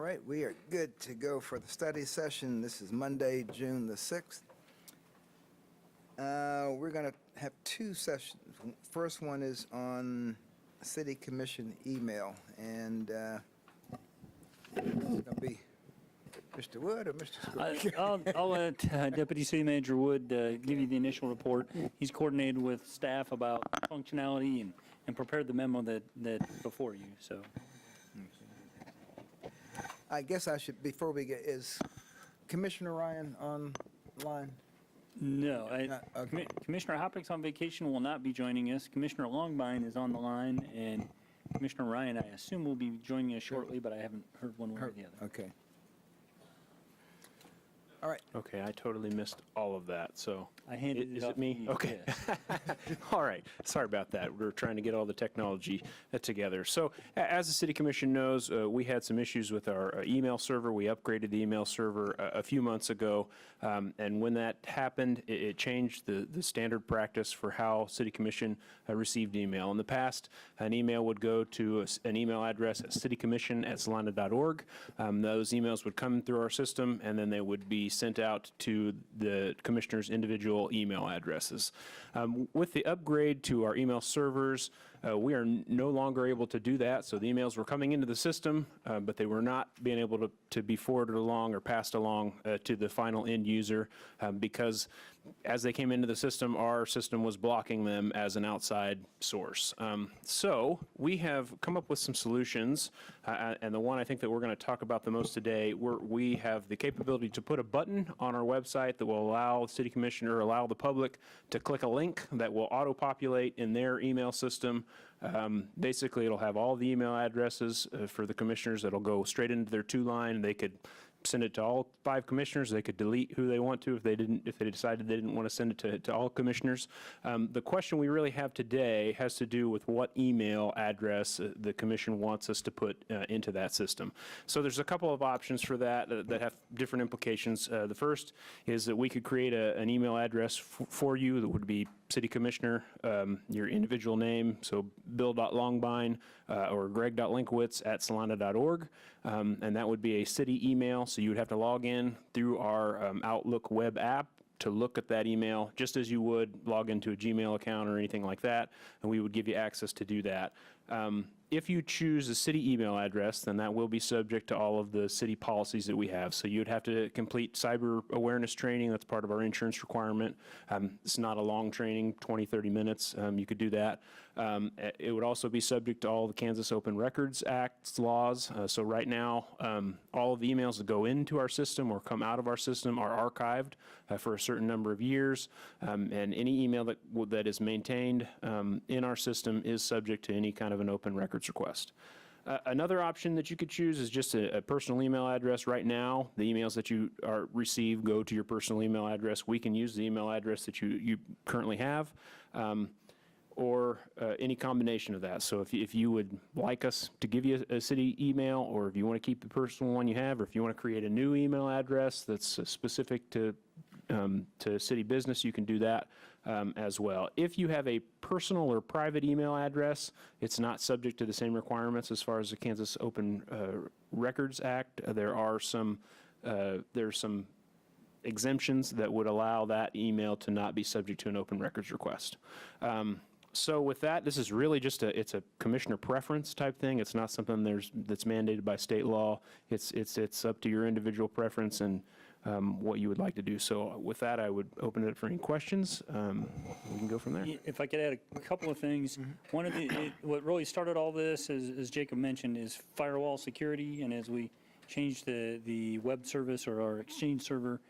right, we are good to go for the study session. This is Monday, June the 6th. We're going to have two sessions. First one is on City Commission email, and it's going to be Mr. Wood or Mr. Scott? I'll let Deputy City Manager Wood give you the initial report. He's coordinated with staff about functionality and prepared the memo that before you, so. I guess I should, before we get, is Commissioner Ryan online? No, Okay. Commissioner Hoppick's on vacation, will not be joining us. Commissioner Longbine is on the line, and Commissioner Ryan, I assume, will be joining us shortly, but I haven't heard one way or the other. Okay. All right. Okay, I totally missed all of that, so. I handed it Is off it me? to you, Okay. yes. All right, sorry about that. We're trying to get all the technology together. So as the City Commission knows, we had some issues with our email server. We upgraded the email server a few months ago, and when that happened, it changed the standard practice for how City Commission received email. In the past, an email would go to an email address at citycommission@salina.org. Those emails would come through our system, and then they would be sent out to the commissioners' individual email addresses. With the upgrade to our email servers, we are no longer able to do that. So the emails were coming into the system, but they were not being able to be forwarded along or passed along to the final end user because as they came into the system, our system was blocking them as an outside source. So we have come up with some solutions, and the one I think that we're going to talk about the most today, we have the capability to put a button on our website that will allow the City Commissioner, allow the public to click a link that will auto-populate in their email system. Basically, it'll have all the email addresses for the commissioners. That'll go straight into their two-line. They could send it to all 5 commissioners. They could delete who they want to if they decided they didn't want to send it to all commissioners. The question we really have today has to do with what email address the commission wants us to put into that system. So there's a couple of options for that that have different implications. The first is that we could create an email address for you that would be City Commissioner, your individual name, so bill.longbine or greg.linkwitz@salina.org, and that would be a city email, so you would have to log in through our Outlook web app to look at that email, just as you would log into a Gmail account or anything like that, and we would give you access to do that. If you choose a city email address, then that will be subject to all of the city policies that we have. So you'd have to complete cyber awareness training. That's part of our insurance requirement. It's not a long training, 20, 30 minutes. You could do that. It would also be subject to all the Kansas Open Records Act's laws. So right now, all of the emails that go into our system or come out of our system are archived for a certain number of years. And any email that is maintained in our system is subject to any kind of an open records request. Another option that you could choose is just a personal email address. Right now, the emails that you receive go to your personal email address. We can use the email address that you currently have, or any combination of that. So if you would like us to give you a city email, or if you want to keep the personal one you have, or if you want to create a new email address that's specific to city business, you can do that as well. If you have a personal or private email address, it's not subject to the same requirements as far as the Kansas Open Records Act. There's some exemptions that would allow that email to not be subject to an open records request. So with that, this is really just it's a commissioner preference type thing. It's not something that's mandated by state law. It's up to your individual preference and what you would like to do. So with that, I would open it up for any questions. We can go from there. If I could add a couple of things. One of what really started all this, as Jacob mentioned, is firewall security. And as we changed the web service or our Exchange server,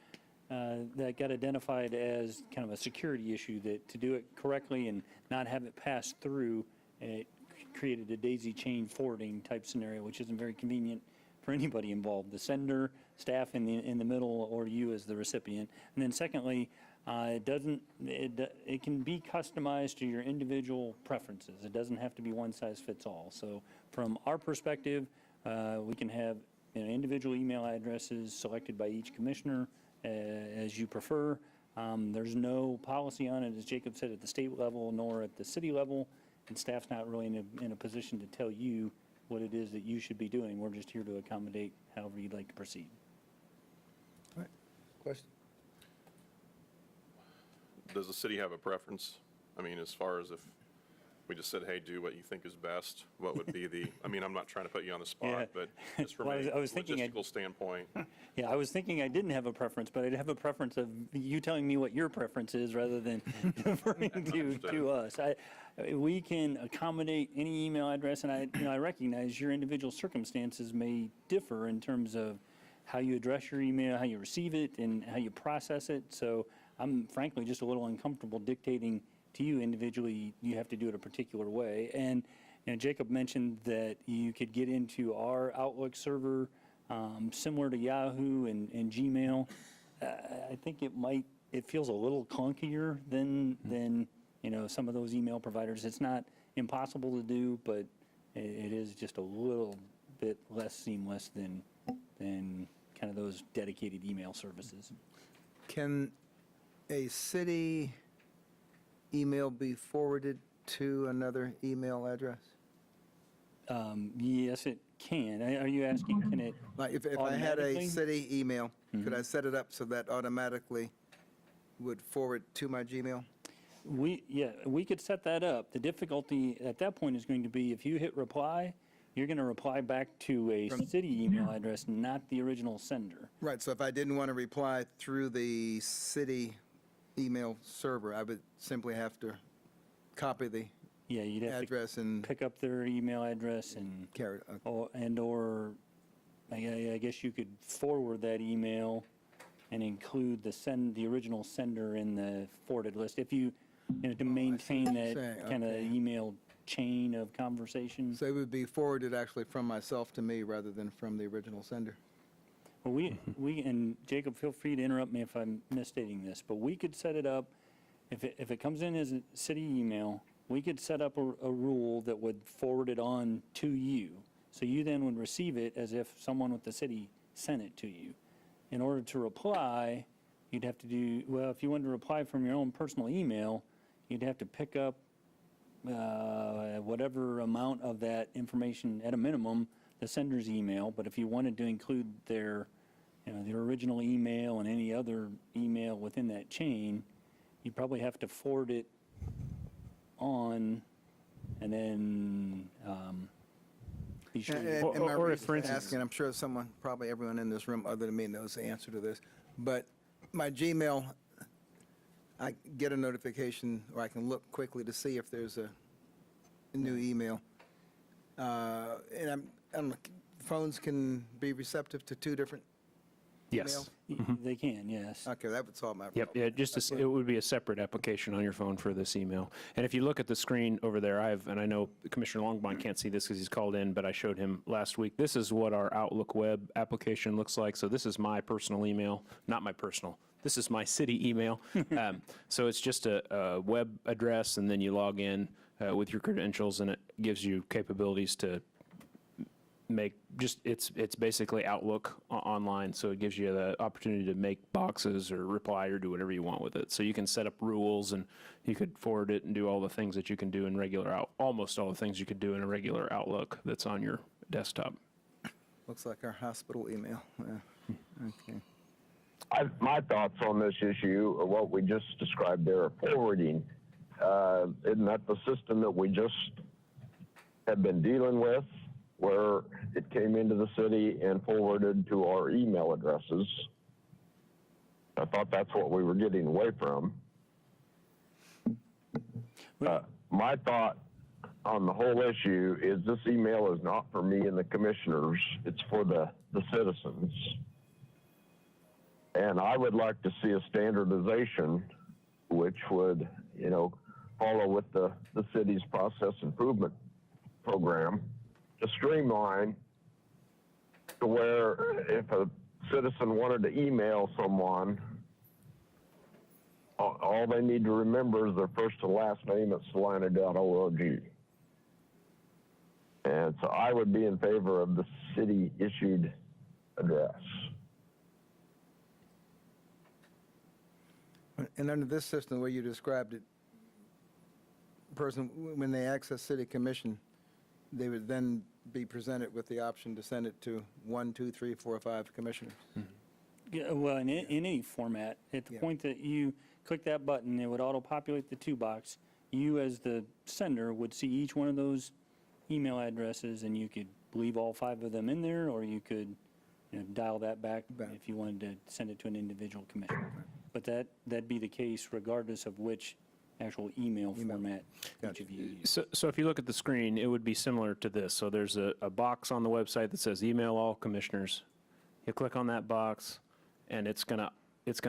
that got identified as kind of a security issue, that to do it correctly and not have it pass through, it created a daisy chain forwarding type scenario, which isn't very convenient for anybody involved, the sender, staff in the middle, or you as the recipient. And then secondly, it can be customized to your individual preferences. It doesn't have to be one size fits all. So from our perspective, we can have individual email addresses selected by each commissioner as you prefer. There's no policy on it, as Jacob said, at the state level nor at the city level, and staff's not really in a position to tell you what it is that you should be doing. We're just here to accommodate however you'd like to proceed. All right. Question? Does the city have a preference? I mean, as far as if we just said, hey, do what you think is best, what would be the, I mean, I'm not trying to put you on the Yeah. spot, but just from Well, a I was thinking logistical standpoint, Yeah, I was thinking I didn't have a preference, but I'd have a preference of you telling me what your preference is rather than deferring to us. We can accommodate any email address, and I recognize your individual circumstances may differ in terms of how you address your email, how you receive it, and how you process it. So I'm frankly just a little uncomfortable dictating to you individually, you have to do it a particular way. And Jacob mentioned that you could get into our Outlook server, similar to Yahoo and Gmail. I think it feels a little clunkier than some of those email providers. It's not impossible to do, but it is just a little bit less seamless than kind of those dedicated email services. Can a city email be forwarded to another email address? Yes, it can. Are you asking, can it Like if I had a automatically? city email, could I set it up so that automatically would forward to my Gmail? We could set that up. The difficulty at that point is going to be if you hit reply, you're going to reply back to a city email address, not the original sender. Right, so if I didn't want to reply through the city email server, I would simply have to copy the Yeah, you'd have to address and pick up their email address and, carry it. or I guess you could forward that email and include the original sender in the forwarded list. If to maintain what you're that saying, kind of okay. email chain of conversations. So it would be forwarded actually from myself to me rather than from the original sender. Well, and Jacob, feel free to interrupt me if I'm misstating this, but we could set it up, if it comes in as a city email, we could set up a rule that would forward it on to you. So you then would receive it as if someone with the city sent it to you. In order to reply, you'd have to if you wanted to reply from your own personal email, you'd have to pick up whatever amount of that information, at a minimum, the sender's email. But if you wanted to include their original email and any other email within that chain, you'd probably have to forward it on and then be sure. And my or if, reason for for instance- asking, I'm sure probably everyone in this room other than me knows the answer to this, but my Gmail, I get a notification, or I can look quickly to see if there's a new email. And phones can be receptive to two different Yes. They can, yes. Okay, that would solve my Yep, problem. yeah, it would be a separate application on your phone for this email. And if you look at the screen over there, and I know Commissioner Longbond can't see this because he's called in, but I showed him last week. This is what our Outlook web application looks like. So this is my personal email, not my personal. This is my city email. So it's just a web address, and then you log in with your credentials, and it gives you capabilities to make it's basically Outlook online, so it gives you the opportunity to make boxes or reply or do whatever you want with it. So you can set up rules, and you could forward it and do all the things that you can do in almost all the things you could do in a regular Outlook that's on your desktop. Looks like our hospital email. Yeah. Okay. My thoughts on this issue are what we just described there, forwarding. Isn't that the system that we just have been dealing with, where it came into the city and forwarded to our email addresses? I thought that's what we were getting away from. My thought on the whole issue is this email is not for me and the commissioners, it's for the citizens. And I would like to see a standardization which would, follow with the city's process improvement program to streamline to where if a citizen wanted to email someone, all they need to remember is their first and last name at salina.org. And so I would be in favor of the city-issued address. And under this system, the way you described it, person, when they access city commission, they would then be presented with the option to send it to 1, 2, 3, 4, 5 commissioners. Yeah, well, in any format, at the Yeah. point that you click that button, it would auto-populate the 2 box. You, as the sender, would see each one of those email addresses, and you could leave all 5 of them in there, or you could, dial that back if you wanted to send it to an individual commissioner. But that'd be the case regardless of which actual email format each of you use. So if you look at the screen, it would be similar to this. So there's a box on the website that says email all commissioners. You click on that box, and it's gonna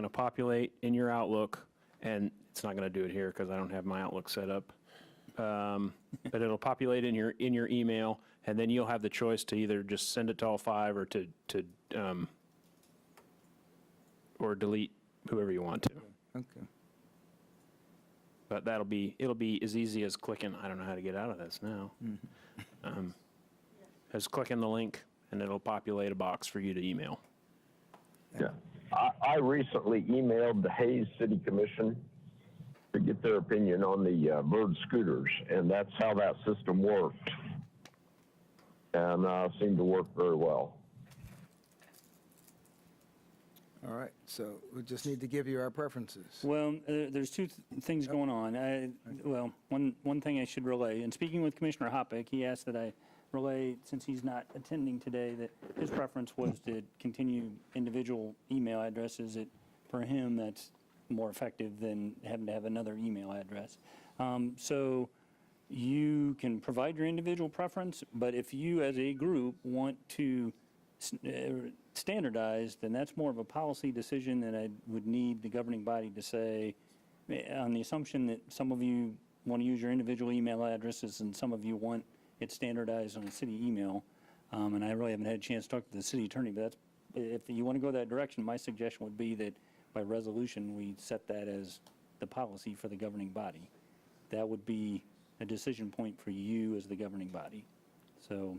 populate in your Outlook, and it's not gonna do it here because I don't have my Outlook set up. But it'll populate in your email, and then you'll have the choice to either just send it to all 5 or or delete whoever you want to. Okay. But it'll be as easy as clicking, I don't know how to get out of this now. As clicking the link, and it'll populate a box for you to email. Yeah. I recently emailed the Hayes City Commission to get their opinion on the bird scooters, and that's how that system worked. And seemed to work very well. All right, so we just need to give you our preferences. Well, there's 2 things going on. One thing I should relay, and speaking with Commissioner Hoppick, he asked that I relay, since he's not attending today, that his preference was to continue individual email addresses. For him, that's more effective than having to have another email address. So you can provide your individual preference, but if you as a group want to standardized, then that's more of a policy decision that I would need the governing body to say, on the assumption that some of you want to use your individual email addresses and some of you want it standardized on a city email. And I really haven't had a chance to talk to the city attorney, but if you want to go that direction, my suggestion would be that by resolution, we set that as the policy for the governing body. That would be a decision point for you as the governing body. So,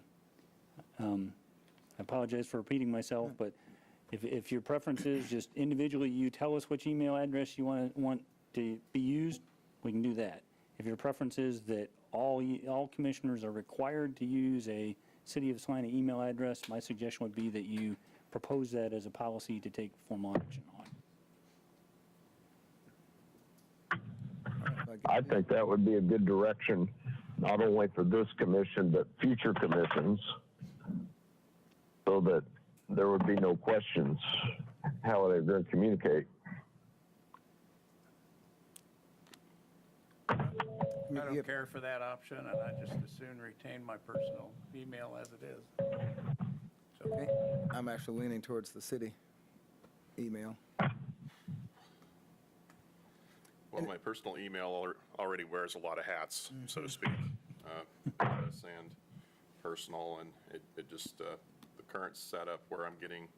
I apologize for repeating myself, but if your preference is just individually, you tell us which email address you want to be used, we can do that. If your preference is that all commissioners are required to use a City of Salina email address, my suggestion would be that you propose that as a policy to take formal action on. I think that would be a good direction, not only for this commission, but future commissions, so that there would be no questions how they're going to communicate. I don't care for that option, and I just as soon retain my personal email as it is. So, Okay. I'm actually leaning towards the city email. Well, my personal email already wears a lot of hats, so to speak. Business and personal, and it just, the current setup where I'm getting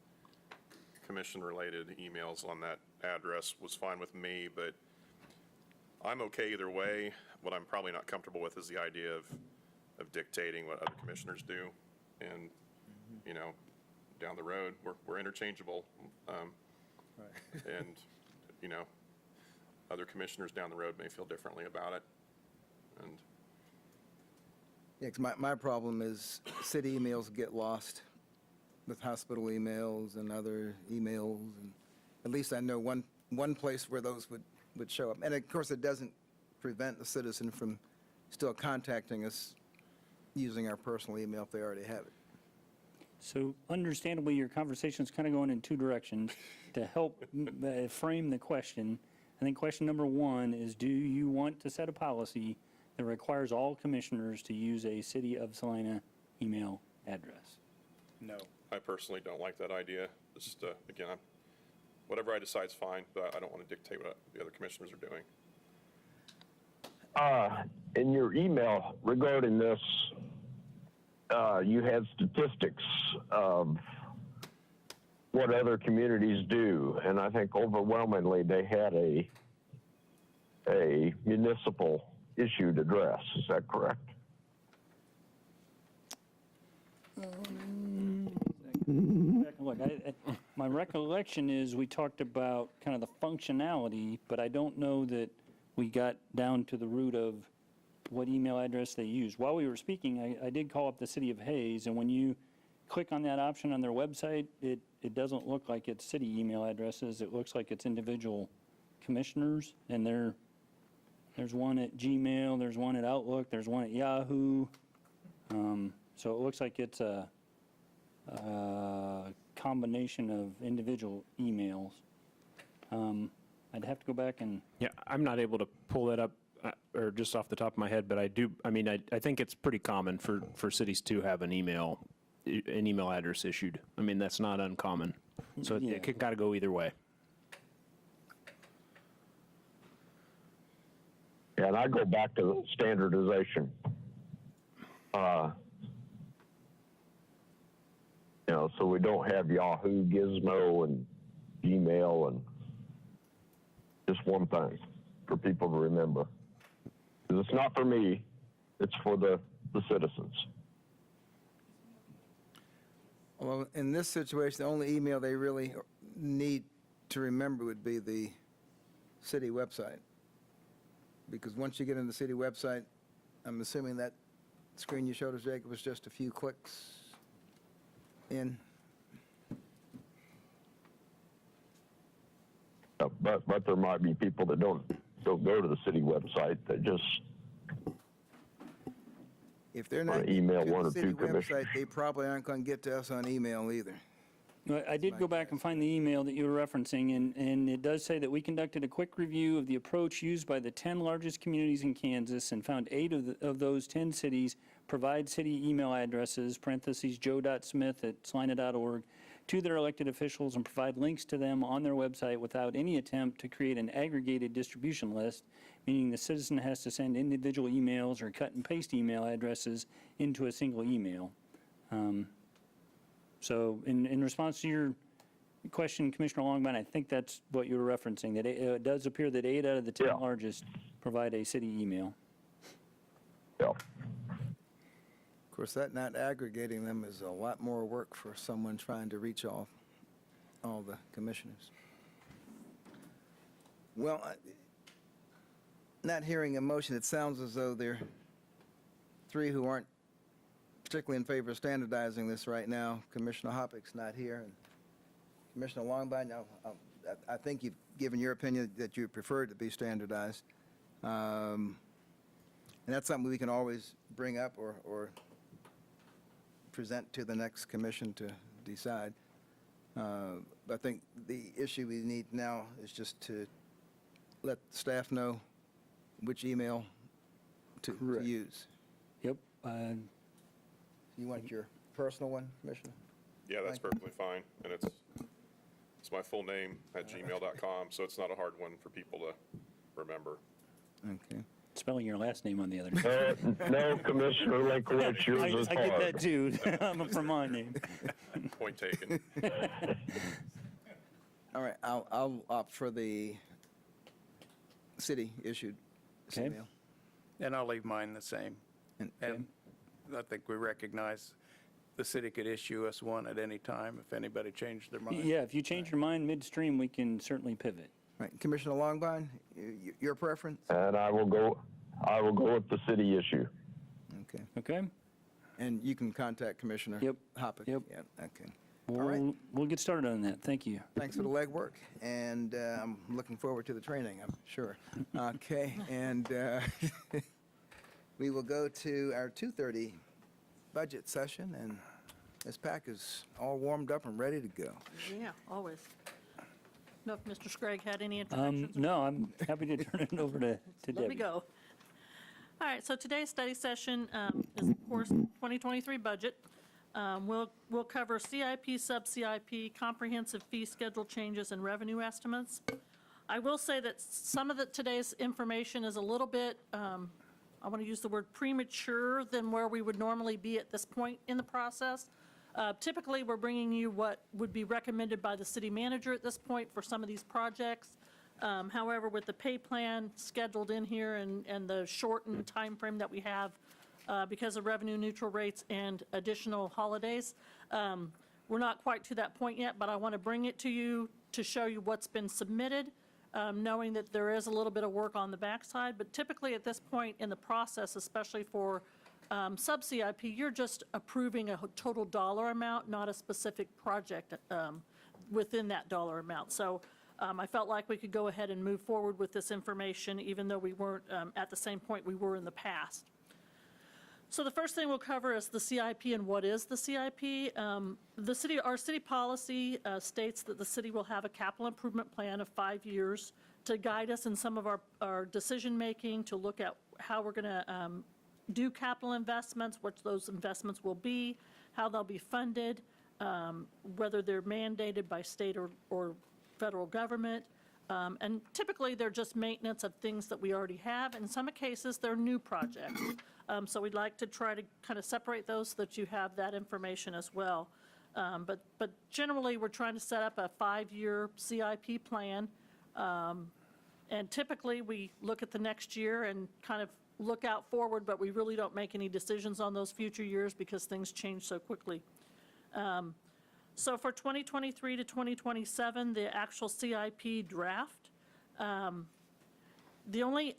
commission-related emails on that address was fine with me, but I'm okay either way. What I'm probably not comfortable with is the idea of dictating what other commissioners do. And, down the road, we're interchangeable. And, other commissioners down the road may feel differently about it. And Yeah, 'cause my problem is city emails get lost with hospital emails and other emails. And at least I know one place where those would show up. And of course, it doesn't prevent the citizen from still contacting us using our personal email if they already have it. So understandably, your conversation is kind of going in 2 directions. To help frame the question, I think question number 1 is, do you want to set a policy that requires all commissioners to use a City of Salina email address? no. I personally don't like that idea. Just, again, whatever I decide is fine, but I don't want to dictate what the other commissioners are doing. In your email regarding this, you had statistics of what other communities do, and I think overwhelmingly they had a municipal issued address. Is that correct? Look, my recollection is we talked about kind of the functionality, but I don't know that we got down to the root of what email address they use. While we were speaking, I did call up the city of Hayes, and when you click on that option on their website, it doesn't look like it's city email addresses. It looks like it's individual commissioners, and there's one at Gmail, there's one at Outlook, there's one at Yahoo. So it looks like it's a combination of individual emails. I'd have to go back and, Yeah, I'm not able to pull that up, or just off the top of my head, but I think it's pretty common for cities to have an email address issued. I mean, that's not uncommon. So Yeah. it can kind of go either way. Yeah, and I go back to standardization. So we don't have Yahoo, Gizmo, and Gmail, and just one thing for people to remember. 'Cause it's not for me, it's for the citizens. Well, in this situation, the only email they really need to remember would be the city website. Because once you get in the city website, I'm assuming that screen you showed us, Jacob, was just a few clicks in. But there might be people that don't go to the city website, that just If they're Or not email getting to one the or city two commissioners. website, they probably aren't going to get to us on email either. I did go back and find the email that you were referencing, and it does say that we conducted a quick review of the approach used by the 10 largest communities in Kansas and found 8 of those 10 cities provide city email addresses, parentheses, joe.smith@salina.org, to their elected officials and provide links to them on their website without any attempt to create an aggregated distribution list, meaning the citizen has to send individual emails or cut and paste email addresses into a single email. So in response to your question, Commissioner Longbine, I think that's what you were referencing, that it does appear that 8 out of the 10 Yeah. largest provide a city email. Yeah. Of course, that not aggregating them is a lot more work for someone trying to reach all the commissioners. Well, not hearing a motion, it sounds as though there are 3 who aren't particularly in favor of standardizing this right now. Commissioner Hoppeck's not here, and Commissioner Longbine, I think you've given your opinion that you prefer it to be standardized. And that's something we can always bring up or present to the next commission to decide. But I think the issue we need now is just to let staff know which email to use. Yep. You want your personal one, Commissioner? Yeah, that's perfectly fine. And it's my full name @gmail.com, so it's not a hard one for people to remember. Okay. Spelling your last name on the other side. No, Commissioner Linkowitz, yours is I get hard. that too. I'm from my name. Point taken. All right, I'll opt for the city-issued Okay. email. And I'll leave mine the same. And I think we recognize the city could issue us one at any time if anybody changed their mind. Yeah, if you change your mind midstream, we can certainly pivot. Right, Commissioner Longbine, your preference? And I will go with the city issue. Okay, Okay? and you can contact Commissioner Yep, Hoppeck? yep. Yeah, okay. All right. We'll get started on that. Thank you. Thanks for the legwork, and I'm looking forward to the training, I'm sure. Okay, and we will go to our 2:30 budget session, and Ms. Pack is all warmed up and ready to go. Yeah, always. Know if Mr. Scragg had any introductions? No, I'm happy to turn it over to Debbie. Let me go. All right, so today's study session is, of course, 2023 budget. We'll cover CIP, sub-CIP, comprehensive fee schedule changes, and revenue estimates. I will say that some of today's information is a little bit, I want to use the word premature than where we would normally be at this point in the process. Typically, we're bringing you what would be recommended by the city manager at this point for some of these projects. However, with the pay plan scheduled in here and the shortened timeframe that we have because of revenue neutral rates and additional holidays, we're not quite to that point yet, but I want to bring it to you to show you what's been submitted knowing that there is a little bit of work on the backside. But typically at this point in the process, especially for sub-CIP, you're just approving a total dollar amount, not a specific project within that dollar amount. So I felt like we could go ahead and move forward with this information, even though we weren't at the same point we were in the past. So the first thing we'll cover is the CIP and what is the CIP. Our city policy states that the city will have a capital improvement plan of 5 years to guide us in some of our decision-making, to look at how we're going to do capital investments, what those investments will be, how they'll be funded, whether they're mandated by state or federal government. And typically, they're just maintenance of things that we already have. In some cases, they're new projects. So we'd like to try to kind of separate those so that you have that information as well. But generally, we're trying to set up a 5-year CIP plan. And typically, we look at the next year and kind of look out forward, but we really don't make any decisions on those future years because things change so quickly. So for 2023 to 2027, the actual CIP draft, the only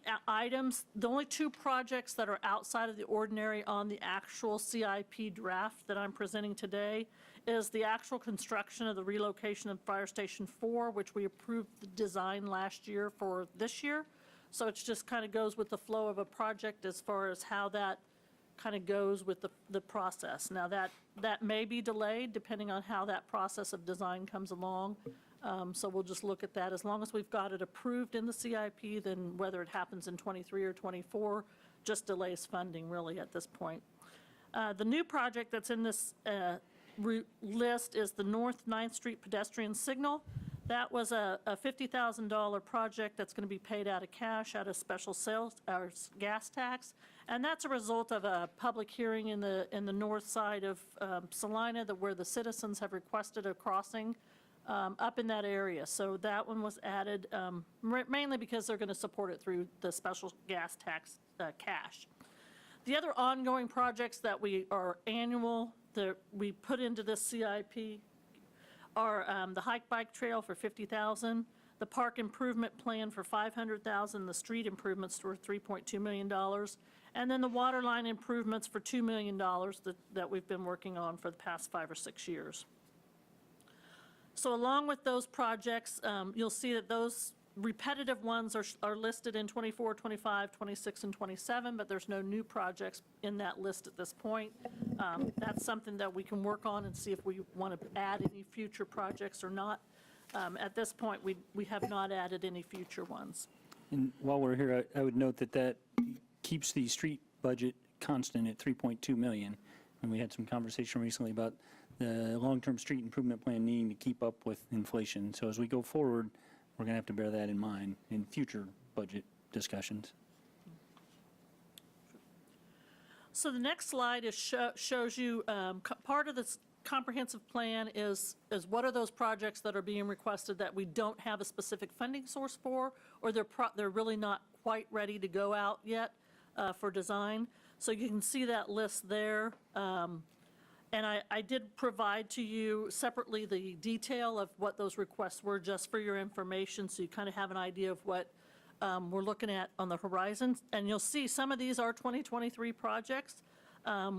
two projects that are outside of the ordinary on the actual CIP draft that I'm presenting today is the actual construction of the relocation of Fire Station 4, which we approved the design last year for this year. So it just kind of goes with the flow of a project as far as how that kind of goes with the process. Now, that may be delayed depending on how that process of design comes along. So we'll just look at that. As long as we've got it approved in the CIP, then whether it happens in 23 or 24 just delays funding really at this point. The new project that's in this list is the North 9th Street pedestrian signal. That was a $50,000 project that's going to be paid out of cash, out of special sales or gas tax. And that's a result of a public hearing in the north side of Salina, where the citizens have requested a crossing up in that area. So that one was added mainly because they're going to support it through the special gas tax cash. The other ongoing projects that are annual that we put into this CIP are the hike bike trail for $50,000, the park improvement plan for $500,000, the street improvements for $3.2 million, and then the water line improvements for $2 million that we've been working on for the past 5 or 6 years. So along with those projects, you'll see that those repetitive ones are listed in 24, 25, 26, and 27, but there's no new projects in that list at this point. That's something that we can work on and see if we want to add any future projects or not. At this point, we have not added any future ones. And while we're here, I would note that keeps the street budget constant at $3.2 million. And we had some conversation recently about the long-term street improvement plan needing to keep up with inflation. So as we go forward, we're going to have to bear that in mind in future budget discussions. So the next slide shows you part of this comprehensive plan is what are those projects that are being requested that we don't have a specific funding source for, or they're really not quite ready to go out yet for design. So you can see that list there. And I did provide to you separately the detail of what those requests were, just for your information, so you kind of have an idea of what we're looking at on the horizon. And you'll see some of these are 2023 projects.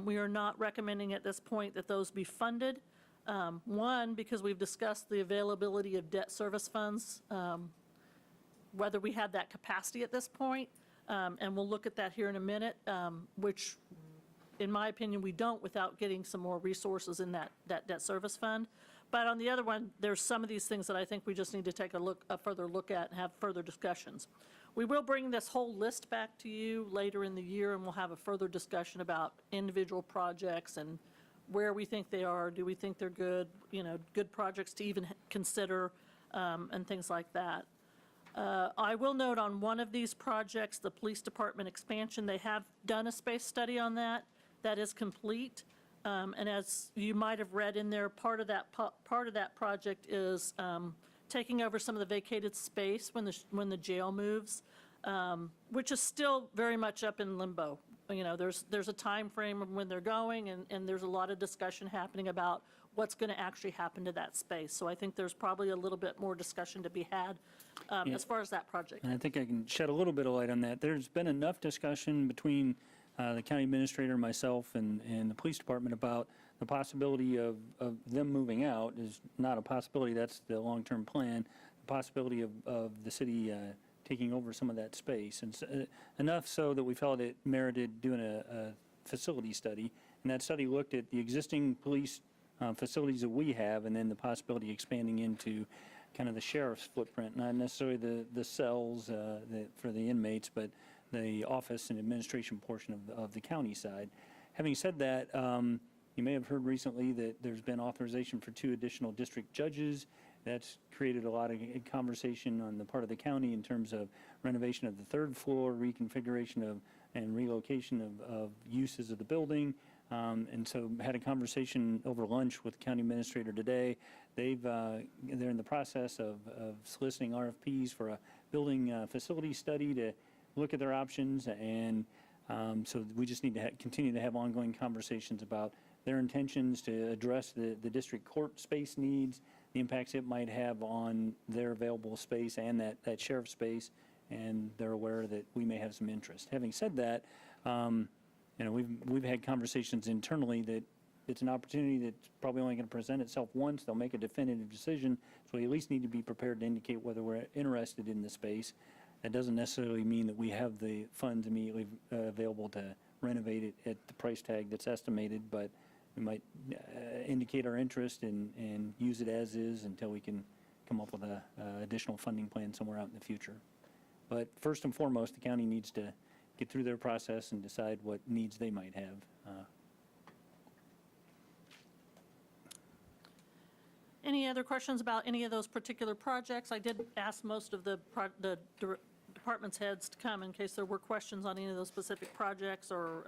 We are not recommending at this point that those be funded. One, because we've discussed the availability of debt service funds, whether we have that capacity at this point. And we'll look at that here in a minute, which, in my opinion, we don't without getting some more resources in that debt service fund. But on the other one, there's some of these things that I think we just need to take a further look at and have further discussions. We will bring this whole list back to you later in the year, and we'll have a further discussion about individual projects and where we think they are. Do we think they're good, good projects to even consider, and things like that. I will note on one of these projects, the police department expansion, they have done a space study on that. That is complete. And as you might have read in there, part of that project is taking over some of the vacated space when the jail moves, which is still very much up in limbo. There's a time frame of when they're going, and there's a lot of discussion happening about what's going to actually happen to that space. So I think there's probably a little bit more discussion to be had as far as that project. And I think I can shed a little bit of light on that. There's been enough discussion between the county administrator, myself, and the police department about the possibility of them moving out is not a possibility. That's the long-term plan. The possibility of the city taking over some of that space. And enough so that we felt it merited doing a facility study. And that study looked at the existing police facilities that we have, and then the possibility of expanding into kind of the sheriff's footprint, not necessarily the cells for the inmates, but the office and administration portion of the county side. Having said that, you may have heard recently that there's been authorization for 2 additional district judges. That's created a lot of conversation on the part of the county in terms of renovation of the 3rd floor, reconfiguration and relocation of uses of the building. And so had a conversation over lunch with the county administrator today. They're in the process of soliciting RFPs for a building facility study to look at their options. And so we just need to continue to have ongoing conversations about their intentions to address the district court space needs, the impacts it might have on their available space and that sheriff space. And they're aware that we may have some interest. Having said that, we've had conversations internally that it's an opportunity that's probably only going to present itself once. They'll make a definitive decision, so we at least need to be prepared to indicate whether we're interested in the space. That doesn't necessarily mean that we have the funds immediately available to renovate it at the price tag that's estimated, but we might indicate our interest and use it as is until we can come up with a additional funding plan somewhere out in the future. But first and foremost, the county needs to get through their process and decide what needs they might have. Any other questions about any of those particular projects? I did ask most of the department's heads to come in case there were questions on any of those specific projects or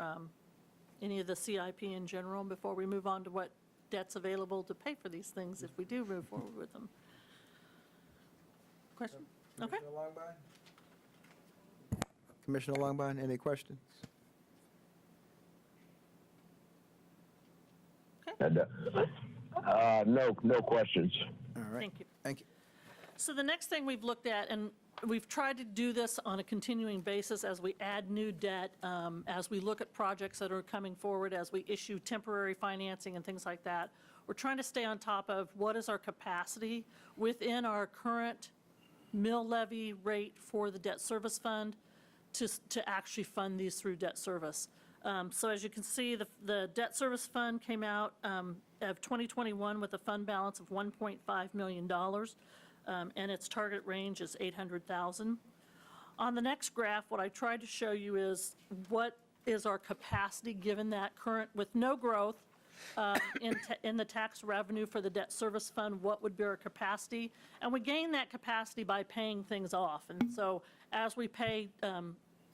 any of the CIP in general before we move on to what debt's available to pay for these things if we do move forward with them. Question? Okay. Commissioner Longbine, any questions? No questions. All right. Thank you. Thank you. So the next thing we've looked at, and we've tried to do this on a continuing basis as we add new debt, as we look at projects that are coming forward, as we issue temporary financing and things like that. We're trying to stay on top of what is our capacity within our current mill levy rate for the debt service fund to actually fund these through debt service. So as you can see, the debt service fund came out of 2021 with a fund balance of $1.5 million, and its target range is $800,000. On the next graph, what I tried to show you is what is our capacity given that current, with no growth in the tax revenue for the debt service fund, what would be our capacity? And we gain that capacity by paying things off. And so as we pay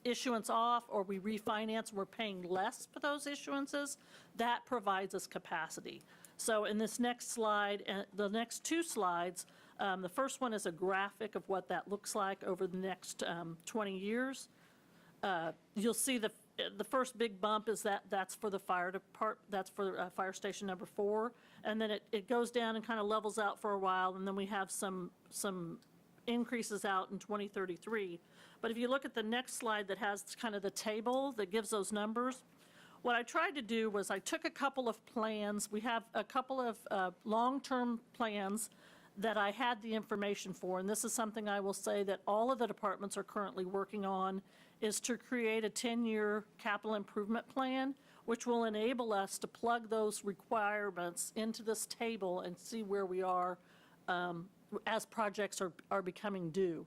issuance off or we refinance, we're paying less for those issuances. That provides us capacity. So in this next slide, the next 2 slides, the first one is a graphic of what that looks like over the next 20 years. You'll see the first big bump is that's for the fire department, that's for fire station number 4, and then it goes down and kind of levels out for a while, and then we have some increases out in 2033. But if you look at the next slide that has kind of the table that gives those numbers, what I tried to do was I took a couple of plans. We have a couple of long-term plans that I had the information for, and this is something I will say that all of the departments are currently working on, is to create a 10-year capital improvement plan, which will enable us to plug those requirements into this table and see where we are as projects are becoming due.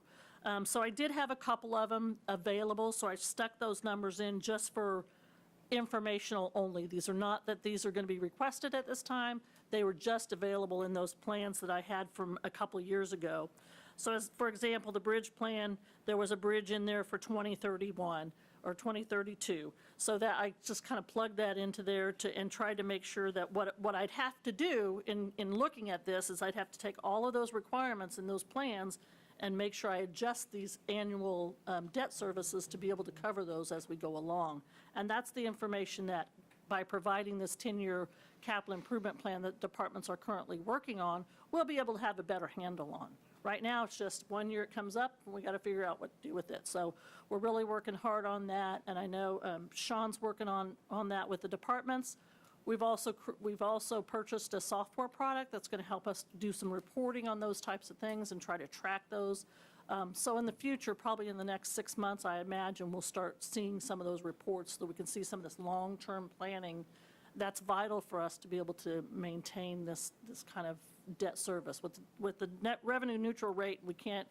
So I did have a couple of them available, so I stuck those numbers in just for informational only. These are not that these are going to be requested at this time. They were just available in those plans that I had from a couple years ago. So as, for example, the bridge plan, there was a bridge in there for 2031 or 2032. So that I just kind of plugged that into there and tried to make sure that what I'd have to do in looking at this is I'd have to take all of those requirements in those plans and make sure I adjust these annual debt services to be able to cover those as we go along. And that's the information that by providing this 10-year capital improvement plan that departments are currently working on, we'll be able to have a better handle on. Right now, it's just 1 year it comes up, and we got to figure out what to do with it. So we're really working hard on that, and I know Sean's working on that with the departments. We've also purchased a software product that's going to help us do some reporting on those types of things and try to track those. So in the future, probably in the next 6 months, I imagine we'll start seeing some of those reports so we can see some of this long-term planning that's vital for us to be able to maintain this kind of debt service. With the net revenue neutral rate, we can't,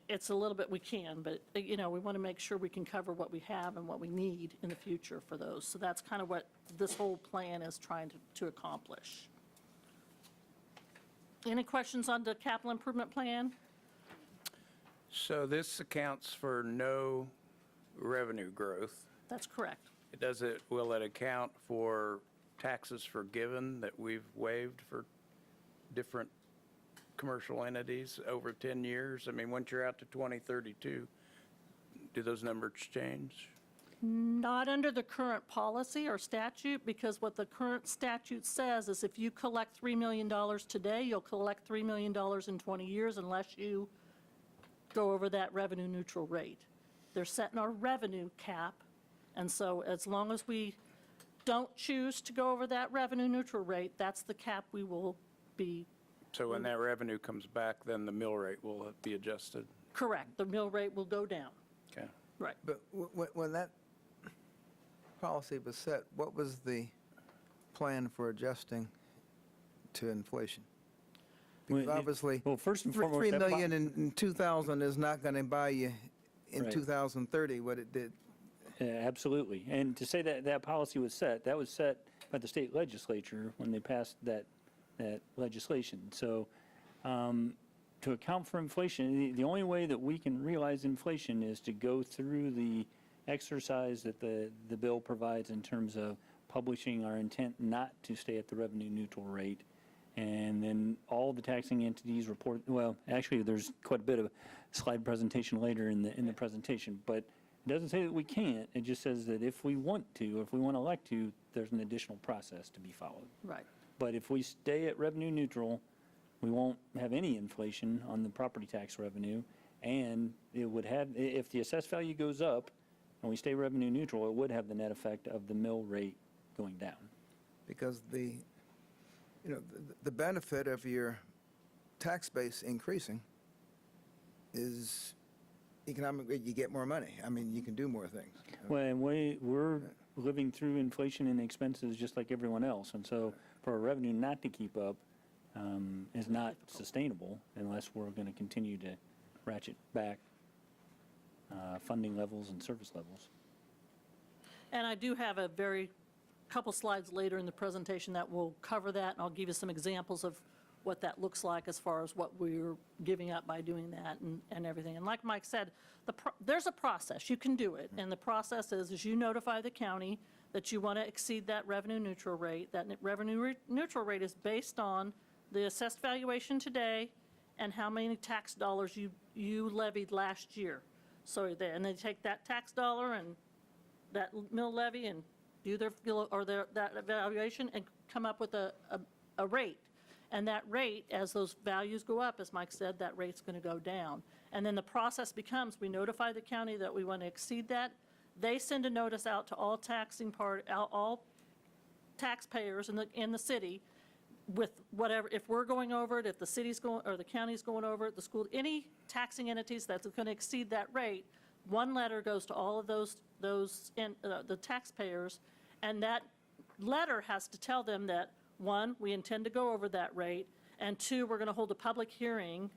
it's a little bit we can, but, you know, we want to make sure we can cover what we have and what we need in the future for those. So that's kind of what this whole plan is trying to accomplish. Any questions on the capital improvement plan? So this accounts for no revenue growth. That's correct. Will it account for taxes forgiven that we've waived for different commercial entities over 10 years? I mean, once you're out to 2032, do those numbers change? Not under the current policy or statute, because what the current statute says is if you collect $3 million today, you'll collect $3 million in 20 years unless you go over that revenue neutral rate. They're setting our revenue cap, and so as long as we don't choose to go over that revenue neutral rate, that's the cap we will be. So when that revenue comes back, then the mill rate will be adjusted? Correct. The mill rate will go down. Okay. Right. But when that policy was set, what was the plan for adjusting to inflation? Because Well, obviously, well, first and foremost, $3 that million in 2000 is not going to buy you in Right. 2030 what it did. Yeah, absolutely. And to say that that policy was set, that was set by the state legislature when they passed that legislation. So to account for inflation, the only way that we can realize inflation is to go through the exercise that the bill provides in terms of publishing our intent not to stay at the revenue neutral rate. And then all the taxing entities report, well, actually, there's quite a bit of slide presentation later in the presentation, but it doesn't say that we can't. It just says that if we want to, or if we want to elect to, there's an additional process to be followed. Right. But if we stay at revenue neutral, we won't have any inflation on the property tax revenue, and it would have, if the assessed value goes up and we stay revenue neutral, it would have the net effect of the mill rate going down. Because the benefit of your tax base increasing is economically, you get more money. I mean, you can do more things. Well, and we're living through inflation and expenses just like everyone else, and so for our revenue not to keep up is not sustainable unless we're going to continue to ratchet back funding levels and service levels. And I do have a couple slides later in the presentation that will cover that, and I'll give you some examples of what that looks like as far as what we're giving up by doing that and everything. And like Mike said, there's a process. You can do it, and the process is you notify the county that you want to exceed that revenue neutral rate. That revenue neutral rate is based on the assessed valuation today and how many tax dollars you levied last year. So and they take that tax dollar and that mill levy and do that evaluation and come up with a rate. And that rate, as those values go up, as Mike said, that rate's going to go down. And then the process becomes, we notify the county that we want to exceed that. They send a notice out to all all taxpayers in the city with whatever, if we're going over it, if the city's going, or the county's going over it, the school, any taxing entities that's going to exceed that rate, one letter goes to all of the taxpayers, and that letter has to tell them that, one, we intend to go over that rate, and two, we're going to hold a public hearing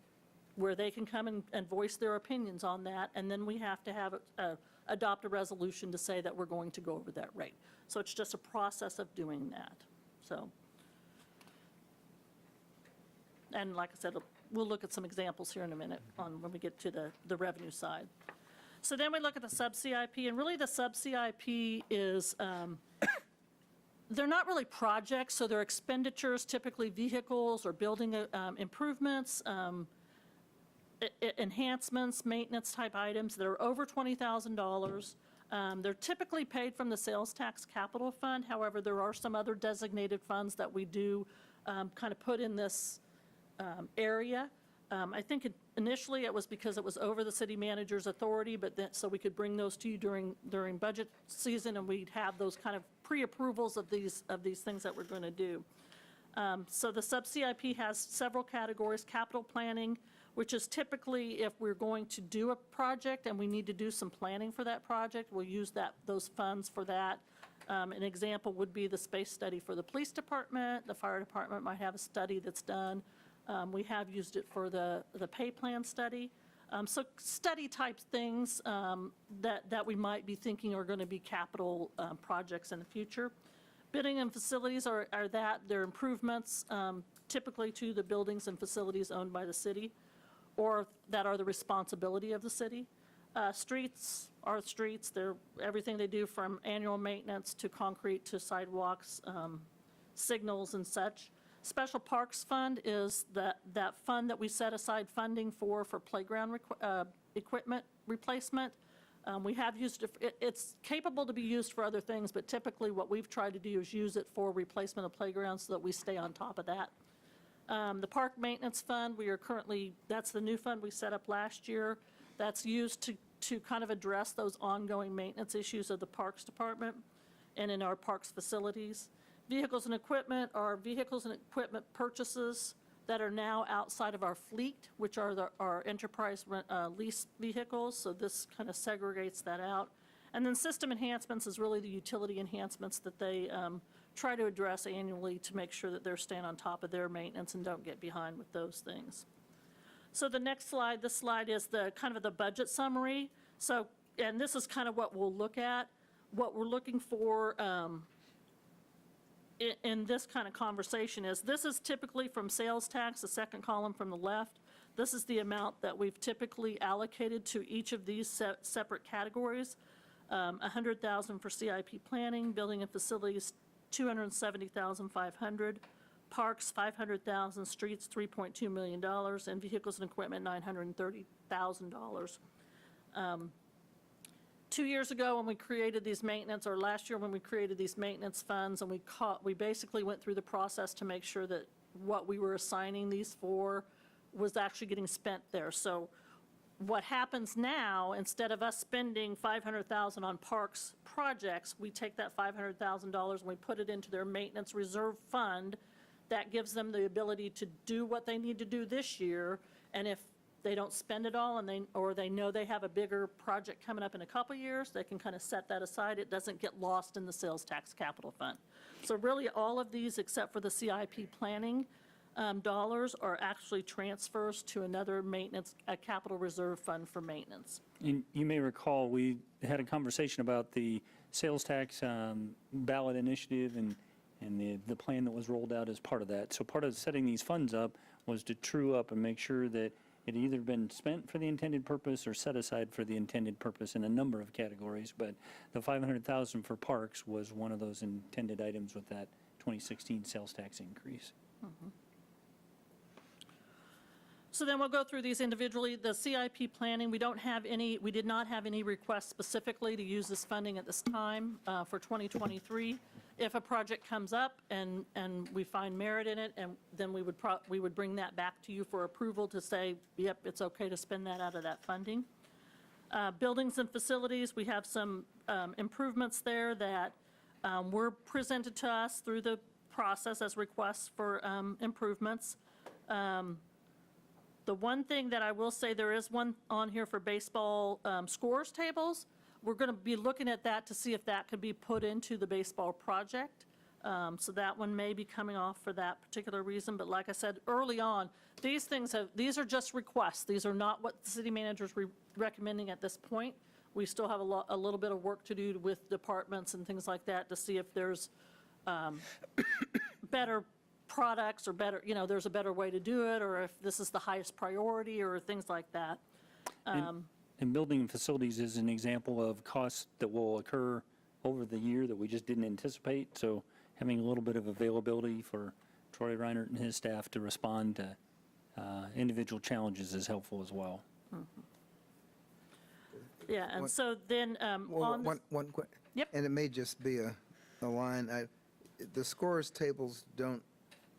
where they can come and voice their opinions on that, and then we have to adopt a resolution to say that we're going to go over that rate. So it's just a process of doing that. So, and like I said, we'll look at some examples here in a minute on when we get to the revenue side. So then we look at the sub-CIP, and really the sub-CIP is, they're not really projects, so they're expenditures, typically vehicles or building improvements, enhancements, maintenance type items that are over $20,000. They're typically paid from the sales tax capital fund. However, there are some other designated funds that we do kind of put in this area. I think initially it was because it was over the city manager's authority, but then, so we could bring those to you during budget season, and we'd have those kind of pre-approvals of these things that we're going to do. So the sub-CIP has several categories. Capital planning, which is typically if we're going to do a project and we need to do some planning for that project, we'll use those funds for that. An example would be the space study for the police department. The fire department might have a study that's done. We have used it for the pay plan study. So study type things that we might be thinking are going to be capital projects in the future. Building and facilities they're improvements typically to the buildings and facilities owned by the city or that are the responsibility of the city. Streets are streets. They're everything they do from annual maintenance to concrete to sidewalks, signals and such. Special Parks Fund is that fund that we set aside funding for playground equipment replacement. We have used it, it's capable to be used for other things, but typically what we've tried to do is use it for replacement of playgrounds so that we stay on top of that. The Park Maintenance Fund, that's the new fund we set up last year. That's used to kind of address those ongoing maintenance issues of the Parks Department and in our parks facilities. Vehicles and equipment are vehicles and equipment purchases that are now outside of our fleet, which are our enterprise lease vehicles, so this kind of segregates that out. And then system enhancements is really the utility enhancements that they try to address annually to make sure that they're staying on top of their maintenance and don't get behind with those things. So the next slide, this slide is the kind of the budget summary. So, and this is kind of what we'll look at. What we're looking for in this kind of conversation is, this is typically from sales tax, the second column from the left. This is the amount that we've typically allocated to each of these separate categories. $100,000 for CIP planning, building and facilities, $270,500, parks, $500,000, streets, $3.2 million, and vehicles and equipment, $930,000. 2 years ago when we created these maintenance, or last year when we created these maintenance funds, and we basically went through the process to make sure that what we were assigning these for was actually getting spent there. So what happens now, instead of us spending $500,000 on parks projects, we take that $500,000 and we put it into their maintenance reserve fund. That gives them the ability to do what they need to do this year, and if they don't spend it all or they know they have a bigger project coming up in a couple years, they can kind of set that aside. It doesn't get lost in the sales tax capital fund. So really all of these, except for the CIP planning dollars, are actually transfers to another maintenance, a capital reserve fund for maintenance. And you may recall, we had a conversation about the sales tax ballot initiative and the plan that was rolled out as part of that. So part of setting these funds up was to true up and make sure that it had either been spent for the intended purpose or set aside for the intended purpose in a number of categories. But the $500,000 for parks was one of those intended items with that 2016 sales tax increase. Mm-hmm. So then we'll go through these individually. The CIP planning, we did not have any requests specifically to use this funding at this time for 2023. If a project comes up and we find merit in it, and then we would bring that back to you for approval to say, yep, it's okay to spend that out of that funding. Buildings and facilities, we have some improvements there that were presented to us through the process as requests for improvements. The one thing that I will say, there is one on here for baseball scores tables. We're going to be looking at that to see if that could be put into the baseball project. So that one may be coming off for that particular reason. But like I said, early on, these are just requests. These are not what the city manager is recommending at this point. We still have a little bit of work to do with departments and things like that to see if there's better products or better, there's a better way to do it, or if this is the highest priority or things like that. And building and facilities is an example of costs that will occur over the year that we just didn't anticipate. So having a little bit of availability for Troy Reinert and his staff to respond to individual challenges is helpful as well. Yeah, and so then Well, on, one quick. Yep. And it may just be a line. The scores tables don't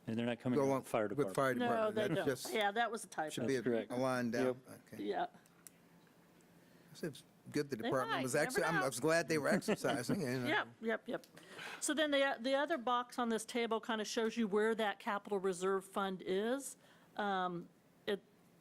And they're not coming go from along the fire with department. fire no, department. they That's don't. just, Yeah, that was a typo. should be correct. a line down. Yep. Okay. Yeah. It's good the They department might, was never actually, I know. was glad they were exercising. And, Yep. So then the other box on this table kind of shows you where that capital reserve fund is.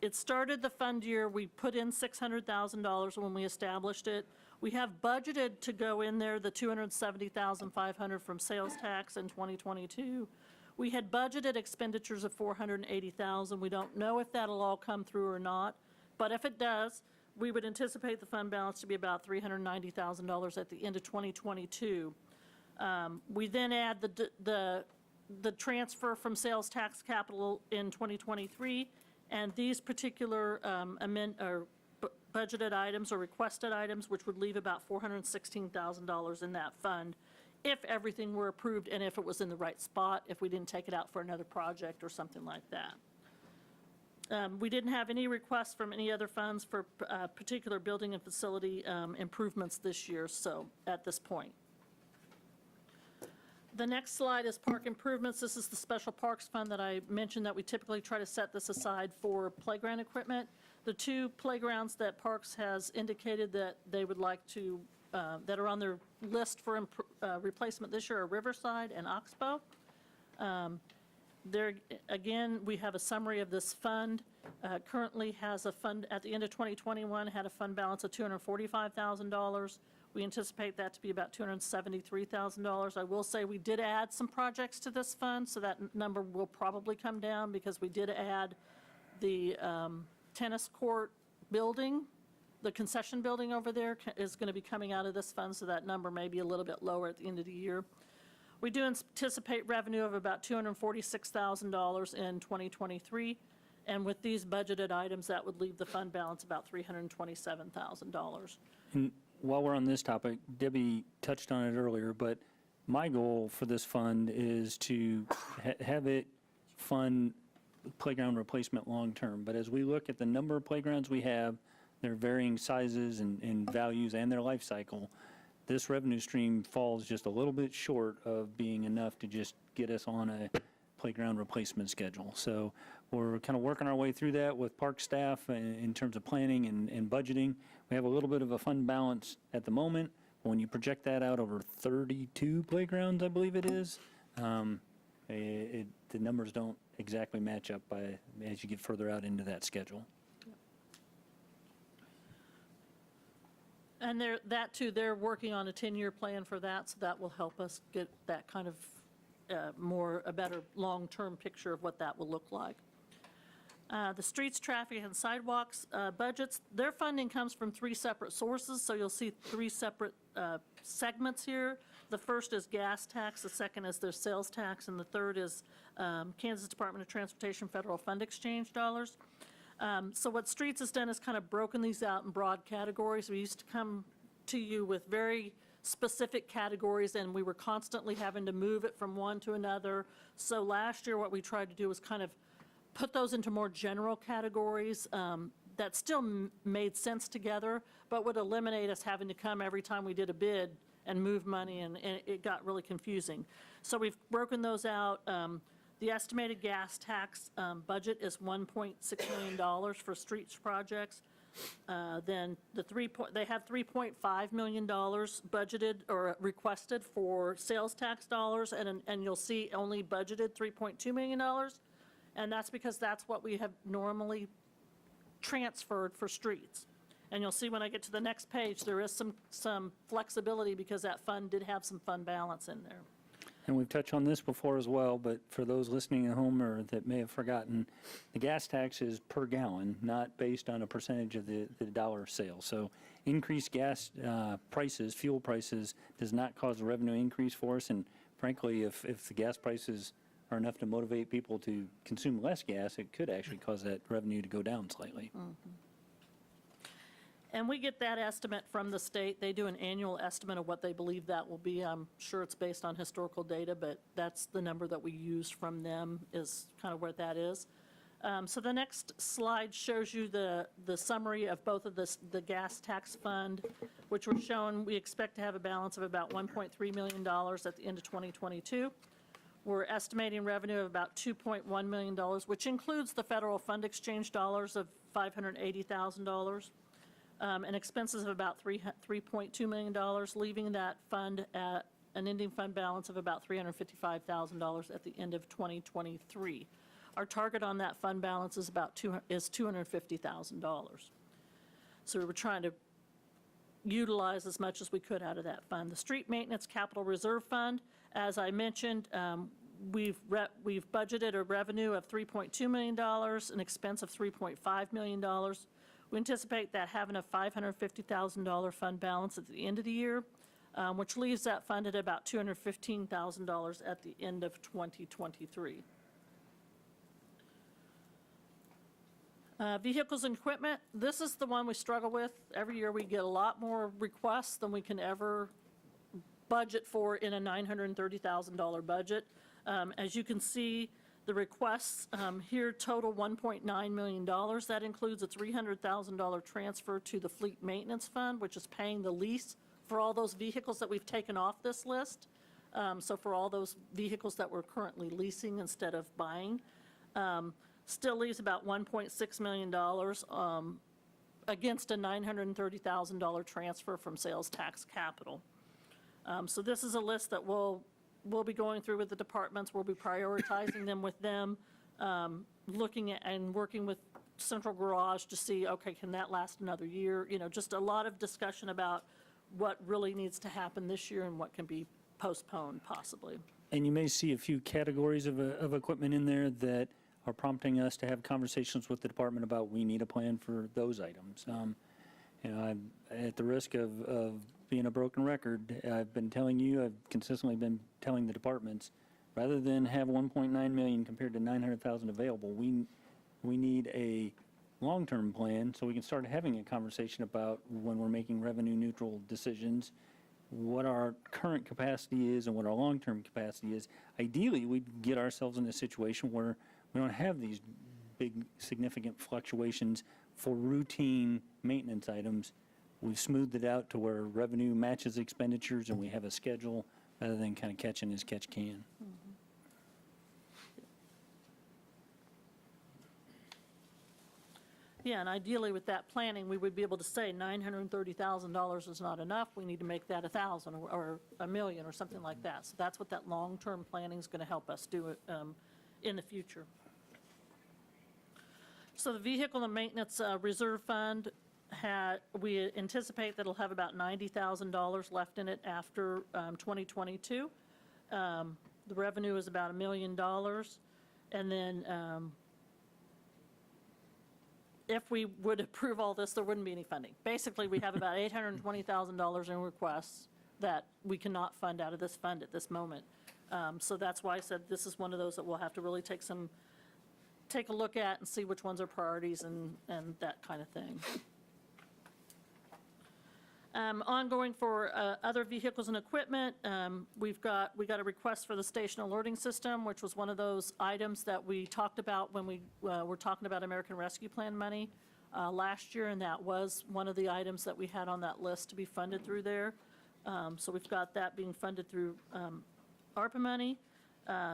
It started the fund year, we put in $600,000 when we established it. We have budgeted to go in there the $270,500 from sales tax in 2022. We had budgeted expenditures of $480,000. We don't know if that'll all come through or not, but if it does, we would anticipate the fund balance to be about $390,000 at the end of 2022. We then add the transfer from sales tax capital in 2023, and these particular budgeted items or requested items, which would leave about $416,000 in that fund if everything were approved and if it was in the right spot, if we didn't take it out for another project or something like that. We didn't have any requests from any other funds for particular building and facility improvements this year, so at this point. The next slide is park improvements. This is the special parks fund that I mentioned that we typically try to set this aside for playground equipment. The two playgrounds that Parks has indicated that they would like to, that are on their list for replacement this year are Riverside and Oxbow. There, again, we have a summary of this fund. Currently has a fund, at the end of 2021, had a fund balance of $245,000. We anticipate that to be about $273,000. I will say we did add some projects to this fund, so that number will probably come down because we did add the tennis court building. The concession building over there is going to be coming out of this fund, so that number may be a little bit lower at the end of the year. We do anticipate revenue of about $246,000 in 2023, and with these budgeted items, that would leave the fund balance about $327,000. And while we're on this topic, Debbie touched on it earlier, but my goal for this fund is to have it fund playground replacement long-term. But as we look at the number of playgrounds we have, their varying sizes and values and their life cycle, this revenue stream falls just a little bit short of being enough to just get us on a playground replacement schedule. So we're kind of working our way through that with park staff in terms of planning and budgeting. We have a little bit of a fund balance at the moment. When you project that out over 32 playgrounds, I believe it is, the numbers don't exactly match up as you get further out into that schedule. And they're working on a 10-year plan for that, so that will help us get that kind of a better long-term picture of what that will look like. The streets, traffic, and sidewalks budgets, their funding comes from three separate sources, so you'll see three separate segments here. The first is gas tax, the second is their sales tax, and the third is Kansas Department of Transportation Federal Fund Exchange dollars. So what Streets has done is kind of broken these out in broad categories. We used to come to you with very specific categories, and we were constantly having to move it from one to another. So last year, what we tried to do was kind of put those into more general categories that still made sense together, but would eliminate us having to come every time we did a bid and move money, and it got really confusing. So we've broken those out. The estimated gas tax budget is $1.6 million for streets projects. Then they have $3.5 million budgeted or requested for sales tax dollars, and you'll see only budgeted $3.2 million. And that's because that's what we have normally transferred for streets. And you'll see when I get to the next page, there is some flexibility because that fund did have some fund balance in there. And we've touched on this before as well, but for those listening at home or that may have forgotten, the gas tax is per gallon, not based on a percentage of the dollar sale. So increased gas prices, fuel prices, does not cause a revenue increase for us. And frankly, if the gas prices are enough to motivate people to consume less gas, it could actually cause that revenue to go down slightly. And we get that estimate from the state. They do an annual estimate of what they believe that will be. I'm sure it's based on historical data, but that's the number that we use from them is kind of where that is. So the next slide shows you the summary of both of the gas tax fund, which we're showing we expect to have a balance of about $1.3 million at the end of 2022. We're estimating revenue of about $2.1 million, which includes the federal fund exchange dollars of $580,000, and expenses of about $3.2 million, leaving that fund at an ending fund balance of about $355,000 at the end of 2023. Our target on that fund balance is about $250,000. So we were trying to utilize as much as we could out of that fund. The Street Maintenance Capital Reserve Fund, as I mentioned, we've budgeted a revenue of $3.2 million, an expense of $3.5 million. We anticipate that having a $550,000 fund balance at the end of the year, which leaves that fund at about $215,000 at the end of 2023. Vehicles and equipment, this is the one we struggle with. Every year we get a lot more requests than we can ever budget for in a $930,000 budget. As you can see, the requests here total $1.9 million. That includes a $300,000 transfer to the Fleet Maintenance Fund, which is paying the lease for all those vehicles that we've taken off this list. So for all those vehicles that we're currently leasing instead of buying. Still leaves about $1.6 million against a $930,000 transfer from sales tax capital. So this is a list that we'll be going through with the departments. We'll be prioritizing them with them, looking at and working with Central Garage to see, okay, can that last another year? You know, just a lot of discussion about what really needs to happen this year and what can be postponed possibly. And you may see a few categories of equipment in there that are prompting us to have conversations with the department about we need a plan for those items. You know, I'm at the risk of being a broken record. I've been telling you, I've consistently been telling the departments, rather than have 1.9 million compared to 900,000 available, we need a long-term plan so we can start having a conversation about when we're making revenue neutral decisions, what our current capacity is and what our long-term capacity is. Ideally, we'd get ourselves in a situation where we don't have these big significant fluctuations for routine maintenance items. We've smoothed it out to where revenue matches expenditures and we have a schedule rather than kind of catching as catch can. Yeah, and ideally with that planning, we would be able to say $930,000 is not enough. We need to make that 1,000 or $1 million or something like that. So that's what that long-term planning is going to help us do in the future. So the Vehicle and Maintenance Reserve Fund, we anticipate that it'll have about $90,000 left in it after 2022. The revenue is about $1 million. And then if we would approve all this, there wouldn't be any funding. Basically, we have about $820,000 in requests that we cannot fund out of this fund at this moment. So that's why I said this is one of those that we'll have to really take a look at and see which ones are priorities and that kind of thing. Ongoing for other vehicles and equipment, we got a request for the station alerting system, which was one of those items that we talked about when we were talking about American Rescue Plan money last year, and that was one of the items that we had on that list to be funded through there. So we've got that being funded through ARPA money.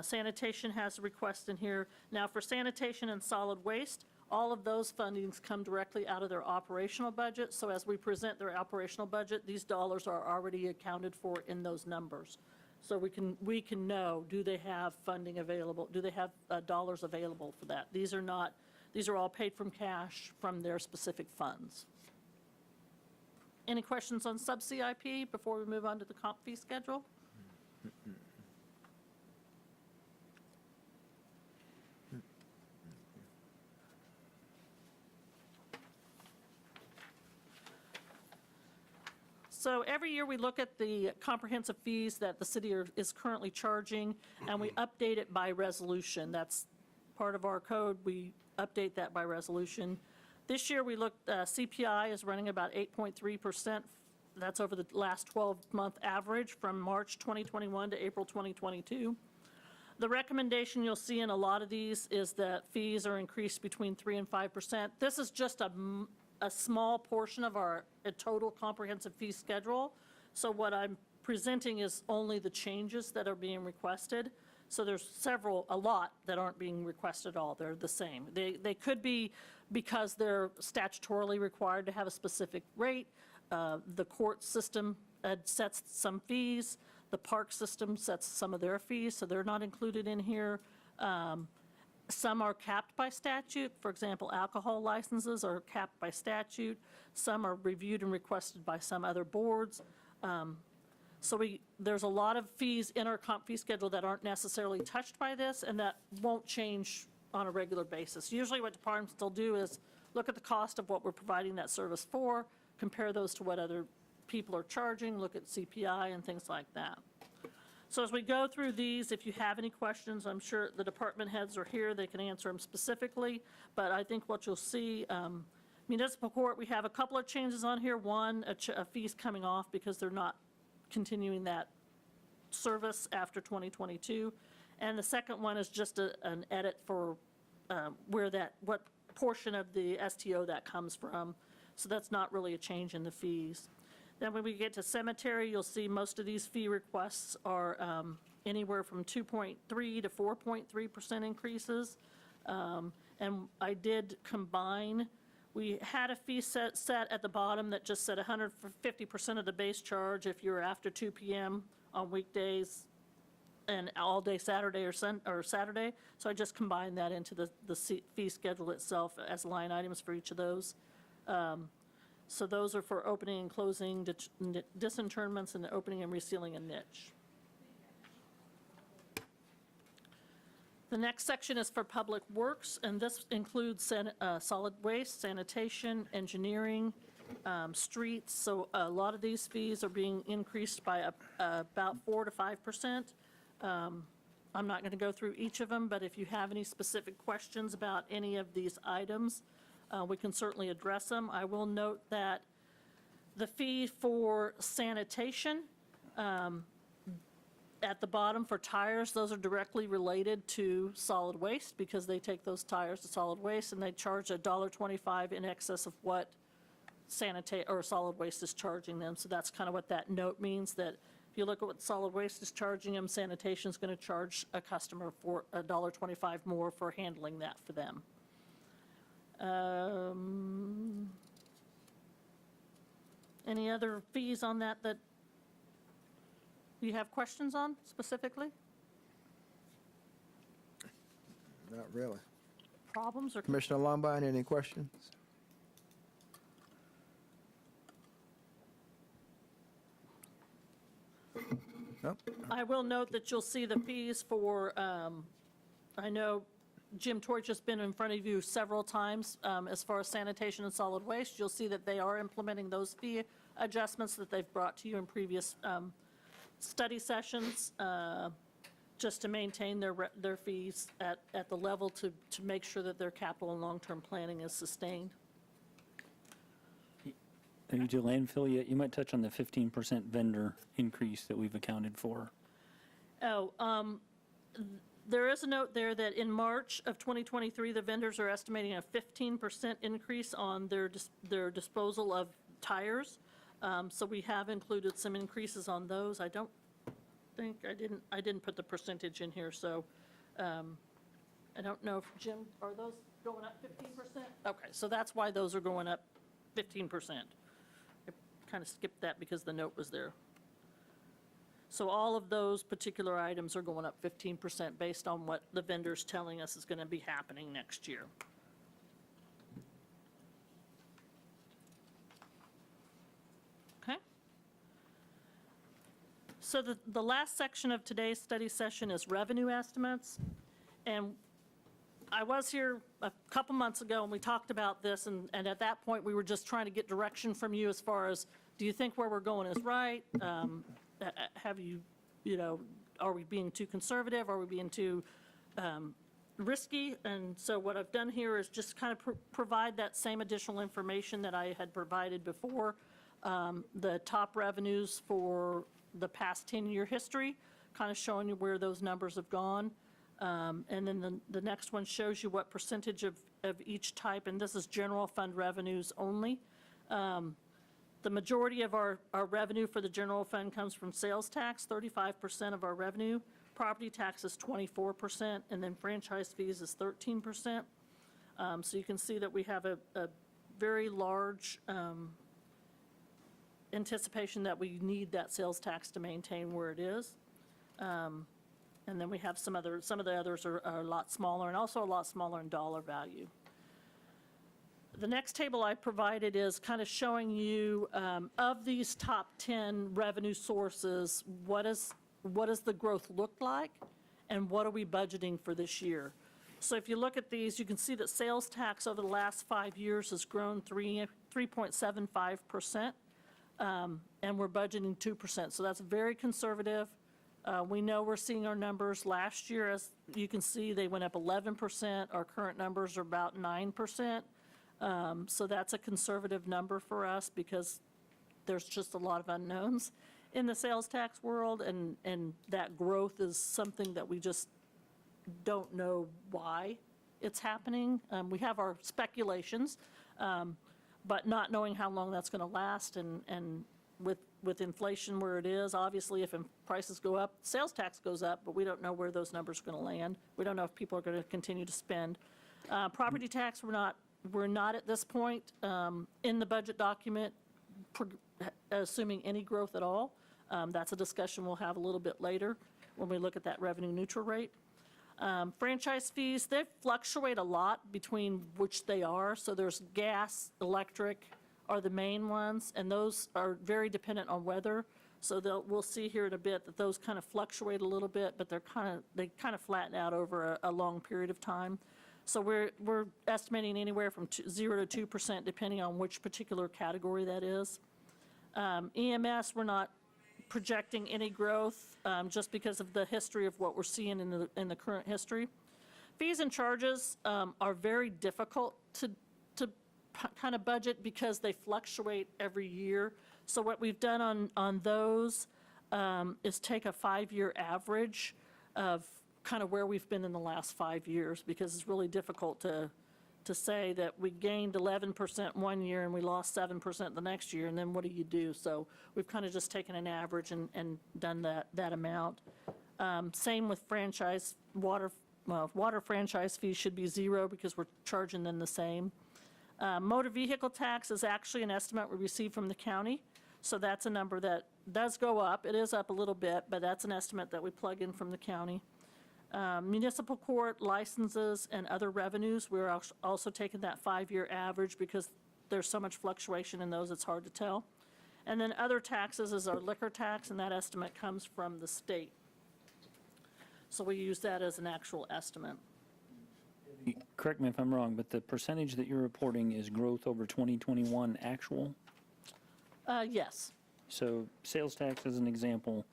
Sanitation has a request in here. Now for sanitation and solid waste, all of those fundings come directly out of their operational budget. So as we present their operational budget, these dollars are already accounted for in those numbers. So we can know, do they have funding available? Do they have dollars available for that? These are all paid from cash from their specific funds. Any questions on sub-CIP before we move on to the comp fee schedule? So every year we look at the comprehensive fees that the city is currently charging, and we update it by resolution. That's part of our code. We update that by resolution. This year we looked, CPI is running about 8.3%. That's over the last 12-month average from March 2021 to April 2022. The recommendation you'll see in a lot of these is that fees are increased between 3 and 5%. This is just a small portion of our total comprehensive fee schedule. So what I'm presenting is only the changes that are being requested. So there's a lot that aren't being requested at all. They're the same. They could be because they're statutorily required to have a specific rate. The court system sets some fees. The park system sets some of their fees, so they're not included in here. Some are capped by statute. For example, alcohol licenses are capped by statute. Some are reviewed and requested by some other boards. So there's a lot of fees in our comp fee schedule that aren't necessarily touched by this, and that won't change on a regular basis. Usually what departments will do is look at the cost of what we're providing that service for, compare those to what other people are charging, look at CPI and things like that. So as we go through these, if you have any questions, I'm sure the department heads are here, they can answer them specifically, but I think what you'll see, municipal court, we have a couple of changes on here. One, a fee's coming off because they're not continuing that service after 2022. And the second one is just an edit for what portion of the STO that comes from. So that's not really a change in the fees. Then when we get to cemetery, you'll see most of these fee requests are anywhere from 2.3 to 4.3% increases. And I did combine, we had a fee set at the bottom that just said 150% of the base charge if you're after 2 p.m. on weekdays and all day Saturday or Saturday. So I just combined that into the fee schedule itself as line items for each of those. So those are for opening and closing, disinterments, and opening and resealing a niche. The next section is for public works, and this includes solid waste, sanitation, engineering, streets. So a lot of these fees are being increased by about 4 to 5%. I'm not going to go through each of them, but if you have any specific questions about any of these items, we can certainly address them. I will note that the fee for sanitation, at the bottom for tires, those are directly related to solid waste because they take those tires to solid waste and they charge $1.25 in excess of what solid waste is charging them. So that's kind of what that note means, that if you look at what solid waste is charging them, sanitation is going to charge a customer for $1.25 more for handling that for them. Any other fees on that you have questions on specifically? Not really. Problems or? Commissioner Lombard, any questions? Nope. I will note that you'll see the fees for, I know Jim Torch has been in front of you several times as far as sanitation and solid waste. You'll see that they are implementing those fee adjustments that they've brought to you in previous study sessions, just to maintain their fees at the level to make sure that their capital and long-term planning is sustained. Are you to landfill yet? You might touch on the 15% vendor increase that we've accounted for. There is a note there that in March of 2023, the vendors are estimating a 15% increase on their disposal of tires. So we have included some increases on those. I don't think, I didn't put the percentage in here, so I don't know if, Jim, are those going up 15%? Okay, so that's why those are going up 15%. I kind of skipped that because the note was there. So all of those particular items are going up 15% based on what the vendor's telling us is going to be happening next year. Okay. So the last section of today's study session is revenue estimates. And I was here a couple months ago and we talked about this, and at that point we were just trying to get direction from you as far as, do you think where we're going is right? Have you, are we being too conservative? Are we being too risky? And so what I've done here is just kind of provide that same additional information that I had provided before. The top revenues for the past 10-year history, kind of showing you where those numbers have gone. And then the next one shows you what percentage of each type, and this is general fund revenues only. The majority of our revenue for the general fund comes from sales tax, 35% of our revenue. Property tax is 24%, and then franchise fees is 13%. So you can see that we have a very large anticipation that we need that sales tax to maintain where it is. And then we have some of the others are a lot smaller, and also a lot smaller in dollar value. The next table I provided is kind of showing you, of these top 10 revenue sources, what does the growth look like, and what are we budgeting for this year? So if you look at these, you can see that sales tax over the last 5 years has grown 3.75%, and we're budgeting 2%. So that's very conservative. We know we're seeing our numbers. Last year, as you can see, they went up 11%. Our current numbers are about 9%. So that's a conservative number for us because there's just a lot of unknowns in the sales tax world, and that growth is something that we just don't know why it's happening. We have our speculations, but not knowing how long that's going to last, and with inflation where it is, obviously if prices go up, sales tax goes up, but we don't know where those numbers are going to land. We don't know if people are going to continue to spend. Property tax, we're not at this point in the budget document assuming any growth at all. That's a discussion we'll have a little bit later when we look at that revenue neutral rate. Franchise fees, they fluctuate a lot between which they are. So there's gas, electric are the main ones, and those are very dependent on weather. So we'll see here in a bit that those kind of fluctuate a little bit, but they kind of flatten out over a long period of time. So we're estimating anywhere from 0 to 2%, depending on which particular category that is. EMS, we're not projecting any growth just because of the history of what we're seeing in the current history. Fees and charges are very difficult to kind of budget because they fluctuate every year. So what we've done on those is take a 5-year average of kind of where we've been in the last 5 years, because it's really difficult to say that we gained 11% one year and we lost 7% the next year, and then what do you do? So we've kind of just taken an average and done that amount. Same with franchise, water franchise fees should be 0 because we're charging them the same. Motor vehicle tax is actually an estimate we received from the county, so that's a number that does go up. It is up a little bit, but that's an estimate that we plug in from the county. Municipal court licenses and other revenues, we're also taking that 5-year average because there's so much fluctuation in those, it's hard to tell. And then other taxes is our liquor tax, and that estimate comes from the state. So we use that as an actual estimate. Correct me if I'm wrong, but the percentage that you're reporting is growth over 2021 actual? Yes. So sales tax as an example,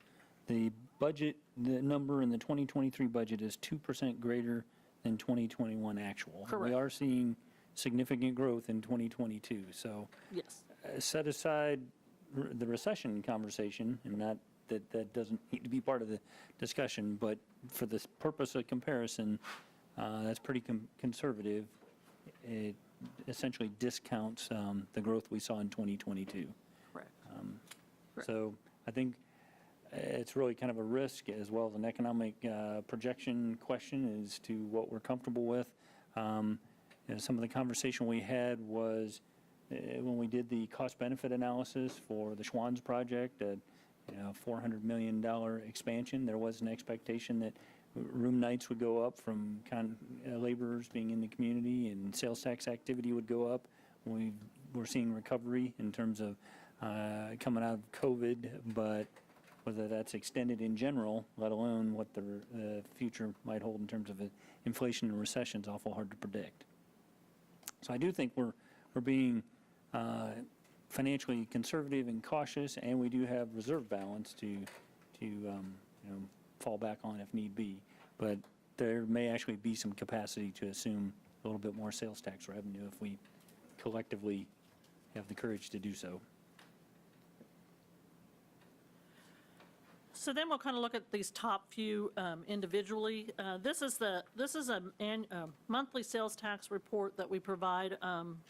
the budget, the number in the 2023 budget is 2% greater than 2021 actual. Correct. We are seeing significant growth in 2022. So Yes. set aside the recession conversation, and not that doesn't need to be part of the discussion, but for the purpose of comparison, that's pretty conservative. It essentially discounts the growth we saw in 2022. Correct. So I think it's really kind of a risk as well as an economic projection question as to what we're comfortable with. Some of the conversation we had was when we did the cost-benefit analysis for the Schwann's project, $400 million expansion, there was an expectation that room nights would go up from laborers being in the community, and sales tax activity would go up. We're seeing recovery in terms of coming out of COVID, but whether that's extended in general, let alone what the future might hold in terms of inflation and recession, is awful hard to predict. So I do think we're being financially conservative and cautious, and we do have reserve balance to fall back on if need be. But there may actually be some capacity to assume a little bit more sales tax revenue if we collectively have the courage to do so. So then we'll kind of look at these top few individually. This is a monthly sales tax report that we provide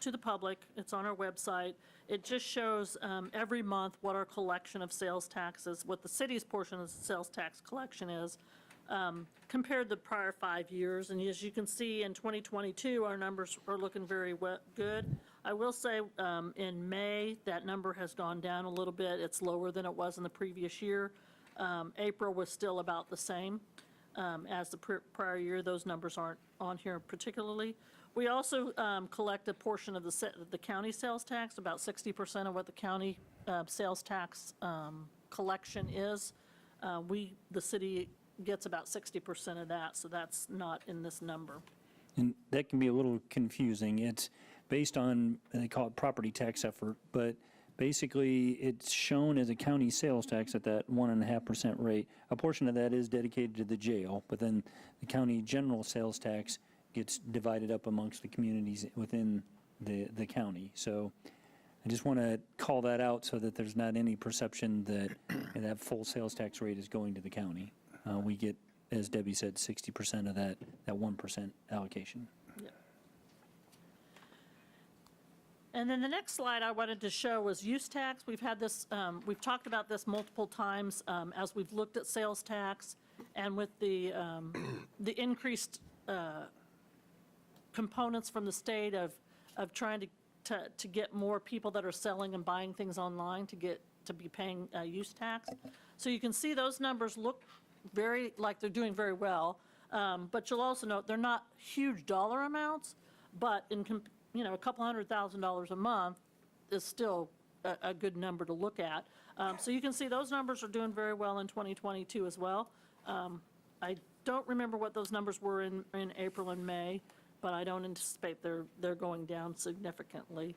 to the public. It's on our website. It just shows every month what our collection of sales taxes, what the city's portion of the sales tax collection is, compared to the prior 5 years. And as you can see, in 2022, our numbers are looking very good. I will say in May, that number has gone down a little bit. It's lower than it was in the previous year. April was still about the same as the prior year. Those numbers aren't on here particularly. We also collect a portion of the county sales tax, about 60% of what the county sales tax collection is. The city gets about 60% of that, so that's not in this number. And that can be a little confusing. It's based on, they call it property tax effort, but basically it's shown as a county sales tax at that 1.5% rate. A portion of that is dedicated to the jail, but then the county general sales tax gets divided up amongst the communities within the county. So I just want to call that out so that there's not any perception that that full sales tax rate is going to the county. We get, as Debbie said, 60% of that 1% allocation. Yeah. And then the next slide I wanted to show was use tax. We've had this, we've talked about this multiple times as we've looked at sales tax, and with the increased components from the state of trying to get more people that are selling and buying things online to be paying use tax. So you can see those numbers look like they're doing very well, but you'll also note they're not huge dollar amounts, but a couple $100,000 a month is still a good number to look at. So you can see those numbers are doing very well in 2022 as well. I don't remember what those numbers were in April and May, but I don't anticipate they're going down significantly.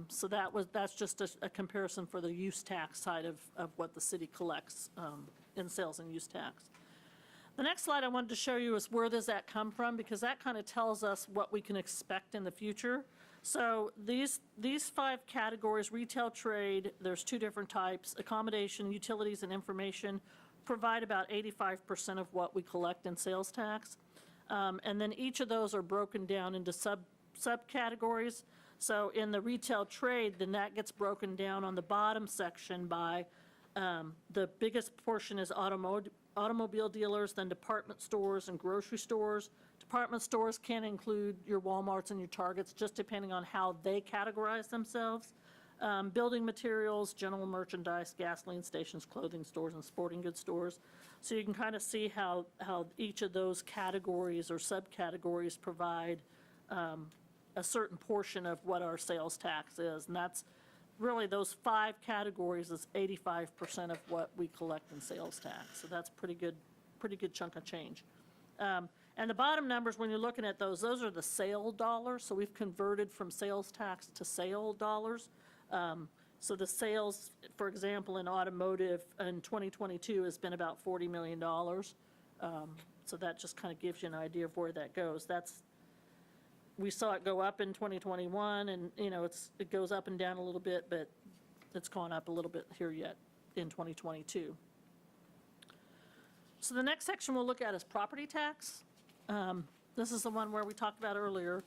So that's just a comparison for the use tax side of what the city collects in sales and use tax. The next slide I wanted to show you is where does that come from, because that kind of tells us what we can expect in the future. So these 5 categories, retail, trade, there's 2 different types, accommodation, utilities, and information, provide about 85% of what we collect in sales tax. And then each of those are broken down into subcategories. So in the retail trade, then that gets broken down on the bottom section by the biggest portion is automobile dealers, then department stores and grocery stores. Department stores can include your Walmarts and your Targets, just depending on how they categorize themselves. Building materials, general merchandise, gasoline stations, clothing stores, and sporting goods stores. So you can kind of see how each of those categories or subcategories provide a certain portion of what our sales tax is. And that's really those 5 categories is 85% of what we collect in sales tax. So that's pretty good chunk of change. And the bottom numbers, when you're looking at those are the sale dollars. So we've converted from sales tax to sale dollars. So the sales, for example, in automotive in 2022 has been about $40 million. So that just kind of gives you an idea of where that goes. We saw it go up in 2021, and it goes up and down a little bit, but it's gone up a little bit here yet in 2022. So the next section we'll look at is property tax. This is the one where we talked about earlier.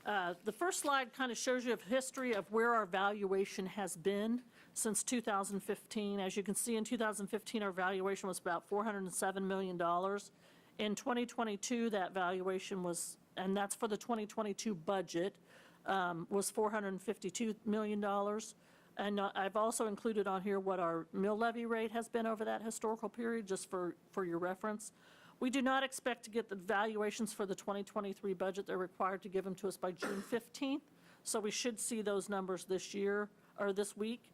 The first slide kind of shows you a history of where our valuation has been since 2015. As you can see, in 2015, our valuation was about $407 million. In 2022, that valuation was, and that's for the 2022 budget, was $452 million. And I've also included on here what our mill levy rate has been over that historical period, just for your reference. We do not expect to get the valuations for the 2023 budget. They're required to give them to us by June 15th. So we should see those numbers this year, or this week.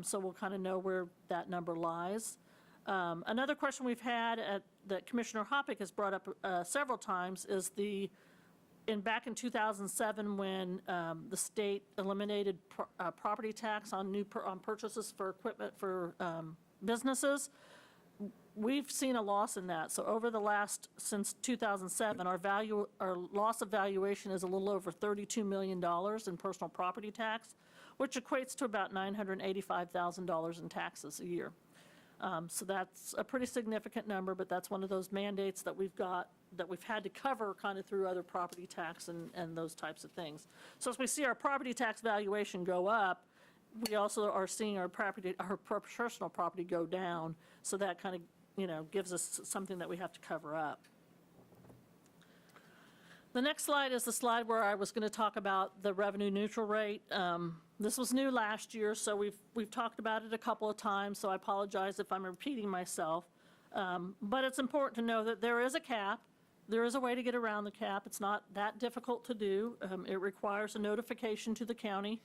So we'll kind of know where that number lies. Another question we've had that Commissioner Hoppick has brought up several times is back in 2007 when the state eliminated property tax on purchases for equipment for businesses. We've seen a loss in that. So over since 2007, our loss of valuation is a little over $32 million in personal property tax, which equates to about $985,000 in taxes a year. So that's a pretty significant number, but that's one of those mandates that we've got, that we've had to cover kind of through other property tax and those types of things. So as we see our property tax valuation go up, we also are seeing our personal property go down. So that kind of, gives us something that we have to cover up. The next slide is the slide where I was going to talk about the revenue neutral rate. This was new last year, so we've talked about it a couple of times, so I apologize if I'm repeating myself. But it's important to know that there is a cap. There is a way to get around the cap. It's not that difficult to do. It requires a notification to the county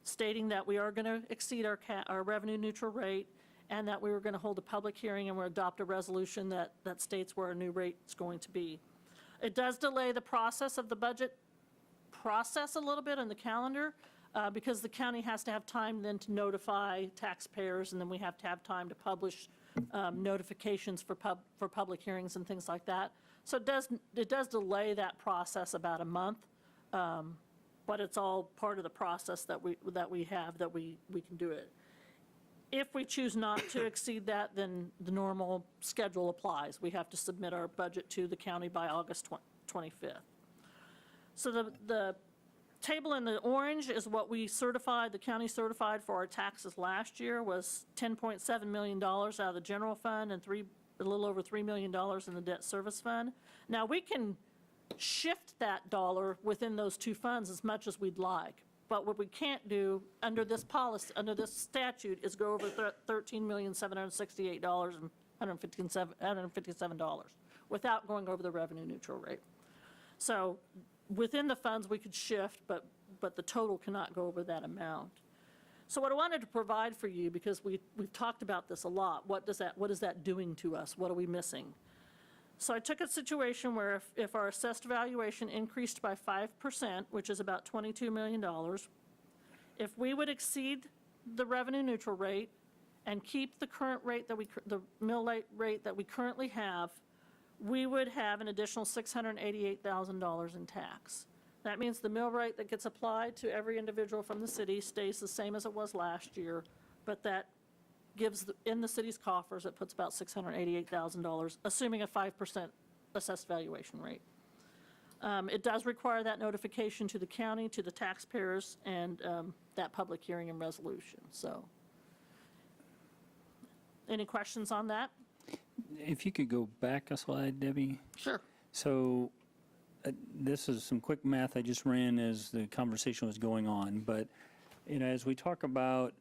stating that we are going to exceed our revenue neutral rate, and that we were going to hold a public hearing and we'll adopt a resolution that states where our new rate is going to be. It does delay the process of the budget process a little bit on the calendar, because the county has to have time then to notify taxpayers, and then we have to have time to publish notifications for public hearings and things like that. So it does delay that process about a month, but it's all part of the process that we have, that we can do it. If we choose not to exceed that, then the normal schedule applies. We have to submit our budget to the county by August 25th. So the table in the orange is what we certified, the county certified for our taxes last year was $10.7 million out of the general fund and a little over $3 million in the debt service fund. Now, we can shift that dollar within those two funds as much as we'd like. But what we can't do under this policy, under this statute, is go over $13,768,157 without going over the revenue neutral rate. So within the funds, we could shift, but the total cannot go over that amount. So what I wanted to provide for you, because we've talked about this a lot, what is that doing to us? What are we missing? So I took a situation where if our assessed valuation increased by 5%, which is about $22 million, if we would exceed the revenue neutral rate and keep the current rate the mill rate that we currently have, we would have an additional $688,000 in tax. That means the mill rate that gets applied to every individual from the city stays the same as it was last year, but that gives, in the city's coffers, it puts about $688,000, assuming a 5% assessed valuation rate. It does require that notification to the county, to the taxpayers, and that public hearing and resolution. So, any questions on that? If you could go back a slide, Debbie. Sure. So this is some quick math I just ran as the conversation was going on, but as we talk about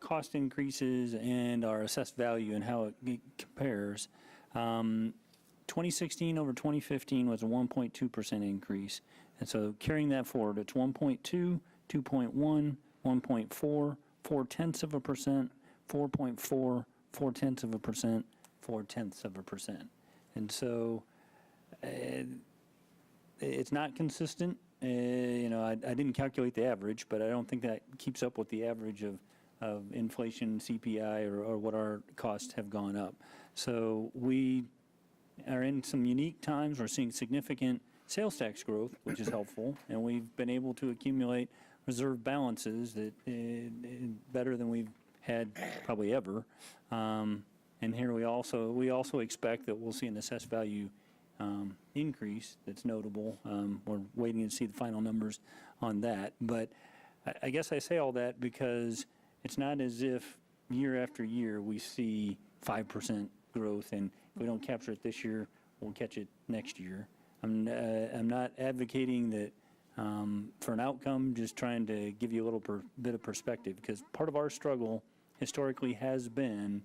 cost increases and our assessed value and how it compares, 2016 over 2015 was a 1.2% increase. And so carrying that forward, it's 1.2, 2.1, 1.4, 0.4%, 4.4, 0.4%, 0.4%. And so it's not consistent. I didn't calculate the average, but I don't think that keeps up with the average of inflation, CPI, or what our costs have gone up. So we are in some unique times. We're seeing significant sales tax growth, which is helpful, and we've been able to accumulate reserve balances that better than we've had probably ever. And here we also expect that we'll see an assessed value increase that's notable. We're waiting to see the final numbers on that. But I guess I say all that because it's not as if year after year we see 5% growth, and if we don't capture it this year, we'll catch it next year. I'm not advocating that for an outcome, just trying to give you a little bit of perspective, because part of our struggle historically has been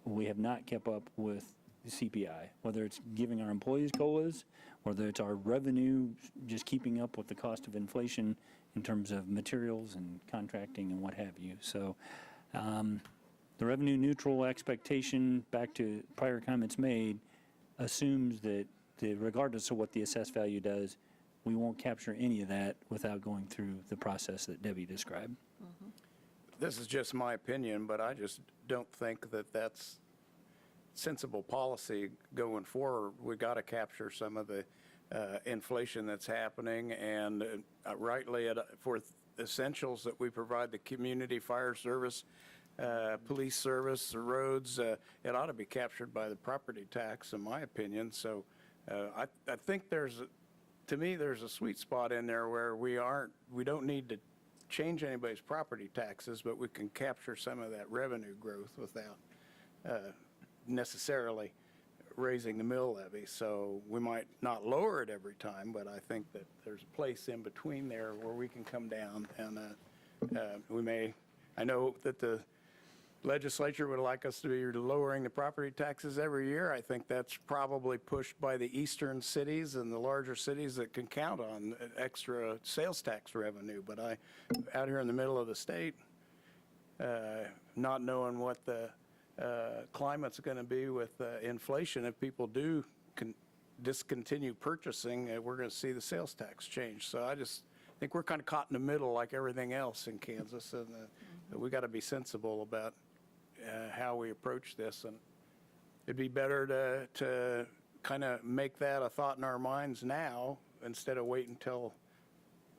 we have not kept up with the CPI, whether it's giving our employees COLAs, whether it's our revenue just keeping up with the cost of inflation in terms of materials and contracting and what have you. So the revenue neutral expectation, back to prior comments made, assumes that regardless of what the assessed value does, we won't capture any of that without going through the process that Debbie described. Mm-hmm. This is just my opinion, but I just don't think that that's sensible policy going forward. We got to capture some of the inflation that's happening, and rightly for essentials that we provide the community, fire service, police service, the roads, it ought to be captured by the property tax, in my opinion. So I think to me, there's a sweet spot in there where we don't need to change anybody's property taxes, but we can capture some of that revenue growth without necessarily raising the mill levy. So we might not lower it every time, but I think that there's a place in between there where we can come down, and I know that the legislature would like us to be lowering the property taxes every year. I think that's probably pushed by the eastern cities and the larger cities that can count on extra sales tax revenue. But out here in the middle of the state, not knowing what the climate's going to be with inflation, if people do discontinue purchasing, we're going to see the sales tax change. So I just think we're kind of caught in the middle like everything else in Kansas, and we got to be sensible about how we approach this. And it'd be better to kind of make that a thought in our minds now instead of waiting until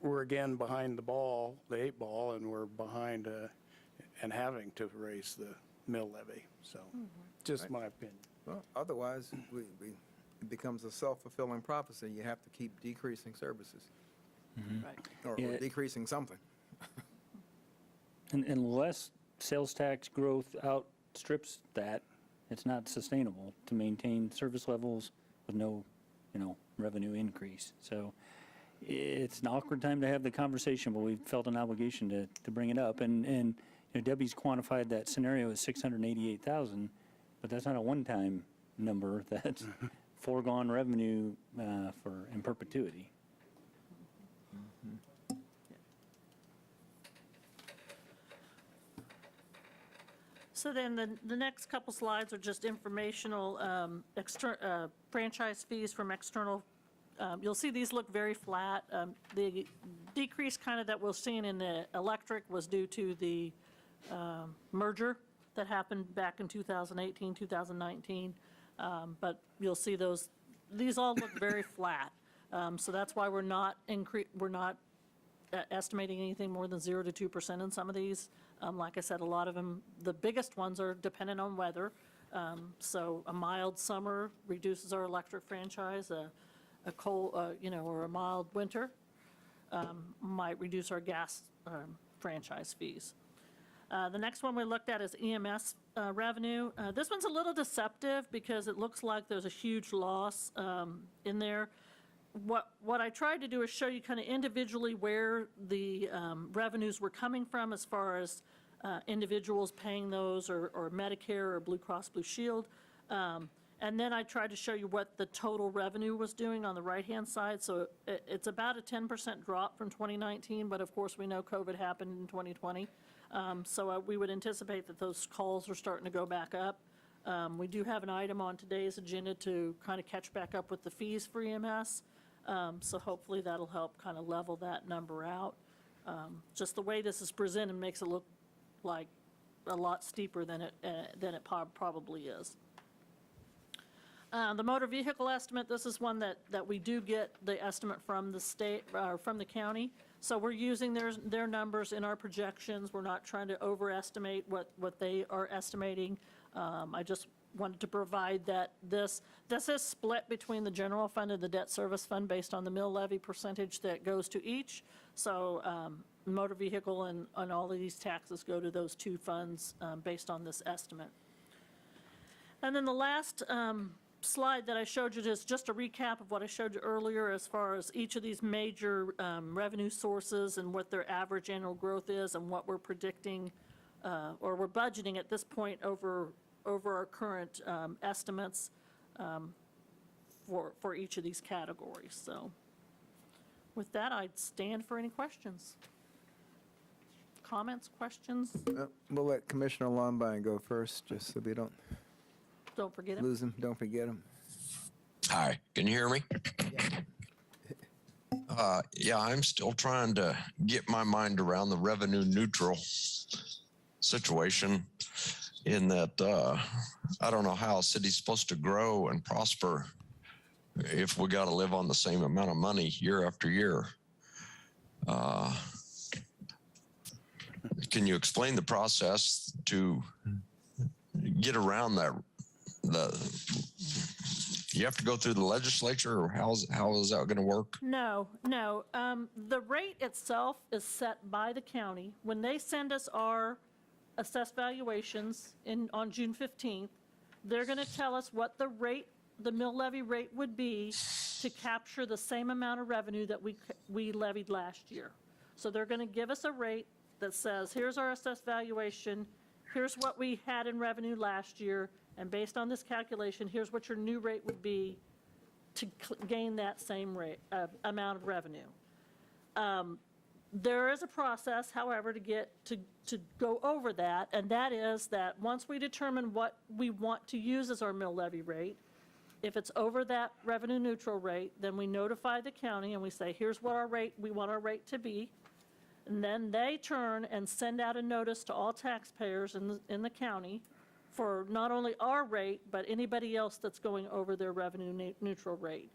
we're again behind the 8 ball, and we're behind and having to raise the mill levy. So just my opinion. Well, otherwise, it becomes a self-fulfilling prophecy. You have to keep decreasing services Right. or Yeah. decreasing something. And unless sales tax growth outstrips that, it's not sustainable to maintain service levels with no, revenue increase. So it's an awkward time to have the conversation, but we felt an obligation to bring it up. And Debbie's quantified that scenario as 688,000, but that's not a one-time number. That's foregone revenue in perpetuity. So then the next couple slides are just informational franchise fees from external. You'll see these look very flat. The decrease kind of that we're seeing in the electric was due to the merger that happened back in 2018, 2019. But you'll see these all look very flat. So that's why we're not estimating anything more than 0 to 2% in some of these. Like I said, a lot of them, the biggest ones are dependent on weather. So a mild summer reduces our electric franchise. A cold, or a mild winter might reduce our gas franchise fees. The next one we looked at is EMS revenue. This one's a little deceptive because it looks like there's a huge loss in there. What I tried to do is show you kind of individually where the revenues were coming from as far as individuals paying those or Medicare or Blue Cross Blue Shield. And then I tried to show you what the total revenue was doing on the right-hand side. So it's about a 10% drop from 2019, but of course we know COVID happened in 2020. So we would anticipate that those calls are starting to go back up. We do have an item on today's agenda to kind of catch back up with the fees for EMS. So hopefully that'll help kind of level that number out. Just the way this is presented makes it look like a lot steeper than it probably is. The motor vehicle estimate, this is one that we do get the estimate from the state, from the county. So we're using their numbers in our projections. We're not trying to overestimate what they are estimating. I just wanted to provide that this is split between the general fund and the debt service fund based on the mill levy percentage that goes to each. So motor vehicle and all of these taxes go to those two funds based on this estimate. And then the last slide that I showed you is just a recap of what I showed you earlier as far as each of these major revenue sources and what their average annual growth is and what we're predicting or we're budgeting at this point over our current estimates for each of these categories. So with that, I'd stand for any questions. Comments, questions? We'll let Commissioner Lombine go first, just so we don't Don't forget it. lose him, don't forget him. Hi, can you hear me? Yeah, I'm still trying to get my mind around the revenue neutral situation in that I don't know how a city's supposed to grow and prosper if we got to live on the same amount of money year after year. can you explain the process to get around that? You have to go through the legislature, or how is that going to work? No. The rate itself is set by the county. When they send us our assessed valuations on June 15th, they're going to tell us what the mill levy rate would be to capture the same amount of revenue that we levied last year. So they're going to give us a rate that says, here's our assessed valuation, here's what we had in revenue last year, and based on this calculation, here's what your new rate would be to gain that same rate, amount of revenue. There is a process, however, to go over that, and that is that once we determine what we want to use as our mill levy rate, if it's over that revenue neutral rate, then we notify the county and we say, here's what we want our rate to be. And then they turn and send out a notice to all taxpayers in the county for not only our rate, but anybody else that's going over their revenue neutral rate.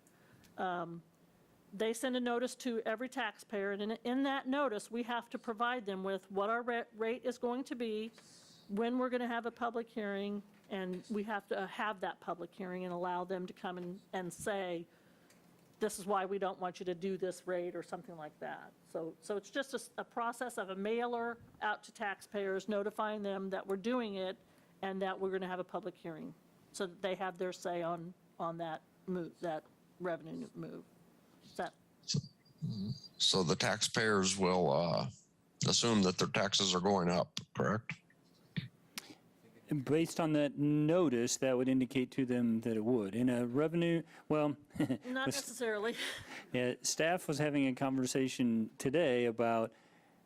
They send a notice to every taxpayer, and in that notice, we have to provide them with what our rate is going to be, when we're going to have a public hearing, and we have to have that public hearing and allow them to come and say, this is why we don't want you to do this rate, or something like that. So it's just a process of a mailer out to taxpayers, notifying them that we're doing it and that we're going to have a public hearing, so that they have their say on that move, that revenue move. So the taxpayers will assume that their taxes are going up, correct? Based on that notice, that would indicate to them that it would. In a revenue, well, Not necessarily. yeah, staff was having a conversation today about,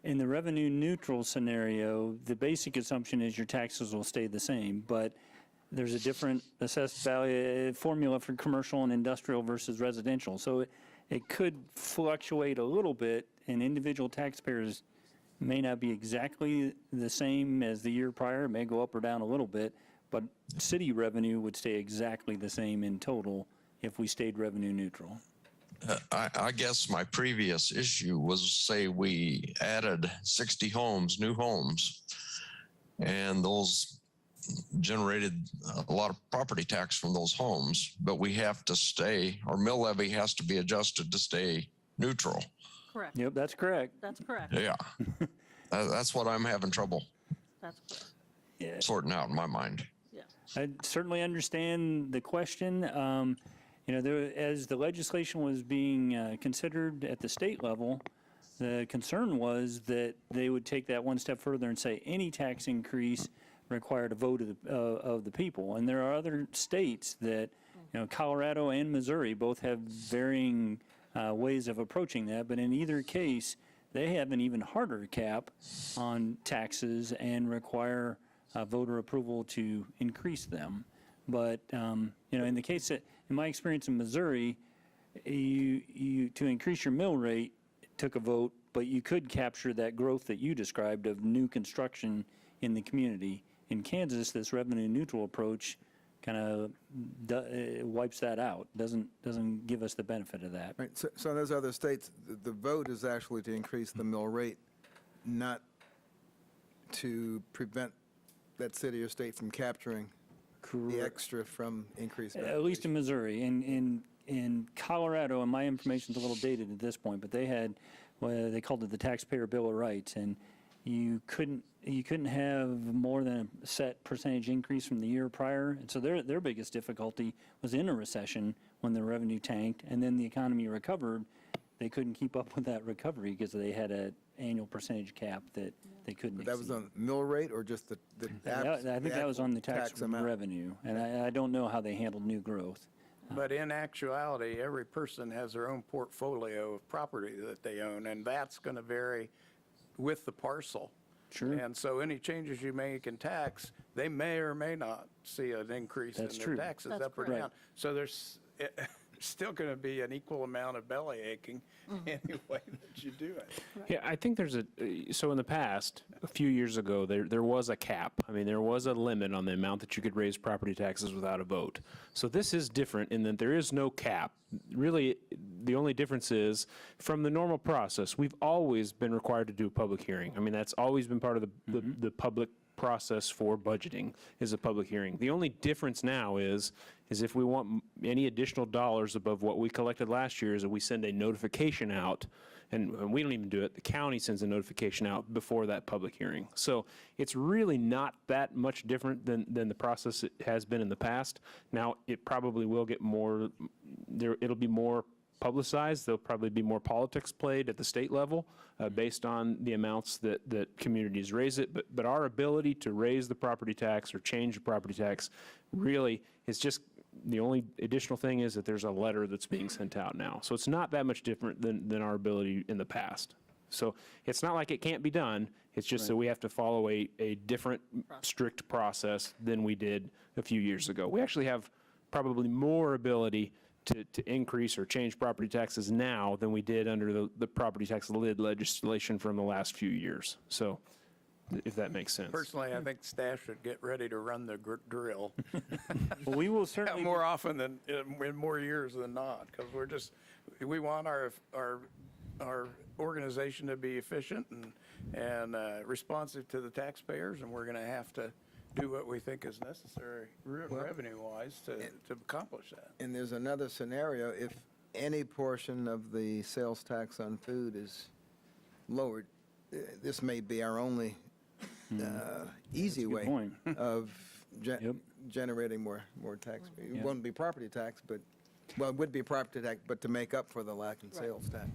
in the revenue neutral scenario, the basic assumption is your taxes will stay the same, but there's a different assessed value formula for commercial and industrial versus residential. So it could fluctuate a little bit, and individual taxpayers may not be exactly the same as the year prior. It may go up or down a little bit, but city revenue would stay exactly the same in total if we stayed revenue neutral. I guess my previous issue was, say we added 60 homes, new homes, and those generated a lot of property tax from those homes, but we have to stay, our mill levy has to be adjusted to stay neutral. Correct. Yep, that's correct. That's correct. Yeah, that's what I'm having trouble That's correct. Yeah. sorting out in my mind. Yeah. I certainly understand the question. As the legislation was being considered at the state level, the concern was that they would take that one step further and say any tax increase required a vote of the people. And there are other states that, Colorado and Missouri both have varying ways of approaching that, but in either case, they have an even harder cap on taxes and require voter approval to increase them. But, in the case that, in my experience in Missouri, you to increase your mill rate took a vote, but you could capture that growth that you described of new construction in the community. In Kansas, this revenue neutral approach kind of wipes that out, doesn't give us the benefit of that. Right, so in those other states, the vote is actually to increase the mill rate, not to prevent that city or state from capturing the extra from increased At least in Missouri. In Colorado, and my information's a little dated at this point, but they had, they called it the Taxpayer Bill of Rights, and you couldn't have more than a set percentage increase from the year prior. And so their biggest difficulty was in a recession when the revenue tanked, and then the economy recovered. They couldn't keep up with that recovery because they had an annual percentage cap that they couldn't exceed. That was on mill rate or just the I think that was on the tax amount? revenue, and I don't know how they handled new growth. But in actuality, every person has their own portfolio of property that they own, and that's going to vary with the parcel. Sure. And so any changes you make in tax, they may or may not see an increase in That's their true. taxes That's up or correct. down. So there's still going to be an equal amount of belly aching any way that you do it. Yeah, I think there's so in the past, a few years ago, there was a cap. I mean, there was a limit on the amount that you could raise property taxes without a vote. So this is different in that there is no cap. Really, The only difference is, from the normal process, we've always been required to do a public hearing. I mean, that's always been part of the public process for budgeting, is a public hearing. The only difference now is if we want any additional dollars above what we collected last year, is that we send a notification out, and we don't even do it, the county sends a notification out before that public hearing. So it's really not that much different than the process it has been in the past. Now, it probably will get more, it'll be more publicized. There'll probably be more politics played at the state level based on the amounts that communities raise it. But our ability to raise the property tax or change the property tax really is just, the only additional thing is that there's a letter that's being sent out now. So it's not that much different than our ability in the past. So it's not like it can't be done. It's just that we have to follow a different strict process than we did a few years ago. We actually have probably more ability to increase or change property taxes now than we did under the property tax lid legislation from the last few years. So, if that makes sense. Personally, I think staff should get ready to run the drill Well, we will certainly. more often than, in more years than not, because we want our organization to be efficient and responsive to the taxpayers, and we're going to have to do what we think is necessary revenue-wise to accomplish that. And there's another scenario, if any portion of the sales tax on food is lowered, this may be our only easy good way point. of Yep. generating more tax. It won't be property tax, but, well, it would be property tax, but to make up for the lack in sales tax.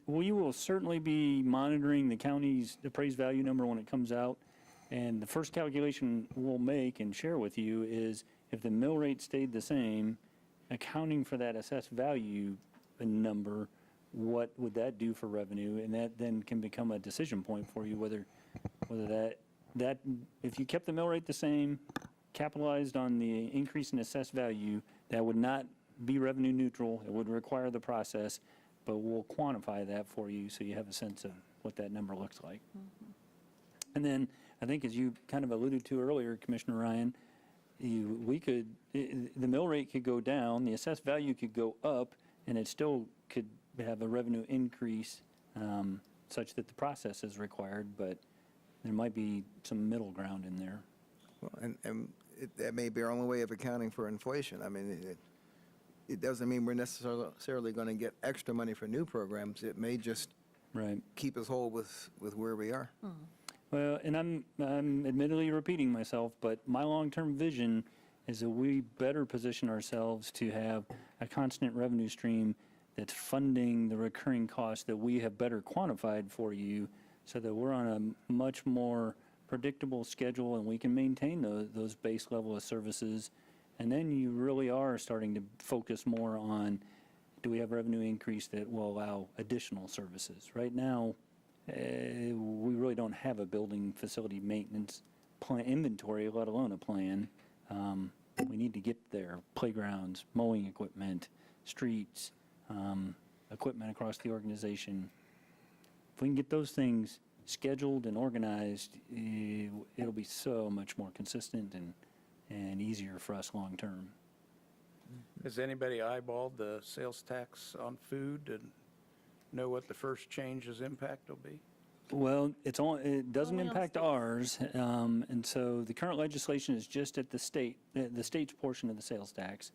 We will certainly be monitoring the county's appraised value number when it comes out. And the first calculation we'll make and share with you is if the mill rate stayed the same, accounting for that assessed value number, what would that do for revenue? And that then can become a decision point for you, whether that if you kept the mill rate the same, capitalized on the increase in assessed value, that would not be revenue neutral. It would require the process, but we'll quantify that for you so you have a sense of what that number looks like. And then I think, as you kind of alluded to earlier, Commissioner Ryan, the mill rate could go down, the assessed value could go up, and it still could have a revenue increase such that the process is required, but there might be some middle ground in there. Well, and that may be our only way of accounting for inflation. I mean, it doesn't mean we're necessarily going to get extra money for new programs. It may just Right. keep us whole with where we are. Well, and I'm admittedly repeating myself, but my long-term vision is that we better position ourselves to have a constant revenue stream that's funding the recurring costs that we have better quantified for you, so that we're on a much more predictable schedule and we can maintain those base level of services. And then you really are starting to focus more on, do we have revenue increase that will allow additional services? Right now, we really don't have a building facility maintenance plan inventory, let alone a plan. We need to get there. Playgrounds, mowing equipment, streets, equipment across the organization. If we can get those things scheduled and organized, it'll be so much more consistent and easier for us long term. Has anybody eyeballed the sales tax on food and know what the first change's impact will be? Well, it doesn't Only on impact states. ours, and so the current legislation is just at the state's portion of the sales tax.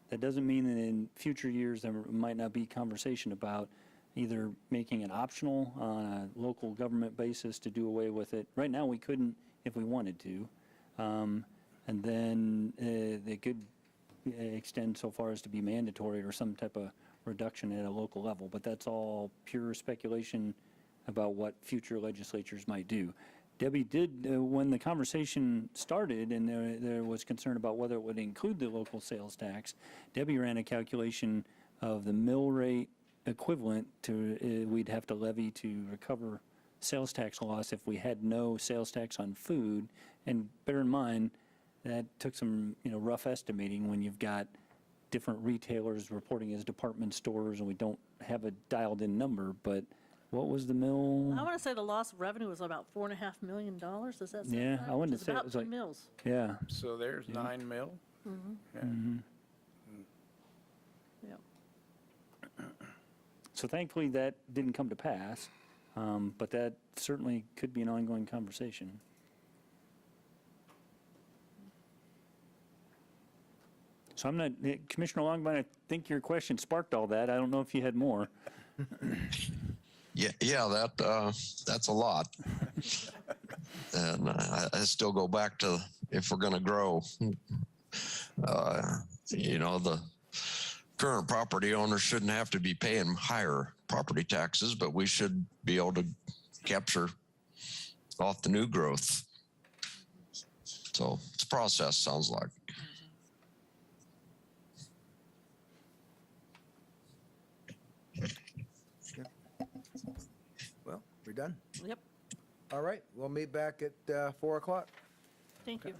That doesn't mean that in future years there might not be conversation about either making it optional on a local government basis to do away with it. Right now, we couldn't if we wanted to, and then they could extend so far as to be mandatory or some type of reduction at a local level, but that's all pure speculation about what future legislatures might do. Debbie did, when the conversation started and there was concern about whether it would include the local sales tax, Debbie ran a calculation of the mill rate equivalent to we'd have to levy to recover sales tax loss if we had no sales tax on food. And bear in mind, that took some rough estimating when you've got different retailers reporting as department stores and we don't have a dialed in number, but what was the mill? I want to say the loss of revenue was about $4.5 million. Does that sound Yeah, right? I wanted Which to is say it about was 2 like- mills. Yeah. So there's 9 mil? Yeah. Yeah. So thankfully, that didn't come to pass, but that certainly could be an ongoing conversation. So I'm not, Commissioner Longbine, I think your question sparked all that. I don't know if you had more. Yeah, that's a lot. And I still go back to if we're going to grow, the current property owners shouldn't have to be paying higher property taxes, but we should be able to capture off the new growth. So it's a process, sounds like. Well, we're done. Yep, All right, we'll meet back at 4 o'clock. thank you.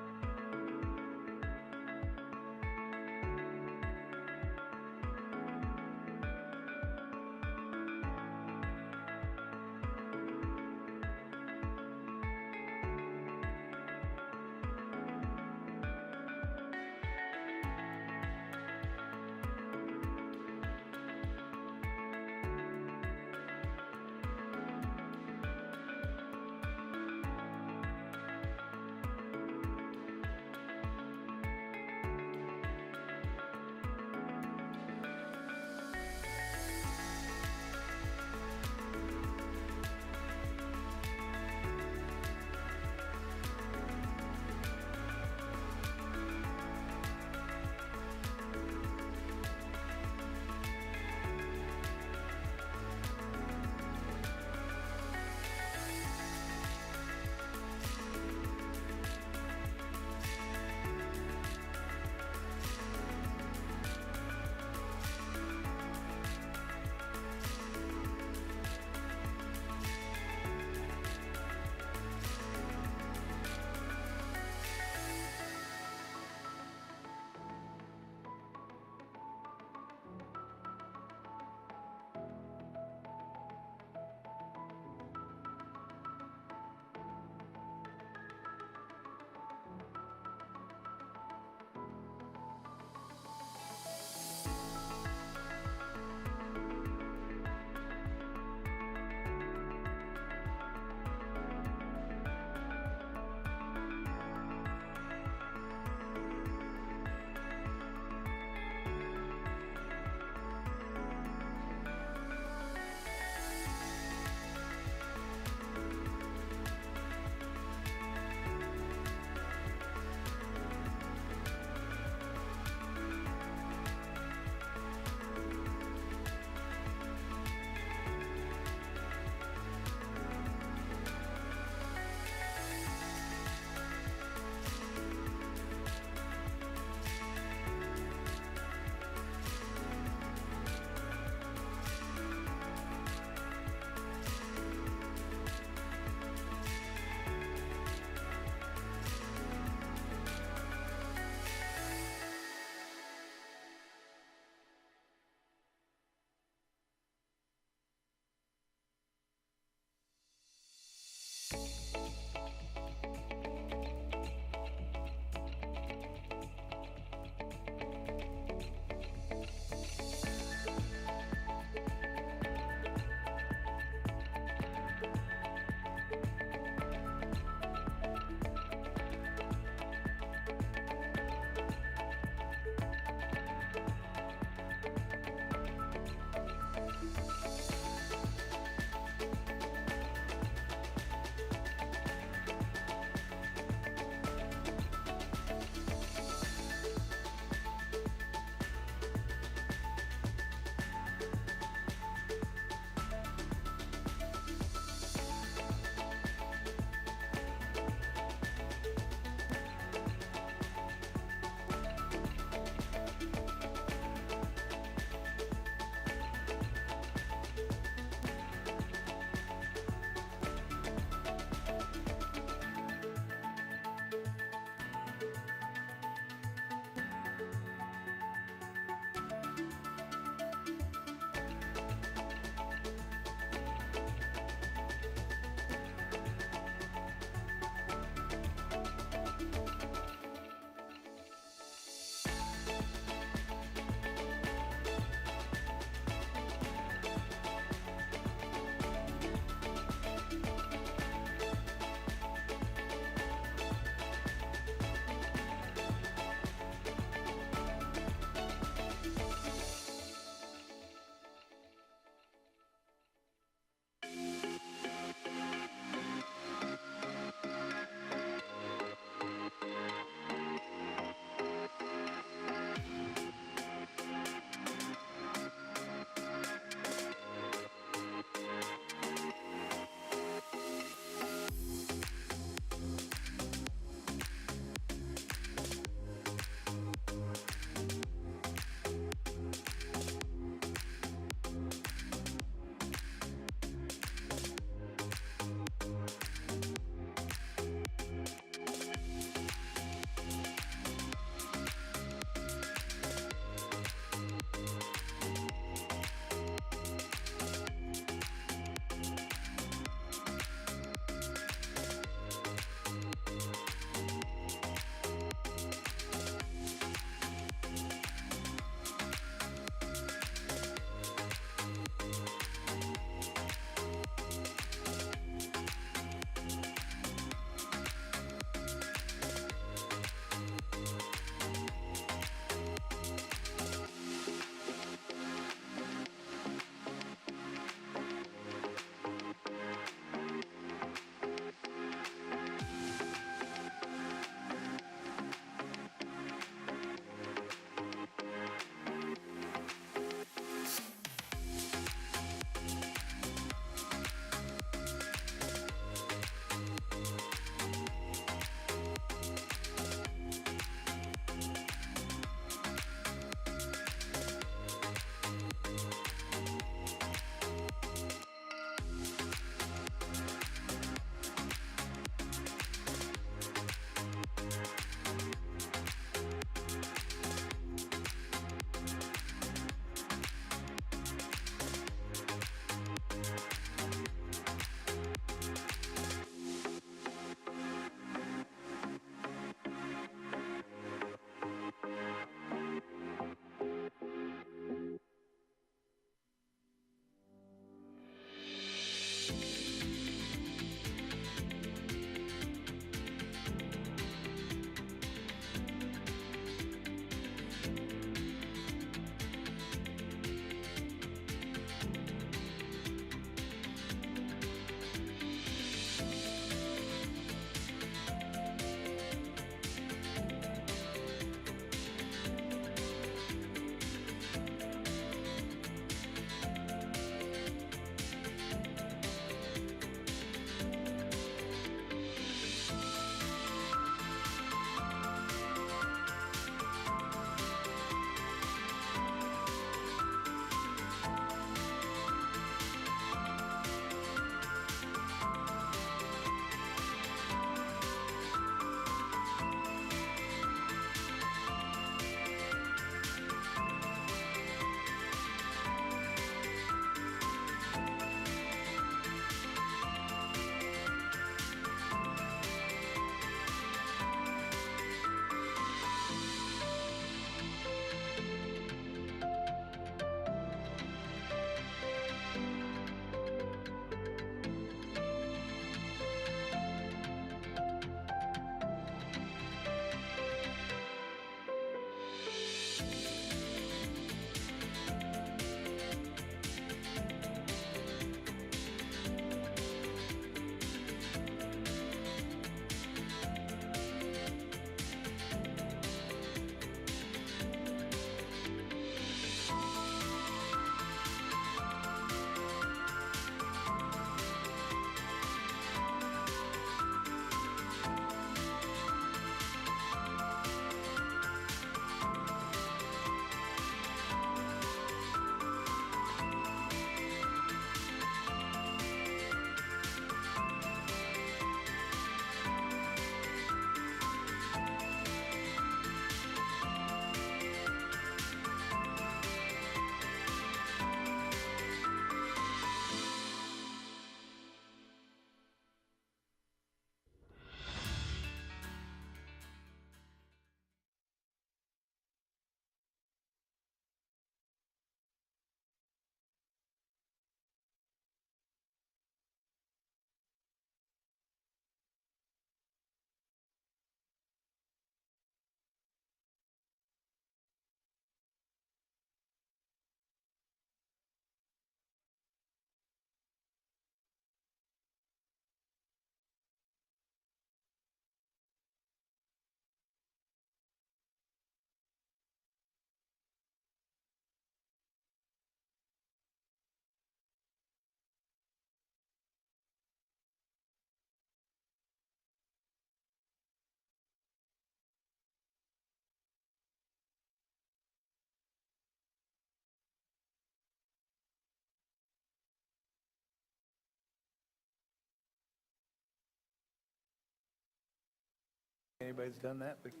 anybody's done that before.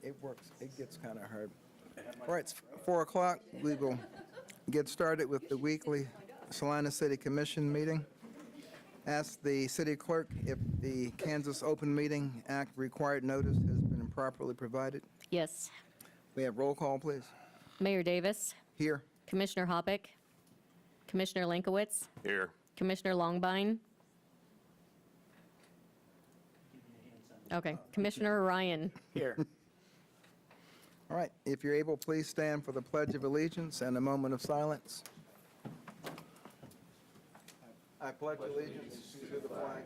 It works, it gets kind of hard. All right, it's 4 o'clock. We will get started with the weekly Salina City Commission meeting. Ask the city clerk if the Kansas Open Meeting Act required notice has been properly provided. Yes. We have roll call, please. Mayor Davis, Here. Commissioner Hoppick, Commissioner Linkowitz, Here. Commissioner Longbine. Okay, Commissioner Ryan. Here. All right, if you're able, please stand for the Pledge of Allegiance and a moment of silence. I pledge allegiance to the flag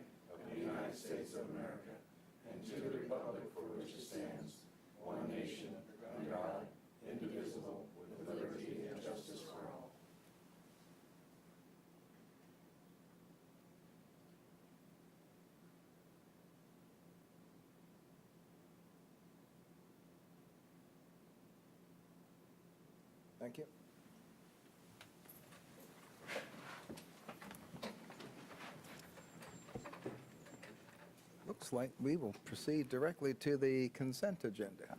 Thank you. Looks like we will proceed directly to the consent agenda.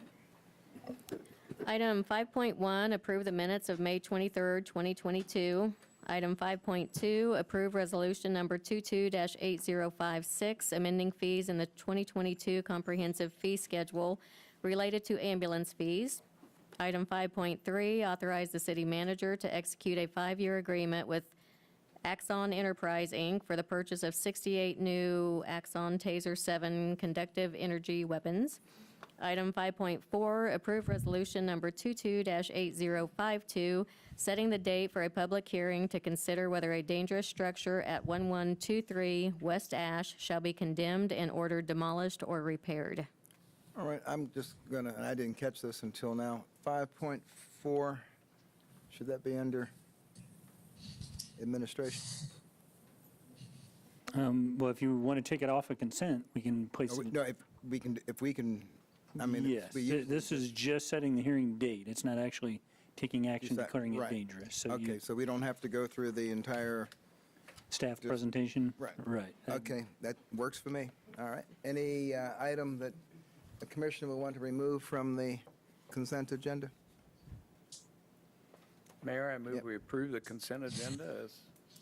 Item 5.1, approve the minutes of May 23rd, 2022. Item 5.2, approve resolution number 22-8056, amending fees in the 2022 comprehensive fee schedule related to ambulance fees. Item 5.3, authorize the city manager to execute a 5-year agreement with Axon Enterprise, Inc. for the purchase of 68 new Axon Taser 7 conductive energy weapons. Item 5.4, approve resolution number 22-8052, setting the date for a public hearing to consider whether a dangerous structure at 1123 West Ash shall be condemned and ordered demolished or repaired. All right, I'm just gonna, and I didn't catch this until now, 5.4, should that be under administration? Well, if you want to take it off of consent, we can place it. No, if we can, I mean. Yes, this is just setting the hearing date. It's not actually taking action Is that- declaring it right. dangerous. So Okay, you, so we don't have to go through the entire, staff presentation? Right. Right. okay, that works for me. All right. Any item that the commissioner will want to remove from the consent agenda? Mayor, I move Yep. we approve the consent agenda as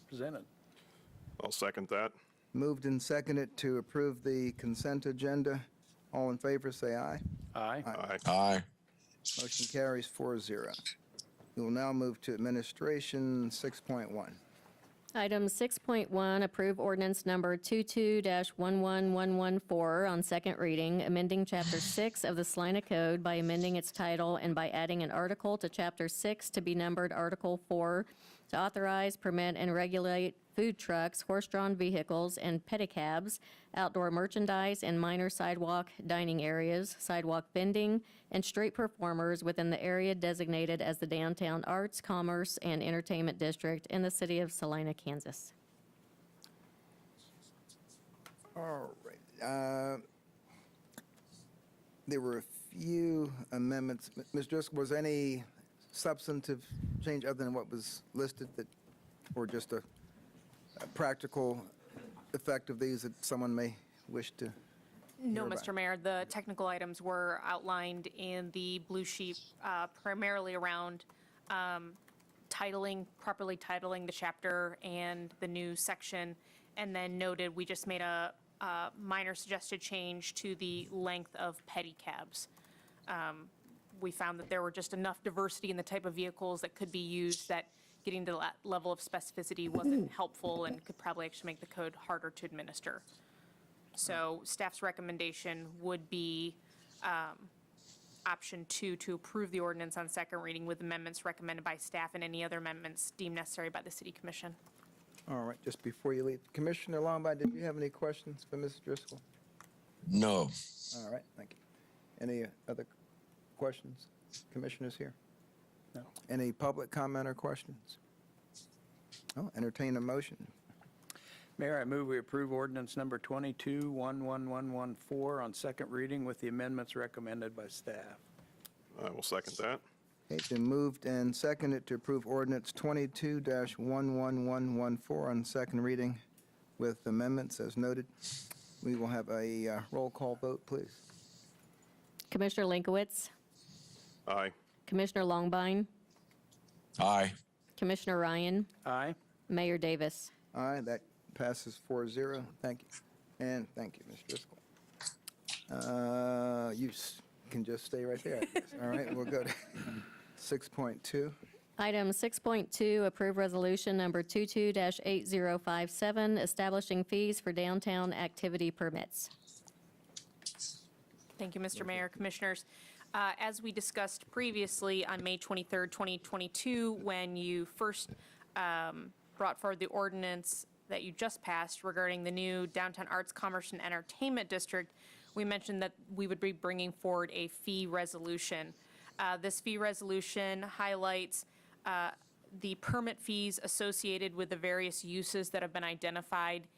presented. I'll second that. Moved and seconded to approve the consent agenda. All in favor, say aye. Aye. Aye. Aye. Motion carries 4-0. We will now move to administration 6.1. Item 6.1, approve ordinance number 22-11114 on second reading, amending Chapter 6 of the Salina Code by amending its title and by adding an article to Chapter 6 to be numbered Article 4 to authorize, permit, and regulate food trucks, horse-drawn vehicles, and pedicabs, outdoor merchandise, and minor sidewalk dining areas, sidewalk vending, and street performers within the area designated as the Downtown Arts, Commerce, and Entertainment District in the city of Salina, Kansas. All right. There were a few amendments. Ms. Driscoll, was any substantive change other than what was listed that, or just a practical effect of these that someone may wish to? No, hear about? Mr. Mayor, the technical items were outlined in the blue sheet, primarily around properly titling the chapter and the new section, and then noted we just made a minor suggested change to the length of pedicabs. We found that there were just enough diversity in the type of vehicles that could be used that getting to that level of specificity wasn't helpful and could probably actually make the code harder to administer. So staff's recommendation would be option 2, to approve the ordinance on second reading with amendments recommended by staff and any other amendments deemed necessary by the city commission. All right, just before you leave, Commissioner Lombard, did you have any questions for Ms. Driscoll? No. All right, thank you. Any other questions? Commissioners here? No. Any public comment or questions? Oh, entertain a motion. Mayor, I move we approve ordinance number 22-11114 on second reading with the amendments recommended by staff. I will second that. Okay, it's been moved and seconded to approve ordinance 22-11114 on second reading with amendments as noted. We will have a roll call vote, please. Commissioner Linkowitz, Aye. Commissioner Longbine, Aye. Commissioner Ryan, Aye. Mayor Davis. Aye, that passes 4-0. Thank you. And thank you, Ms. Driscoll. You can just stay right there, I guess. All right, we'll go to 6.2. Item 6.2, approve resolution number 22-8057, establishing fees for downtown activity permits. Thank you, Mr. Mayor, Commissioners. As we discussed previously on May 23rd, 2022, when you first brought forward the ordinance that you just passed regarding the new Downtown Arts, Commerce, and Entertainment District, we mentioned that we would be bringing forward a fee resolution. This fee resolution highlights the permit fees associated with the various uses that have been identified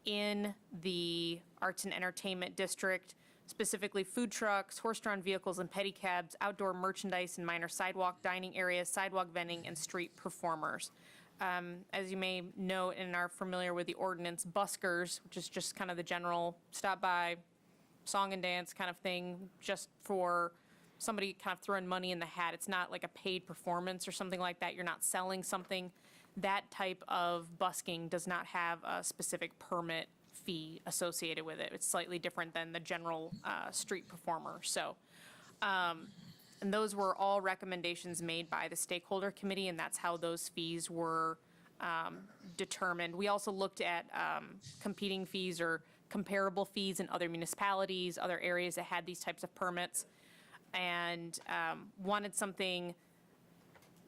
in the Arts and Entertainment District, specifically food trucks, horse-drawn vehicles and pedicabs, outdoor merchandise and minor sidewalk dining areas, sidewalk vending, and street performers. As you may know and are familiar with the ordinance, buskers, which is just kind of the general stop by, song and dance kind of thing, just for somebody kind of throwing money in the hat. It's not like a paid performance or something like that. You're not selling something. That type of busking does not have a specific permit fee associated with it. It's slightly different than the general street performer. So, and those were all recommendations made by the stakeholder committee, and that's how those fees were determined. We also looked at competing fees or comparable fees in other municipalities, other areas that had these types of permits, and wanted something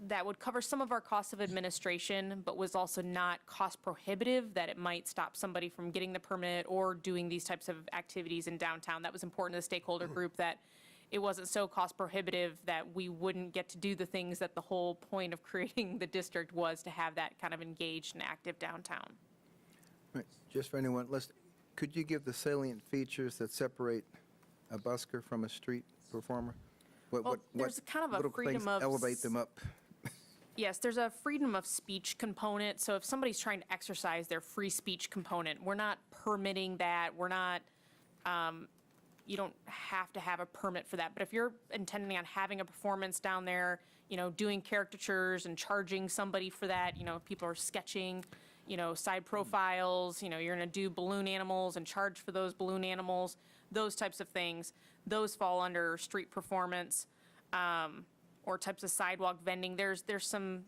that would cover some of our costs of administration, but was also not cost prohibitive, that it might stop somebody from getting the permit or doing these types of activities in downtown. That was important to the stakeholder group, that it wasn't so cost prohibitive that we wouldn't get to do the things that the whole point of creating the district was, to have that kind of engaged and active downtown. Right, just for anyone listening, could you give the salient features that separate a busker from a street performer? Well, there's kind of a little freedom things of elevate them up? Yes, there's a freedom of speech component. So if somebody's trying to exercise their free speech component, we're not permitting that. We're not, you don't have to have a permit for that. But if you're intending on having a performance down there, you know, doing caricatures and charging somebody for that, you know, if people are sketching, you know, side profiles, you know, you're going to do balloon animals and charge for those balloon animals, those types of things, those fall under street performance. Or types of sidewalk vending. There's some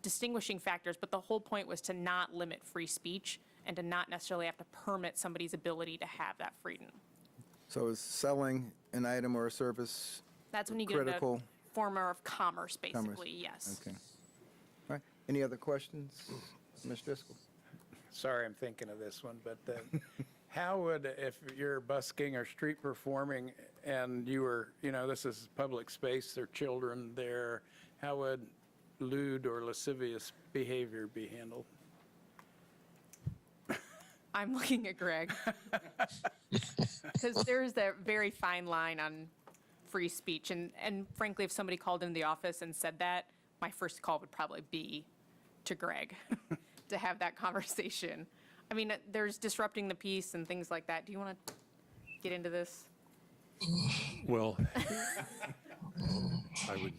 distinguishing factors, but the whole point was to not limit free speech and to not necessarily have to permit somebody's ability to have that freedom. So is selling an item or a service That's when you get into critical? form of commerce, basically, yes. Okay. All right, any other questions? Ms. Driscoll? Sorry, I'm thinking of this one, but how would, if you're busking or street performing and you were, you know, this is public space, there are children there, how would lewd or lascivious behavior be handled? I'm looking at Greg. Because there's that very fine line on free speech. And frankly, if somebody called into the office and said that, my first call would probably be to Greg to have that conversation. I mean, there's disrupting the peace and things like that. Do you want to get into this? Well, I would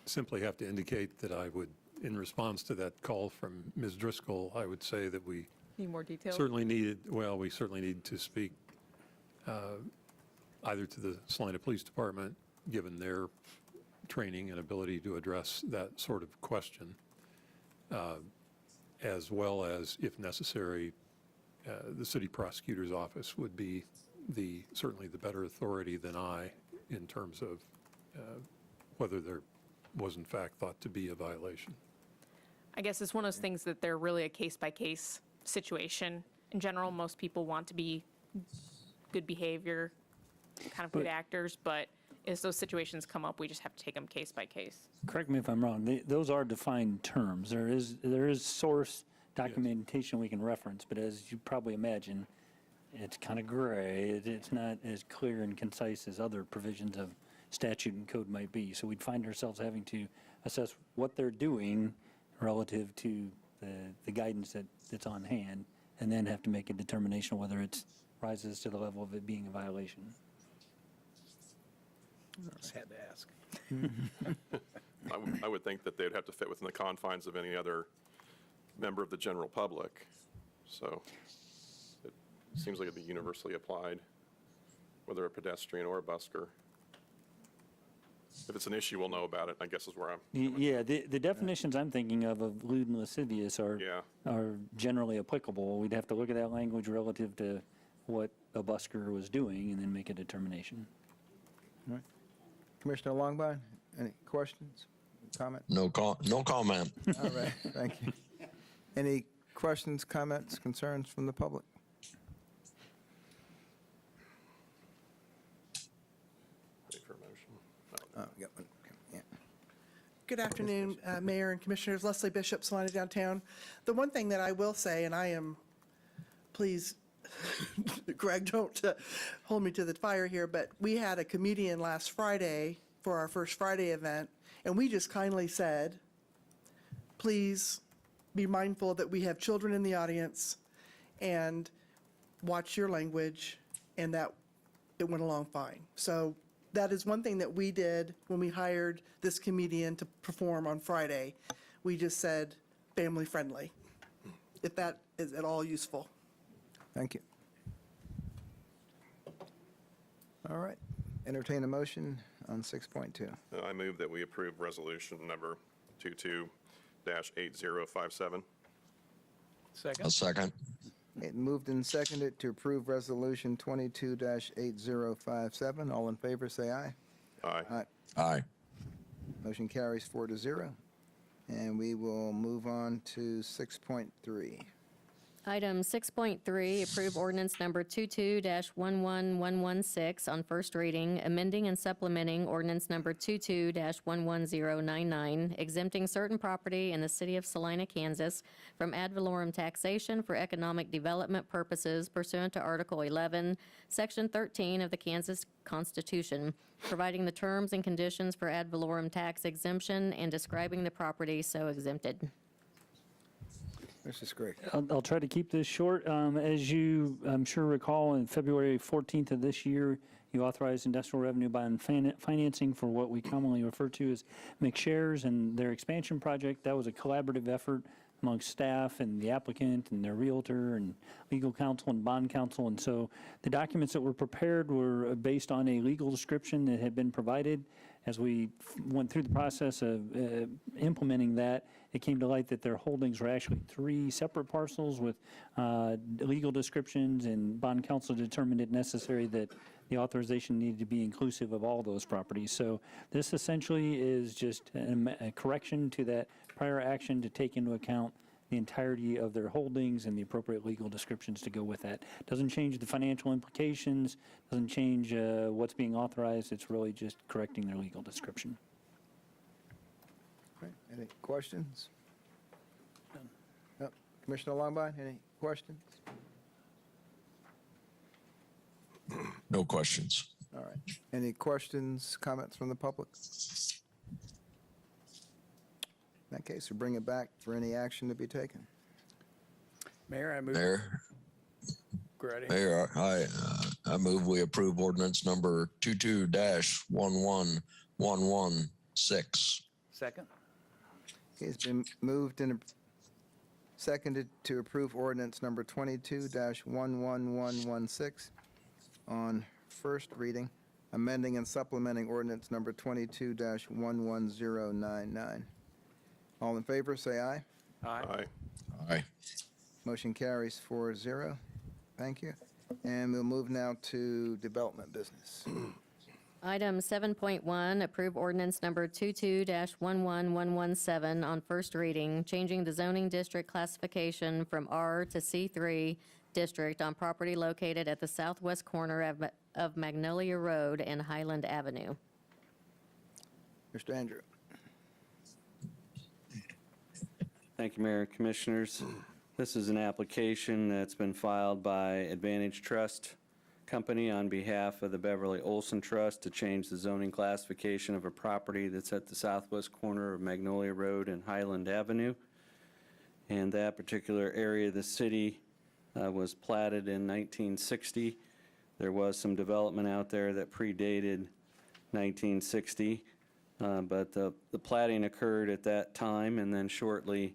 simply have to indicate that I would, in response to that call from Ms. Driscoll, I would say that we Need more details? certainly we certainly need to speak either to the Salina Police Department, given their training and ability to address that sort of question, as well as, if necessary, the city prosecutor's office would be certainly the better authority than I in terms of whether there was in fact thought to be a violation. I guess it's one of those things that they're really a case-by-case situation. In general, most people want to be good behavior, kind of good actors, but as those situations come up, we just have to take them case by case. Correct me if I'm wrong, those are defined terms. There is source documentation we can reference, but as you probably imagine, it's kind of gray. It's not as clear and concise as other provisions of statute and code might be. So we'd find ourselves having to assess what they're doing relative to the guidance that's on hand, and then have to make a determination whether it rises to the level of it being a violation. Just had to ask. I would think that they'd have to fit within the confines of any other member of the general public. So it seems like it'd be universally applied, whether a pedestrian or a busker. If it's an issue, we'll know about it, I guess is where I'm. Yeah, the definitions I'm thinking of lewd and lascivious Yeah. are generally applicable. We'd have to look at that language relative to what a busker was doing and then make a determination. Commissioner Longbine, any questions, comments? No comment. All right, thank you. Any questions, comments, concerns from the public? Ready for a motion? Oh, we got one. Okay, yeah. Good afternoon, Mayor and Commissioners. Leslie Bishop, Salina Downtown. The one thing that I will say, and I am, please, Greg, don't hold me to the fire here, but we had a comedian last Friday for our first Friday event, and we just kindly said, please be mindful that we have children in the audience and watch your language, and that it went along fine. So that is one thing that we did when we hired this comedian to perform on Friday. We just said, family friendly, if that is at all useful. Thank you. All right, entertain a motion on 6.2. I move that we approve resolution number 22-8057. Second? A second. It moved and seconded to approve resolution 22-8057. All in favor, say aye. Aye. Aye. Aye. Motion carries 4-0. And we will move on to 6.3. Item 6.3, approve ordinance number 22-11116 on first reading, amending and supplementing ordinance number 22-11099, exempting certain property in the city of Salina, Kansas from ad valorem taxation for economic development purposes pursuant to Article 11, Section 13 of the Kansas Constitution, providing the terms and conditions for ad valorem tax exemption and describing the property so exempted. Mr. Scruggs. I'll try to keep this short. As you, I'm sure recall, on February 14th of this year, you authorized industrial revenue bond financing for what we commonly refer to as McShares and their expansion project. That was a collaborative effort amongst staff and the applicant and their realtor and legal counsel and bond counsel. And so the documents that were prepared were based on a legal description that had been provided. As we went through the process of implementing that, it came to light that their holdings were actually 3 separate parcels with legal descriptions, and bond counsel determined it necessary that the authorization needed to be inclusive of all those properties. So this essentially is just a correction to that prior action to take into account the entirety of their holdings and the appropriate legal descriptions to go with that. Doesn't change the financial implications, doesn't change what's being authorized. It's really just correcting their legal description. Okay, any questions? No. Commissioner Longbine, any questions? No questions. All right. Any questions, comments from the public? In that case, we bring it back for any action to be taken. Mayor, I move. Mayor, Go right ahead. Mayor, I move we approve ordinance number 22-11116. Second? Okay, it's been moved and seconded to approve ordinance number 22-11116 on first reading, amending and supplementing ordinance number 22-11099. All in favor, say aye. Aye. Aye. Motion carries 4-0. Thank you. And we'll move now to development business. Item 7.1, approve ordinance number 22-11117 on first reading, changing the zoning district classification from R to C3 district on property located at the southwest corner of Magnolia Road and Highland Avenue. Mr. Andrew. Thank you, Mayor and Commissioners. This is an application that's been filed by Advantage Trust Company on behalf of the Beverly Olson Trust to change the zoning classification of a property that's at the southwest corner of Magnolia Road and Highland Avenue. And that particular area of the city was platted in 1960. There was some development out there that predated 1960. But the platting occurred at that time, and then shortly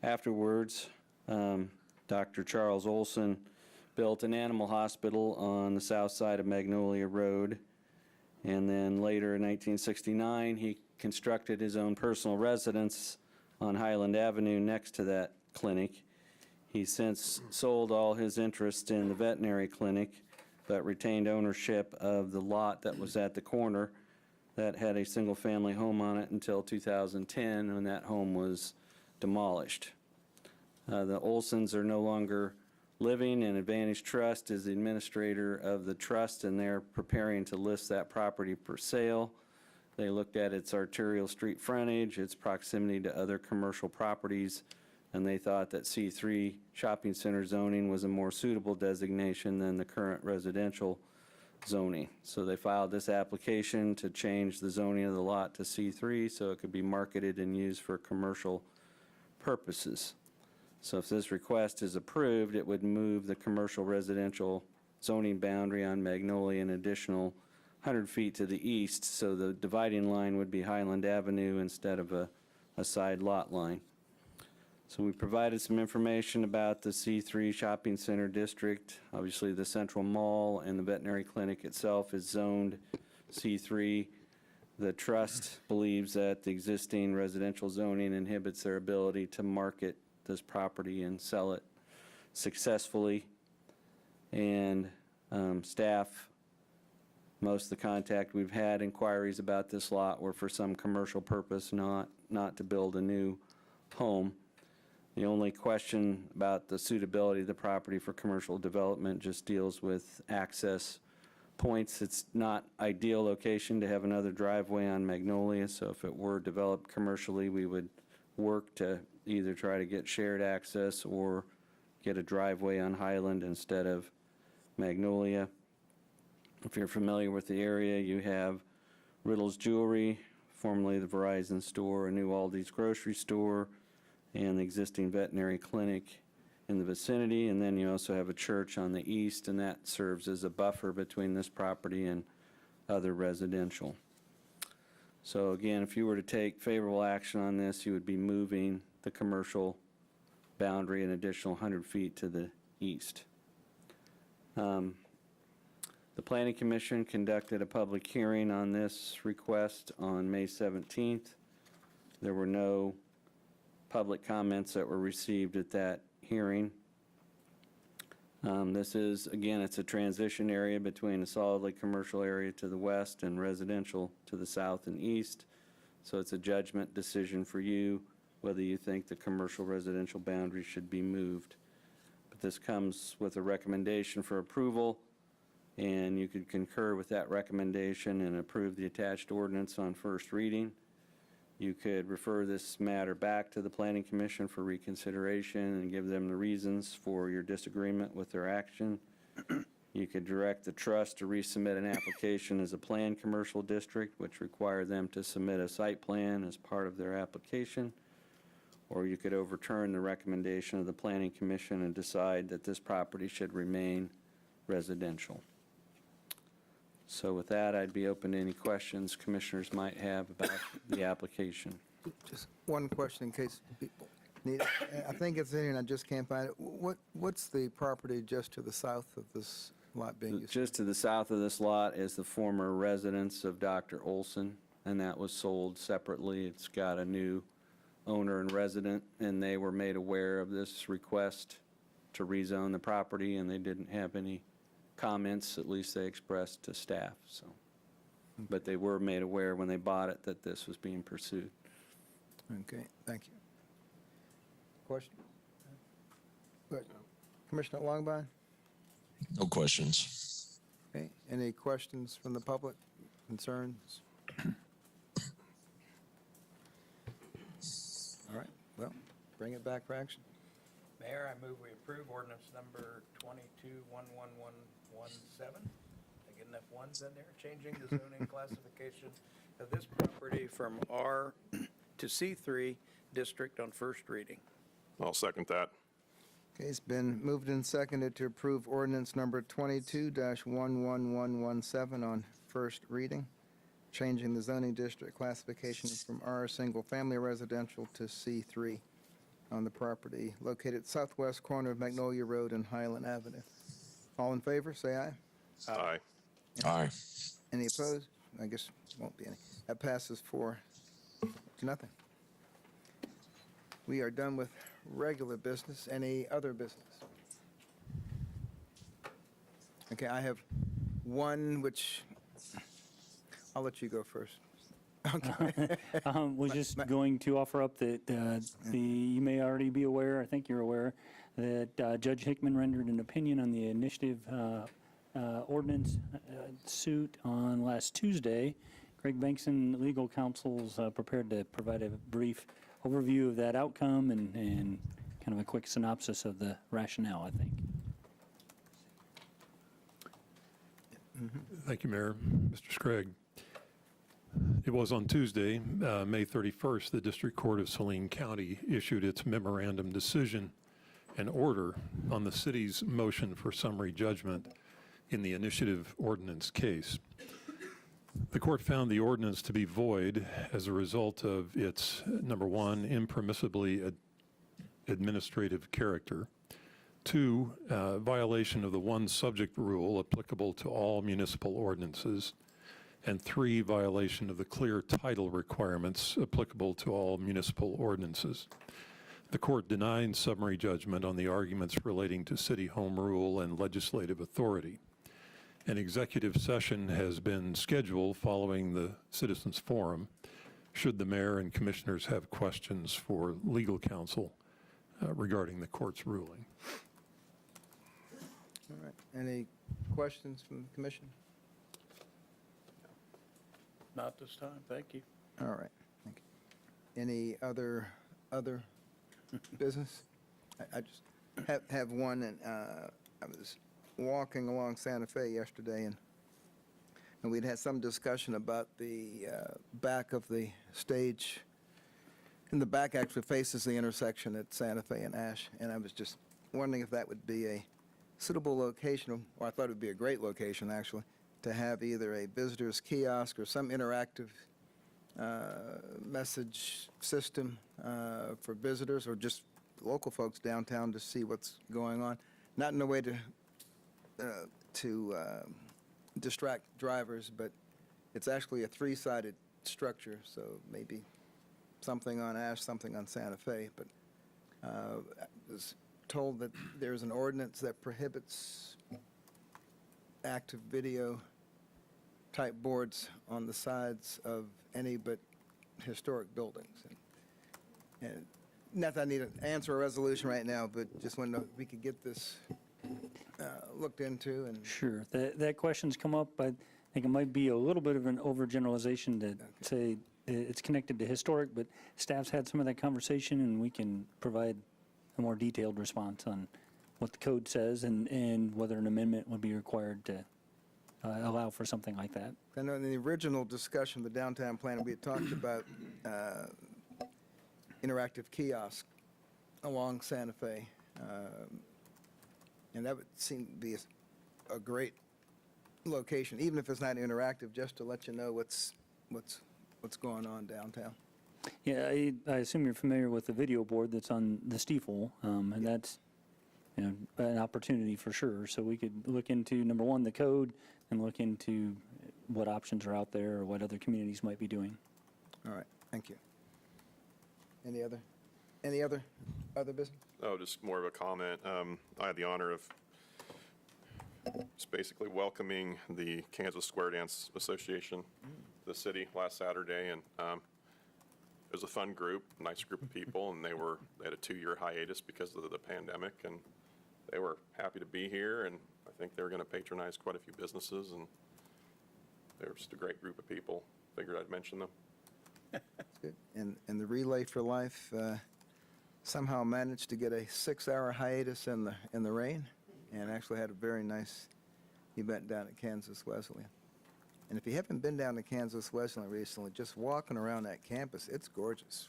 afterwards, Dr. Charles Olson built an animal hospital on the south side of Magnolia Road. And then later in 1969, he constructed his own personal residence on Highland Avenue next to that clinic. He's since sold all his interest in the veterinary clinic, but retained ownership of the lot that was at the corner that had a single-family home on it until 2010, when that home was demolished. The Olsons are no longer living, and Advantage Trust is the administrator of the trust, and they're preparing to list that property for sale. They looked at its arterial street frontage, its proximity to other commercial properties, and they thought that C3 shopping center zoning was a more suitable designation than the current residential zoning. So they filed this application to change the zoning of the lot to C3 so it could be marketed and used for commercial purposes. So if this request is approved, it would move the commercial residential zoning boundary on Magnolia an additional 100 feet to the east, so the dividing line would be Highland Avenue instead of a side lot line. So we provided some information about the C3 shopping center district. Obviously, the Central Mall and the veterinary clinic itself is zoned C3. The trust believes that the existing residential zoning inhibits their ability to market this property and sell it successfully. And staff, most of the contact we've had, inquiries about this lot were for some commercial purpose, not to build a new home. The only question about the suitability of the property for commercial development just deals with access points. It's not ideal location to have another driveway on Magnolia, so if it were developed commercially, we would work to either try to get shared access or get a driveway on Highland instead of Magnolia. If you're familiar with the area, you have Riddle's Jewelry, formerly the Verizon store, a new Aldi's grocery store, and the existing veterinary clinic in the vicinity. And then you also have a church on the east, and that serves as a buffer between this property and other residential. So again, if you were to take favorable action on this, you would be moving the commercial boundary an additional 100 feet to the east. The Planning Commission conducted a public hearing on this request on May 17th. There were no public comments that were received at that hearing. This is, again, it's a transition area between a solidly commercial area to the west and residential to the south and east. So it's a judgment decision for you whether you think the commercial residential boundary should be moved. But this comes with a recommendation for approval, and you could concur with that recommendation and approve the attached ordinance on first reading. You could refer this matter back to the Planning Commission for reconsideration and give them the reasons for your disagreement with their action. You could direct the trust to resubmit an application as a planned commercial district, which require them to submit a site plan as part of their application. Or you could overturn the recommendation of the Planning Commission and decide that this property should remain residential. So with that, I'd be open to any questions commissioners might have about the application. Just one question in case people need it. I think it's in here and I just can't find it. What's the property just to the south of this lot being used? Just to the south of this lot is the former residence of Dr. Olson, and that was sold separately. It's got a new owner and resident, and they were made aware of this request to rezone the property, and they didn't have any comments, at least they expressed to staff. So, but they were made aware when they bought it that this was being pursued. Okay, thank you. Question? Good. Commissioner Longbine? No questions. Okay, any questions from the public, concerns? All right, well, bring it back for action. Mayor, I move we approve ordinance number 22-11117. I get enough ones in there? Changing the zoning classification of this property from R to C3 district on first reading. I'll second that. Okay, it's been moved and seconded to approve ordinance number 22-11117 on first reading. changing the zoning district classification from R Single Family Residential to C3 on the property located southwest corner of Magnolia Road and Highland Avenue. All in favor, say aye. Aye. Aye. Any opposed? I guess won't be any. That passes 4-0. We are done with regular business. Any other business? Okay, I have one which, I'll let you go first. Was just going to offer up that you may already be aware, I think you're aware, that Judge Hickman rendered an opinion on the initiative ordinance suit on last Tuesday. Greg Bankson, legal counsel's prepared to provide a brief overview of that outcome and kind of a quick synopsis of the rationale, I think. Thank you, Mayor. Mr. Scragg. It was on Tuesday, May 31st, the District Court of Saline County issued its memorandum decision and order on the city's motion for summary judgment in the initiative ordinance case. The court found the ordinance to be void as a result of its, number one, impermissibly administrative character, 2, violation of the one subject rule applicable to all municipal ordinances, and 3, violation of the clear title requirements applicable to all municipal ordinances. The court denied summary judgment on the arguments relating to city home rule and legislative authority. An executive session has been scheduled following the citizens forum, should the mayor and commissioners have questions for legal counsel regarding the court's ruling. All right. Any questions from the commission? Not this time, thank you. All right. Thank you. Any other business? I just have one, and I was walking along Santa Fe yesterday, and we'd had some discussion about the back of the stage. In the back actually faces the intersection at Santa Fe and Ash, and I was just wondering if that would be a suitable location, or I thought it would be a great location, actually, to have either a visitor's kiosk or some interactive message system for visitors or just local folks downtown to see what's going on. Not in a way to distract drivers, but it's actually a 3-sided structure, so maybe something on Ash, something on Santa Fe. But I was told that there's an ordinance that prohibits active video type boards on the sides of any but historic buildings. And not that I need an answer or resolution right now, but just want to know if we could get this looked into. And Sure. That question's come up. I think it might be a little bit of an overgeneralization to say it's connected to historic, but staff's had some of that conversation, and we can provide a more detailed response on what the code says and whether an amendment would be required to allow for something like that. I know in the original discussion of the downtown plan, we had talked about interactive kiosk along Santa Fe. And that would seem to be a great location, even if it's not interactive, just to let you know what's going on downtown. Yeah, I assume you're familiar with the video board that's on the steeple, and that's an opportunity for sure. So we could look into, number one, the code, and look into what options are out there or what other communities might be doing. All right, thank you. Any other business? Oh, just more of a comment. I had the honor of just basically welcoming the Kansas Square Dance Association to the city last Saturday, and it was a fun group, nice group of people, and they had a 2-year hiatus because of the pandemic, and they were happy to be here, and I think they were going to patronize quite a few businesses, and they were just a great group of people. Figured I'd mention them. That's good. And the Relay for Life somehow managed to get a 6-hour hiatus in the rain, and actually had a very nice event down at Kansas Wesleyan. And if you haven't been down to Kansas Wesleyan recently, just walking around that campus, it's gorgeous.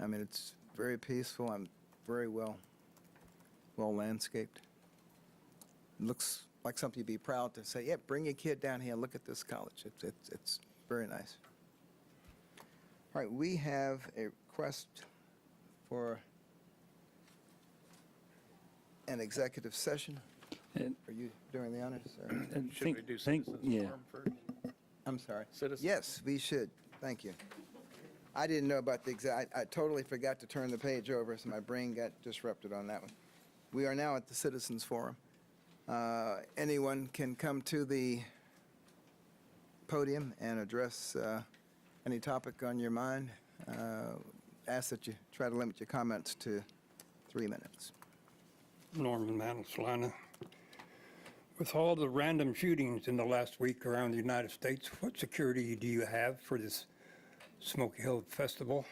I mean, it's very peaceful. I'm very well landscaped. It looks like something you'd be proud to say, yeah, bring your kid down here and look at this college. It's very nice. All right, we have a request for an executive session. Are you doing the honors, sir? Should we do citizens yeah. forum first? I'm sorry. Citizens. Yes, we should. Thank you. I didn't know about the I totally forgot to turn the page over, so my brain got disrupted on that one. We are now at the Citizens Forum. Anyone can come to the podium and address any topic on your mind. Ask that you try to limit your comments to 3 minutes. Norman Mantle, Salina. With all the random shootings in the last week around the United States, what security do you have for this Smoky Hill Festival?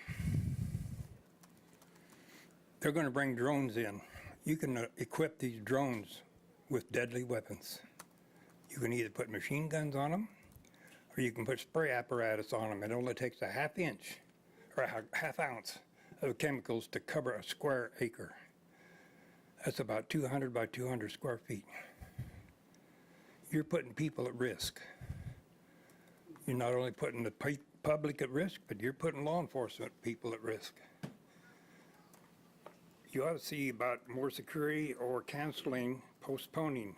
They're going to bring drones in. You can equip these drones with deadly weapons. You can either put machine guns on them, or you can put spray apparatus on them. It only takes a half inch or a half ounce of chemicals to cover a square acre. That's about 200 by 200 square feet. You're putting people at risk. You're not only putting the public at risk, but you're putting law enforcement people at risk. You ought to see about more security or canceling, postponing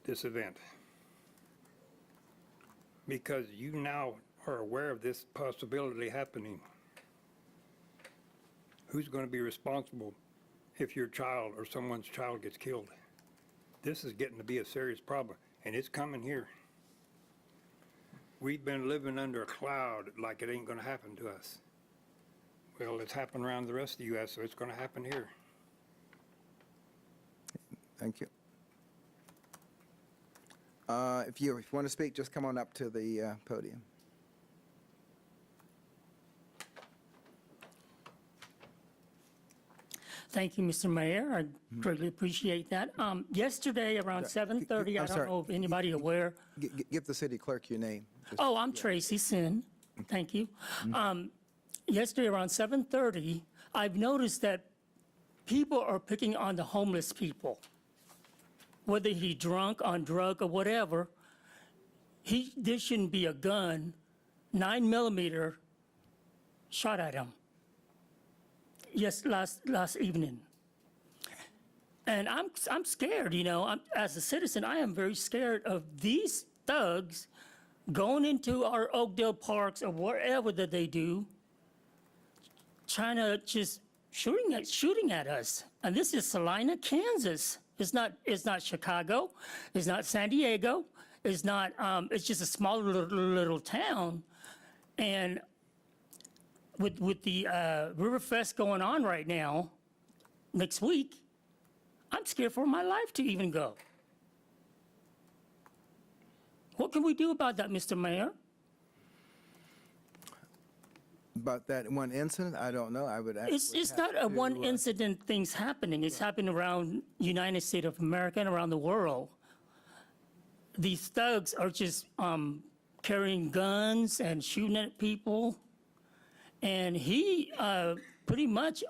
this event. Because you now are aware of this possibility happening. Who's going to be responsible if your child or someone's child gets killed? This is getting to be a serious problem, and it's coming here. We've been living under a cloud like it ain't going to happen to us. Well, it's happened around the rest of the U.S., so it's going to happen here. Thank you. If you want to speak, just come on up to the podium. Thank you, Mr. Mayor. I greatly appreciate that. Yesterday around 7:30, I I'm don't sorry. know if anybody aware. Give the city clerk your name. Just- Oh, I'm Tracy Sin. Thank you. Yesterday around 7:30, I've noticed that people are picking on the homeless people. Whether he's drunk, on drug, or whatever, there shouldn't be a gun, 9mm, shot at him. Yes, last evening. And I'm scared, you know. As a citizen, I am very scared of these thugs going into our Oakdale parks or wherever that they do, trying to just shooting at us. And this is Salina, Kansas. It's not Chicago. It's not San Diego. It's not. It's just a small little town, and with the Riverfest going on right now, next week, I'm scared for my life to even go. What can we do about that, Mr. Mayor? About that one incident, I don't know. I would actually It's not a one incident things happening. It's happening around United States of America and around the world. These thugs are just carrying guns and shooting at people. And he pretty much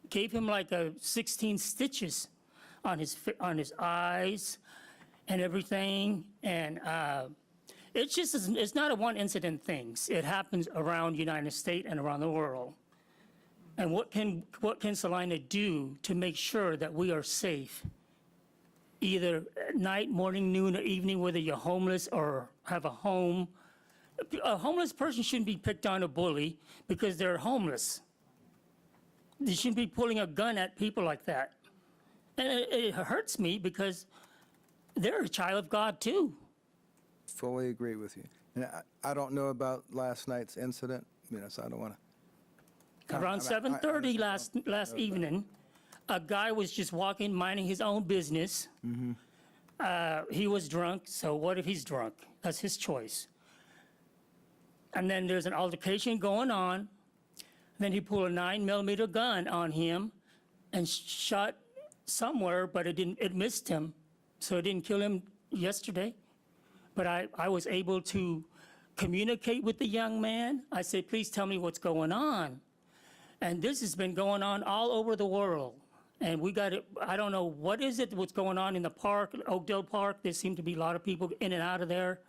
gave him like 16 stitches on his eyes and everything. And it's not a one incident thing. It happens around United States and around the world. And what can Salina do to make sure that we are safe? Either at night, morning, noon, or evening, whether you're homeless or have a home. A homeless person shouldn't be picked on or bullied because they're homeless. They shouldn't be pulling a gun at people like that. And it hurts me because they're a child of God too. fully agree with you. And I don't know about last night's incident, so I don't want to. Around 7:30 last evening, a guy was just walking, minding his own business. He was drunk, so what if he's drunk? That's his choice. And then there's an altercation going on. Then he pulled a 9mm gun on him and shot somewhere, but it missed him. So it didn't kill him yesterday. But I was able to communicate with the young man. I said, please tell me what's going on. And this has been going on all over the world. And we got it, I don't know what is it, what's going on in the park, Oakdale Park. There seem to be a lot of people in and out of there.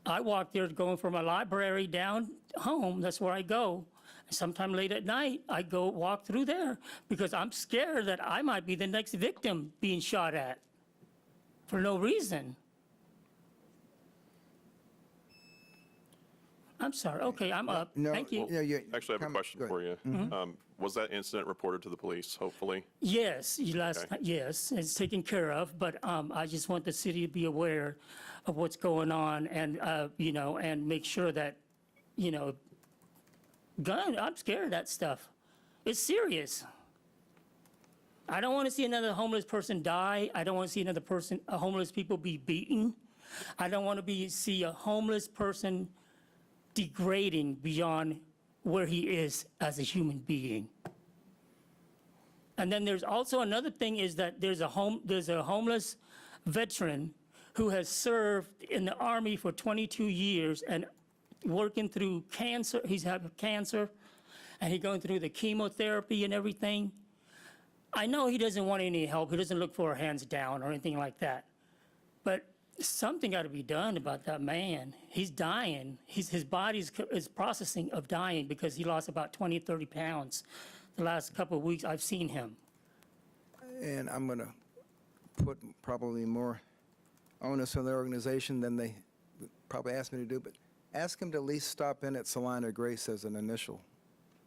I walk there going from my library down home. That's where I go. Sometime late at night, I go walk through there because I'm scared that I might be the next victim being shot at for no reason. I'm sorry. Okay, I'm up. No, Thank you. yeah, you- Actually, I have a come- question go for ahead. you. Was that incident reported to the police, hopefully? Yes, Okay. yes, it's taken care of, but I just want the city to be aware of what's going on and, and make sure that, I'm scared of that stuff. It's serious. I don't want to see another homeless person die. I don't want to see a homeless people be beaten. I don't want to see a homeless person degrading beyond where he is as a human being. And then there's also another thing is that there's a homeless veteran who has served in the Army for 22 years and working through cancer. He's having cancer, and he's going through the chemotherapy and everything. I know he doesn't want any help. He doesn't look for hands down or anything like that. But something got to be done about that man. He's dying. His body is processing of dying because he lost about 20, 30 pounds. The last couple of weeks I've seen him. And I'm going to put probably more onus on the organization than they would probably asked me to do, but ask him to at least stop in at Salina Grace as an initial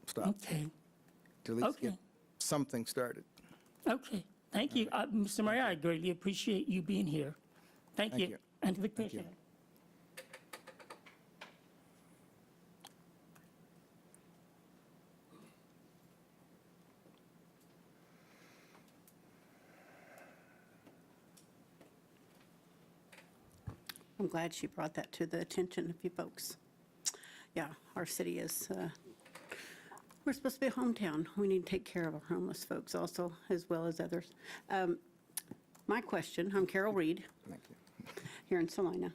stop, Okay, to at least Okay. get something started. okay. Thank you. Mr. Mayor, I greatly appreciate you being here. Thank Thank you. you. And to the Thank you. commissioner. I'm glad she brought that to the attention of you folks. Yeah, our city is, we're supposed to be a hometown. We need to take care of our homeless folks also, as well as others. My question, I'm Carol Reed, Thank you. here in Salina.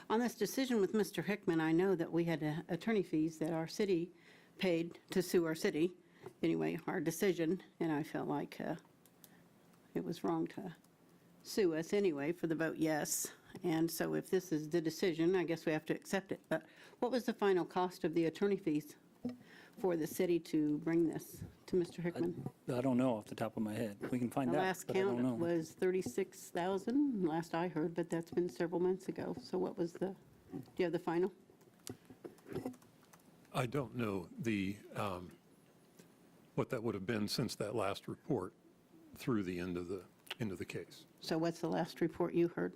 On this decision with Mr. Hickman, I know that we had attorney fees that our city paid to sue our city. Anyway, our decision, and I felt like it was wrong to sue us anyway for the vote yes. And so if this is the decision, I guess we have to accept it. But what was the final cost of the attorney fees for the city to bring this to Mr. Hickman? I don't know off the top of my head. We can find The out, last but I don't count know. was 36,000, last I heard, but that's been several months ago. So what was do you have the final? I don't know what that would have been since that last report through the end of the case. So what's the last report you heard?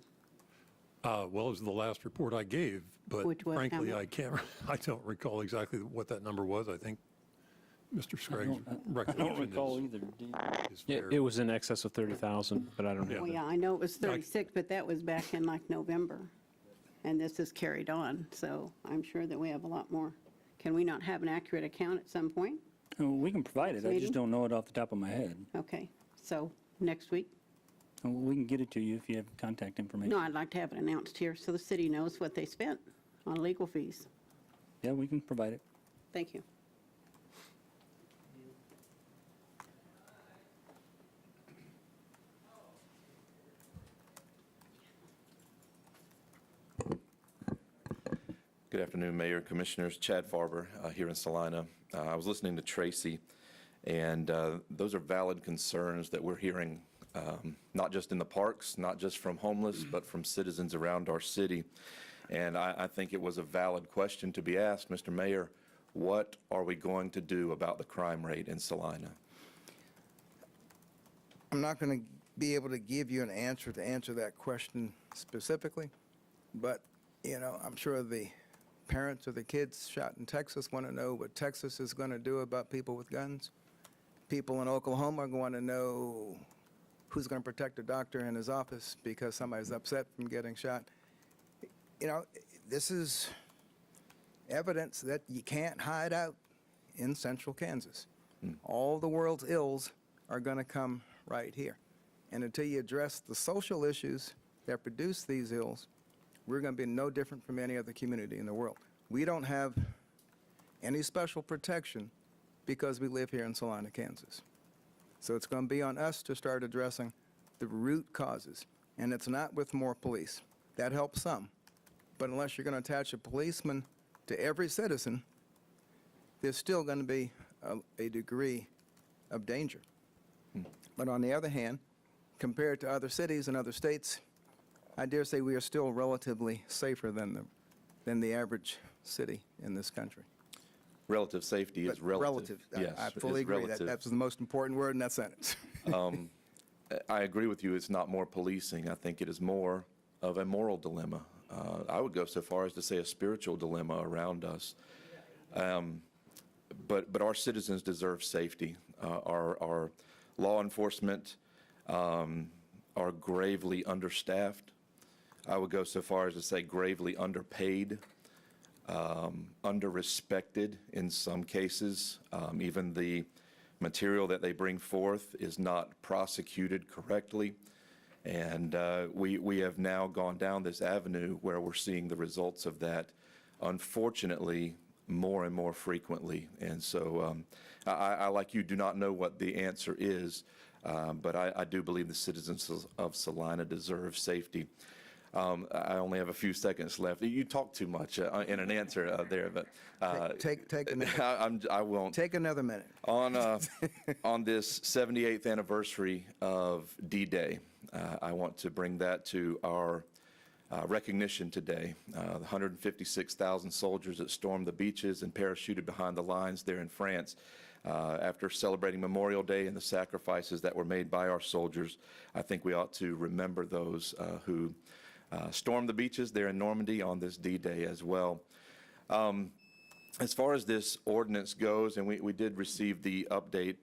Well, it was the last report I gave, but Which was how frankly, much? I don't recall exactly what that number was. I think Mr. Scragg's I don't recollection recall is either. is Yeah, fair. it was in excess of 30,000, but I don't know. Well, yeah, I know it was 36, but that was back in like November. And this is carried on, so I'm sure that we have a lot more. Can we not have an accurate account at some point? We can provide it. I Meeting? just don't know it off the top of my head. Okay, so next week? We can get it to you if you have contact information. No, I'd like to have it announced here so the city knows what they spent on legal fees. Yeah, we can provide it. Thank you. Good afternoon, Mayor, Commissioners. Chad Farber here in Salina. I was listening to Tracy, and those are valid concerns that we're hearing, not just in the parks, not just from homeless, but from citizens around our city. And I think it was a valid question to be asked, Mr. Mayor, what are we going to do about the crime rate in Salina? I'm not going to be able to give you an answer to answer that question specifically, but, I'm sure the parents of the kids shot in Texas want to know what Texas is going to do about people with guns. People in Oklahoma want to know who's going to protect a doctor in his office because somebody's upset from getting shot. This is evidence that you can't hide out in central Kansas. All the world's ills are going to come right here. And until you address the social issues that produce these ills, we're going to be no different from any other community in the world. We don't have any special protection because we live here in Salina, Kansas. So it's going to be on us to start addressing the root causes. And it's not with more police. That helps some, but unless you're going to attach a policeman to every citizen, there's still going to be a degree of danger. But on the other hand, compared to other cities and other states, I dare say we are still relatively safer than the average city in this country. Relative safety is But relative. Yes, I it's fully agree. relative. That's the most important word in that sentence. I agree with you. It's not more policing. I think it is more of a moral dilemma. I would go so far as to say a spiritual dilemma around us. But our citizens deserve safety. Our law enforcement are gravely understaffed. I would go so far as to say gravely underpaid, under-respected in some cases. Even the material that they bring forth is not prosecuted correctly. And we have now gone down this avenue where we're seeing the results of that, unfortunately, more and more frequently. And so I, like you, do not know what the answer is, but I do believe the citizens of Salina deserve safety. I only have a few seconds left. You talk too much in an answer there, but Take a minute. I won't. Take another minute. On this 78th anniversary of D-Day, I want to bring that to our recognition today. The 156,000 soldiers that stormed the beaches and parachuted behind the lines there in France. After celebrating Memorial Day and the sacrifices that were made by our soldiers, I think we ought to remember those who stormed the beaches there in Normandy on this D-Day as well. As far as this ordinance goes, and we did receive the update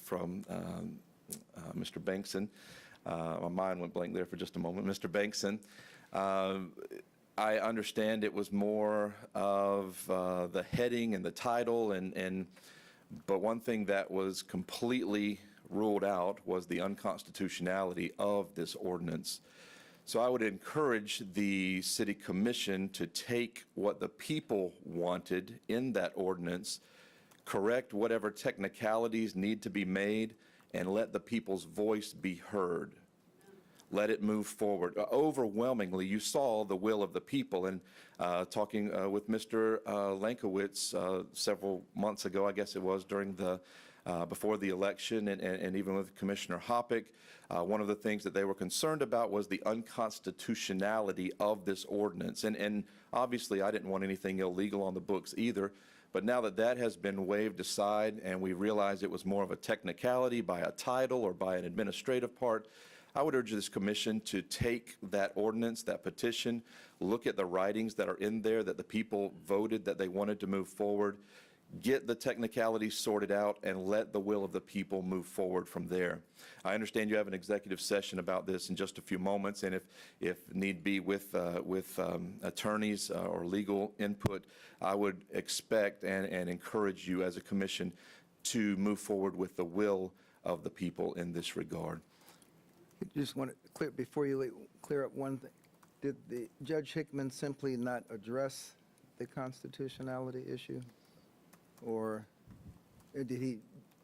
from Mr. Bankson. My mind went blank there for just a moment. Mr. Bankson, I understand it was more of the heading and the title, but one thing that was completely ruled out was the unconstitutionality of this ordinance. So I would encourage the City Commission to take what the people wanted in that ordinance, correct whatever technicalities need to be made, and let the people's voice be heard. Let it move forward. Overwhelmingly, you saw the will of the people. And talking with Mr. Lankowitz several months ago, I guess it was, during the before the election, and even with Commissioner Hoppick, one of the things that they were concerned about was the unconstitutionality of this ordinance. And obviously, I didn't want anything illegal on the books either. But now that that has been waved aside and we realize it was more of a technicality by a title or by an administrative part, I would urge this commission to take that ordinance, that petition, look at the writings that are in there that the people voted that they wanted to move forward, get the technicalities sorted out, and let the will of the people move forward from there. I understand you have an executive session about this in just a few moments, and if need be with attorneys or legal input, I would expect and encourage you as a commission to move forward with the will of the people in this regard. Just want to clear, before you leave, clear up one thing. Did the Judge Hickman simply not address the constitutionality issue? Or did he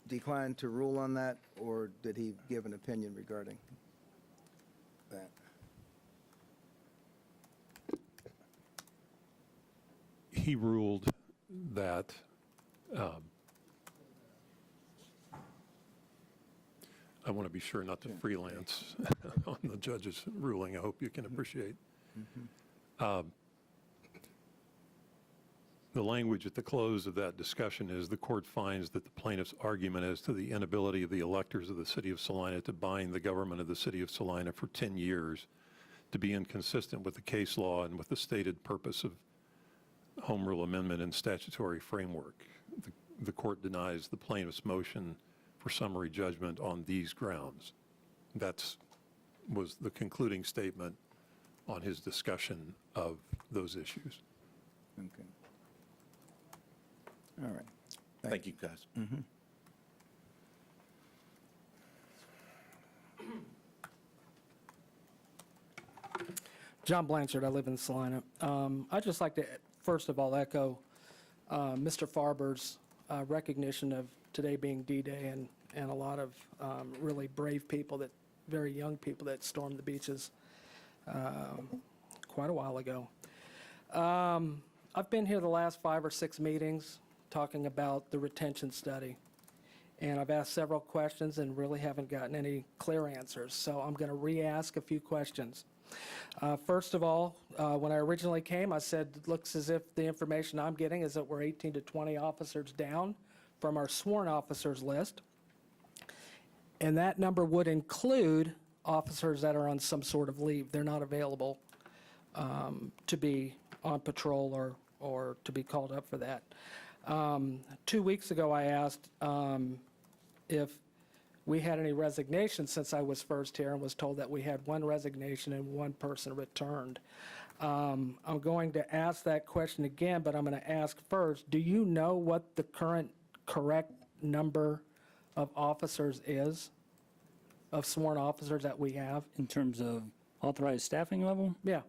decline to rule on that, or did he give an opinion regarding that? He ruled that I want to be sure not to freelance on the judge's ruling. I hope you can appreciate. The language at the close of that discussion is the court finds that the plaintiff's argument as to the inability of the electors of the city of Salina to bind the government of the city of Salina for 10 years to be inconsistent with the case law and with the stated purpose of Home Rule Amendment and statutory framework. The court denies the plaintiff's motion for summary judgment on these grounds. That was the concluding statement on his discussion of those issues. Okay. All right. Thank you, guys. John Blanchard, I live in Salina. I'd just like to, first of all, echo Mr. Farber's recognition of today being D-Day and a lot of really brave people, very young people that stormed the beaches quite a while ago. I've been here the last 5 or 6 meetings talking about the retention study. And I've asked several questions and really haven't gotten any clear answers. So I'm going to re-ask a few questions. First of all, when I originally came, I said, it looks as if the information I'm getting is that we're 18 to 20 officers down from our sworn officers list. And that number would include officers that are on some sort of leave. They're not available to be on patrol or to be called up for that. 2 weeks ago, I asked if we had any resignations since I was first here, and was told that we had 1 resignation and 1 person returned. I'm going to ask that question again, but I'm going to ask first, do you know what the current correct number of officers is, of sworn officers that we have? In terms of authorized staffing level, Yeah.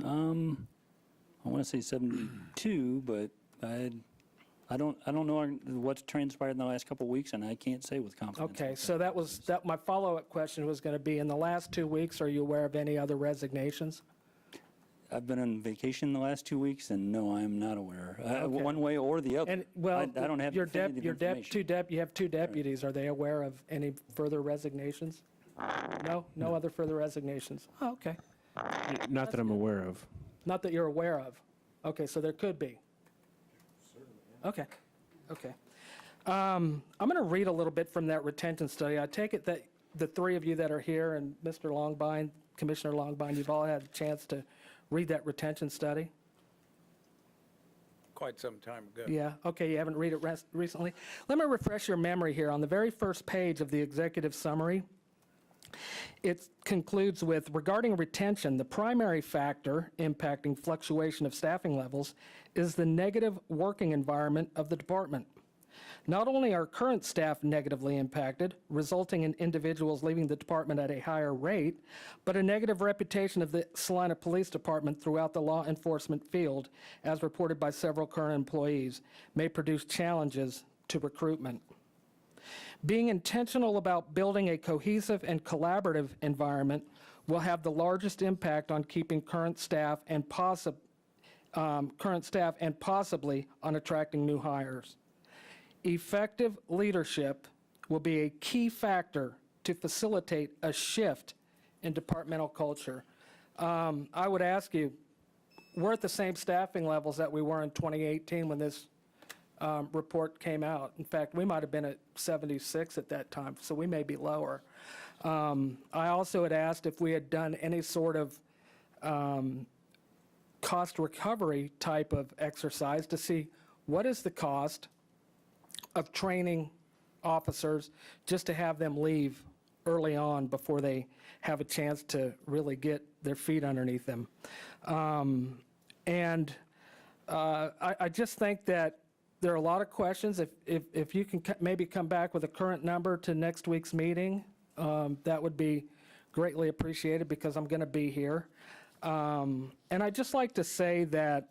I want to say 72, but I don't know what's transpired in the last couple of weeks, and I can't say with confidence. Okay, so that my follow-up question was going to be, in the last 2 weeks, are you aware of any other resignations? I've been on vacation the last 2 weeks, and no, I'm not aware, one way or the other. And, well, I don't have definitive information. you have 2 deputies. Are they aware of any further resignations? No? No other further resignations? Oh, okay. Not that I'm aware of. Not that you're aware of. Okay, so there could be. Okay, okay. I'm going to read a little bit from that retention study. I take it that the 3 of you that are here, and Mr. Longbine, Commissioner Longbine, you've all had a chance to read that retention study? Quite some time ago. Yeah, okay, you haven't read it recently? Let me refresh your memory here. On the very first page of the executive summary, it concludes with, regarding retention, the primary factor impacting fluctuation of staffing levels is the negative working environment of the department. Not only are current staff negatively impacted, resulting in individuals leaving the department at a higher rate, but a negative reputation of the Salina Police Department throughout the law enforcement field, as reported by several current employees, may produce challenges to recruitment. Being intentional about building a cohesive and collaborative environment will have the largest impact on keeping current staff and possibly on attracting new hires. Effective leadership will be a key factor to facilitate a shift in departmental culture. I would ask you, we're at the same staffing levels that we were in 2018 when this report came out. In fact, we might have been at 76 at that time, so we may be lower. I also had asked if we had done any sort of cost recovery type of exercise to see what is the cost of training officers just to have them leave early on before they have a chance to really get their feet underneath them. I just think that there are a lot of questions. If you can maybe come back with a current number to next week's meeting, that would be greatly appreciated because I'm going to be here. And I'd just like to say that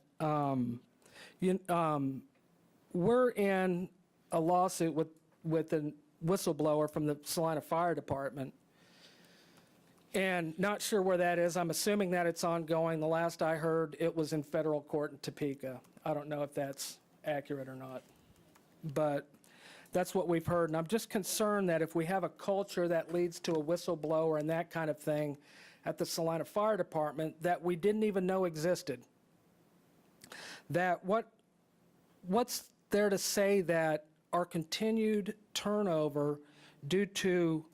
we're in a lawsuit with a whistleblower from the Salina Fire Department, and not sure where that is. I'm assuming that it's ongoing. The last I heard, it was in federal court in Topeka. I don't know if that's accurate or not, but that's what we've heard. And I'm just concerned that if we have a culture that leads to a whistleblower and that kind of thing at the Salina Fire Department that we didn't even know existed, that what's there to say that our continued turnover due to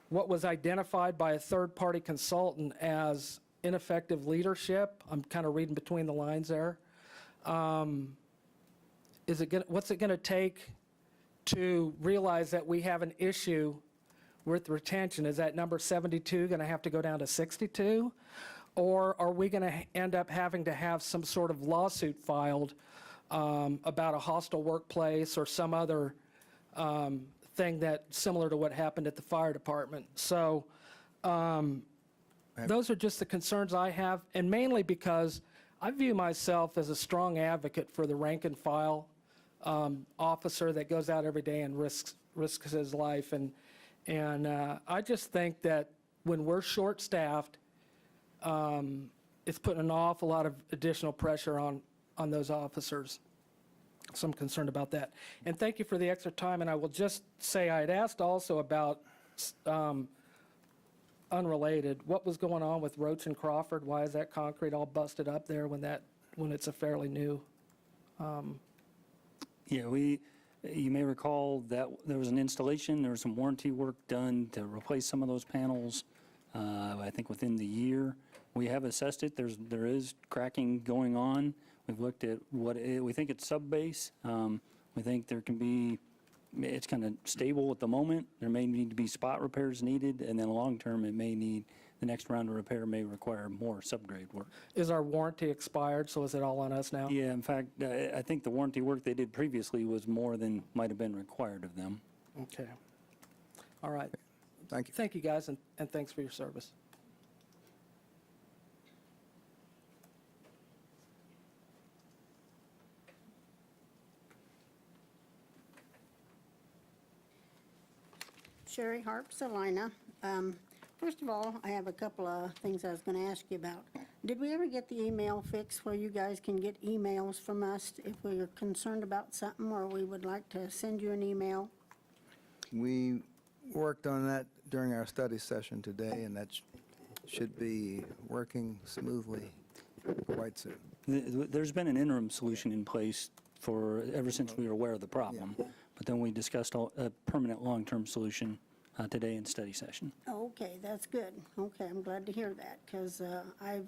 what was identified by a third-party consultant as ineffective leadership? I'm kind of reading between the lines there. What's it going to take to realize that we have an issue with retention? Is that number 72 going to have to go down to 62? Or are we going to end up having to have some sort of lawsuit filed about a hostile workplace or some other thing that similar to what happened at the fire department? So those are just the concerns I have, and mainly because I view myself as a strong advocate for the rank and file officer that goes out every day and risks his life. And I just think that when we're short-staffed, it's putting an awful lot of additional pressure on those officers. So I'm concerned about that. And thank you for the extra time, and I will just say I had asked also about, unrelated, what was going on with Roach and Crawford? Why is that concrete all busted up there when it's a fairly new? Yeah, you may recall that there was an installation, there was some warranty work done to replace some of those panels, I think within the year. We have assessed it, there is cracking going on. We've looked at we think it's sub-base. We think there can be, it's kind of stable at the moment. There may need to be spot repairs needed, and then long-term, the next round of repair may require more subgrade work. Is our warranty expired, so is it all on us now? Yeah, in fact, I think the warranty work they did previously was more than might have been required of them. Okay. All right. Thank you. Thank you, guys, and thanks for your service. Sherry Harp, Salina. First of all, I have a couple of things I was going to ask you about. Did we ever get the email fix where you guys can get emails from us if we're concerned about something or we would like to send you an email? We worked on that during our study session today, and that should be working smoothly quite soon. There's been an interim solution in place ever since we were aware of the problem. But then we discussed a permanent long-term solution today in study session. Okay, that's good. Okay, I'm glad to hear that, because I've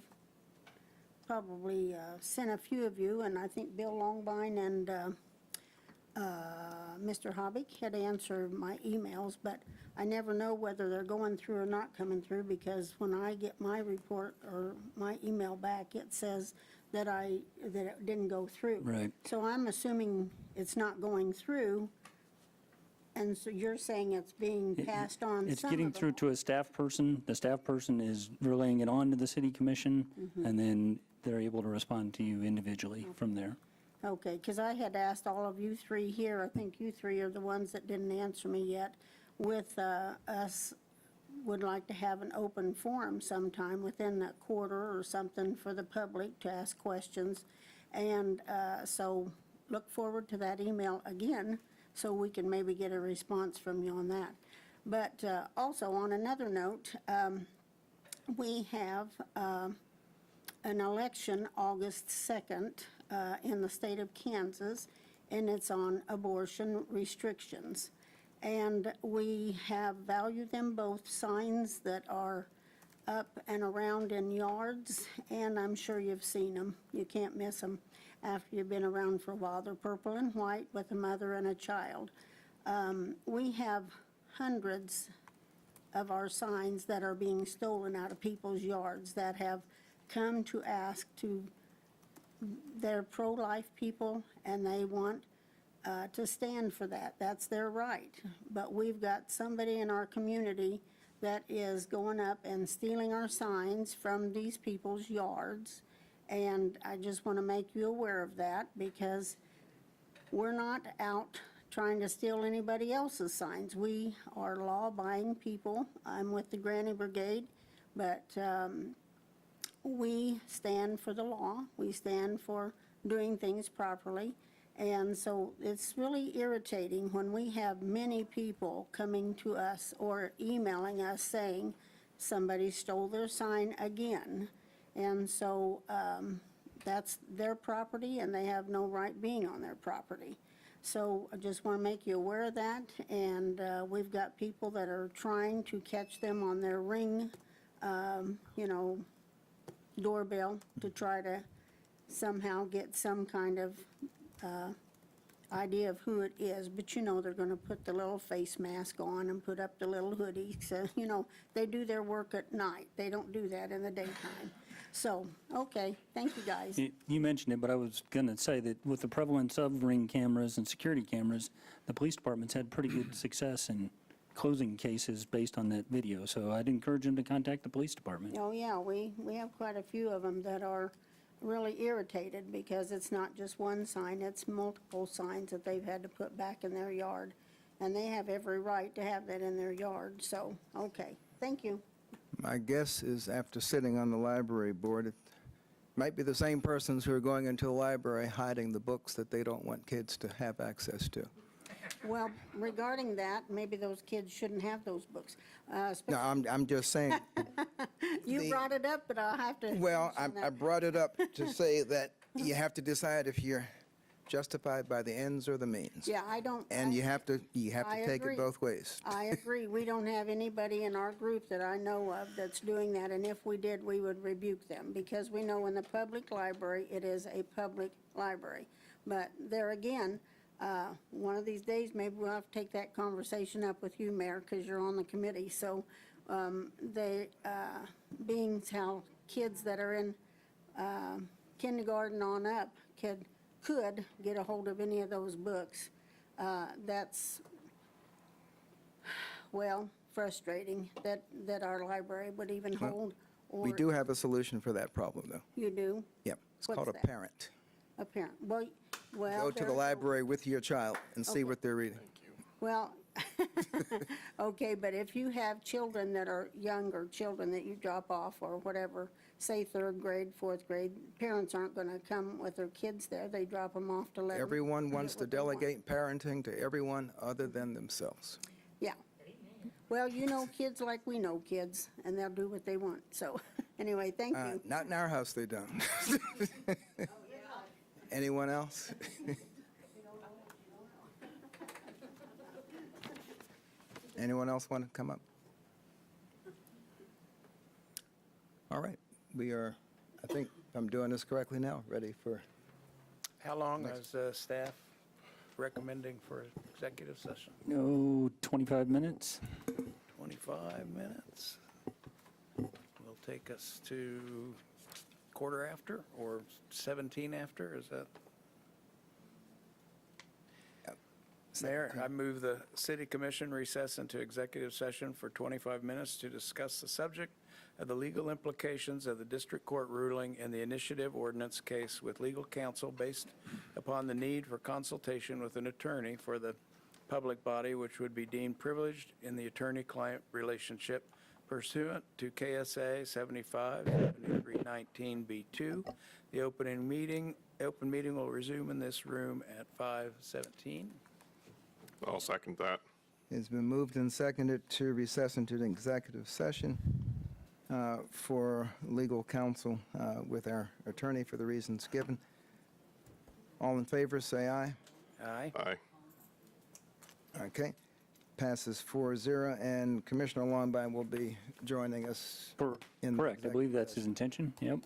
probably sent a few of you, and I think Bill Longbine and Mr. Hobbick had answered my emails, but I never know whether they're going through or not coming through, because when I get my report or my email back, it says that it didn't go through. Right. So I'm assuming it's not going through, and so you're saying it's being passed on. It's getting through to a staff person. The staff person is relaying it on to the city commission, and then they're able to respond to you individually from there. Okay, because I had asked all of you three here, I think you three are the ones that didn't answer me yet, with us would like to have an open forum sometime within that quarter or something for the public to ask questions. And so look forward to that email again so we can maybe get a response from you on that. But also on another note, we have an election August 2nd in the state of Kansas, and it's on abortion restrictions. And we have valued them both signs that are up and around in yards, and I'm sure you've seen them. You can't miss them after you've been around for a while. They're purple and white with a mother and a child. We have hundreds of our signs that are being stolen out of people's yards that have come to ask to, they're pro-life people, and they want to stand for that. That's their right. But we've got somebody in our community that is going up and stealing our signs from these people's yards. And I just want to make you aware of that, because we're not out trying to steal anybody else's signs. We are law-abiding people. I'm with the Granny Brigade, but we stand for the law. We stand for doing things properly. And so it's really irritating when we have many people coming to us or emailing us saying somebody stole their sign again. And so that's their property, and they have no right being on their property. So I just want to make you aware of that. And we've got people that are trying to catch them on their Ring, doorbell to try to somehow get some kind of idea of who it is. But they're going to put the little face mask on and put up the little hoodie. So, they do their work at night. They don't do that in the daytime. So, okay, thank you, guys. You mentioned it, but I was going to say that with the prevalence of Ring cameras and security cameras, the police department's had pretty good success in closing cases based on that video. So I'd encourage them to contact the police department. Oh, yeah, we have quite a few of them that are really irritated because it's not just one sign, it's multiple signs that they've had to put back in their yard. And they have every right to have that in their yard. So, okay, thank you. My guess is after sitting on the library board, Might be the same persons who are going into the library hiding the books that they don't want kids to have access to. Well, regarding that, maybe those kids shouldn't have those books. No, I'm just saying, You brought it up, but I'll have to. well, mention I that. brought it up to say that you have to decide if you're justified by the ends or the means. Yeah, I don't. And you have to I take agree. it both ways. I agree. We don't have anybody in our group that I know of that's doing that, and if we did, we would rebuke them, because we know in the public library, it is a public library. But there again, one of these days, maybe we'll have to take that conversation up with you, Mayor, because you're on the committee. So being how kids that are in kindergarten on up could get a hold of any of those books, that's, well, frustrating that our library would even hold. Or We do have a solution for that problem, though. You do? Yep, it's What's called a that? parent. A parent. Well, Go to there- the library with your child and see Okay. what they're reading. Well, okay, but if you have children that are younger, children that you drop off or whatever, say third grade, fourth grade, parents aren't going to come with their kids there. They drop them off to let them Everyone get wants to what they want. delegate parenting to everyone other than themselves. Yeah. Well, you know kids like we know kids, and they'll do what they want. So, anyway, thank you. Not in our house, they don't. Anyone else? Anyone else want to come up? All right, we are, I think, if I'm doing this correctly now, ready for, How long is staff recommending for executive session? No, 25 minutes. 25 minutes. Will take us to quarter after or 17 after, is that? Mayor, I move the city commission recess into executive session for 25 minutes to discuss the subject of the legal implications of the district court ruling in the initiative ordinance case with legal counsel based upon the need for consultation with an attorney for the public body which would be deemed privileged in the attorney-client relationship pursuant to KSA 75-7319B2. The open meeting will resume in this room at 5:17. I'll second that. it's been moved and seconded to recess into the executive session for legal counsel with our attorney for the reasons given. All in favor, say aye. Aye. Aye. Okay, passes 4-0, and Commissioner Lombard will be joining us. in the Correct, I believe that's his intention, yep.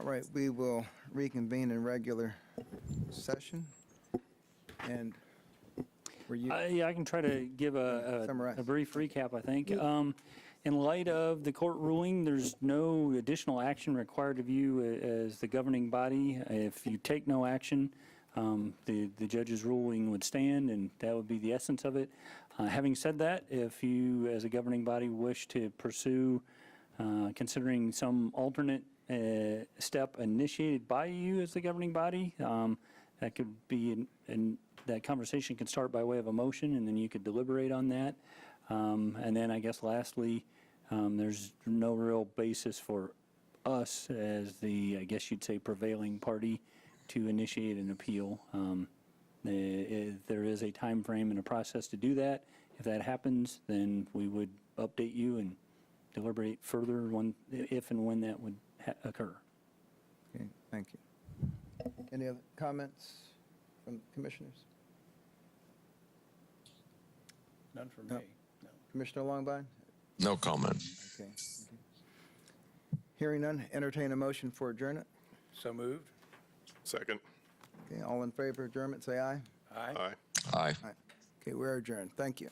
All right, we will reconvene in regular session. And were you, Yeah, I can try to give a Summarize. brief recap, I think. In light of the court ruling, there's no additional action required of you as the governing body. If you take no action, the judge's ruling would stand, and that would be the essence of it. Having said that, if you, as a governing body, wish to pursue considering some alternate step initiated by you as the governing body, that could be, and that conversation can start by way of a motion, and then you could deliberate on that. And then I guess lastly, there's no real basis for us as the, I guess you'd say, prevailing party to initiate an appeal. There is a time frame and a process to do that. If that happens, then we would update you and deliberate further if and when that would occur. okay, thank you. Any other comments from commissioners? None for No. me. No. Commissioner Longbine? No comment. Okay. Hearing none, entertain a motion for adjournment. So moved? Second. Okay, all in favor of adjournment, say aye. Aye. Aye. Aye. Aye. Okay, we're adjourned. Thank you.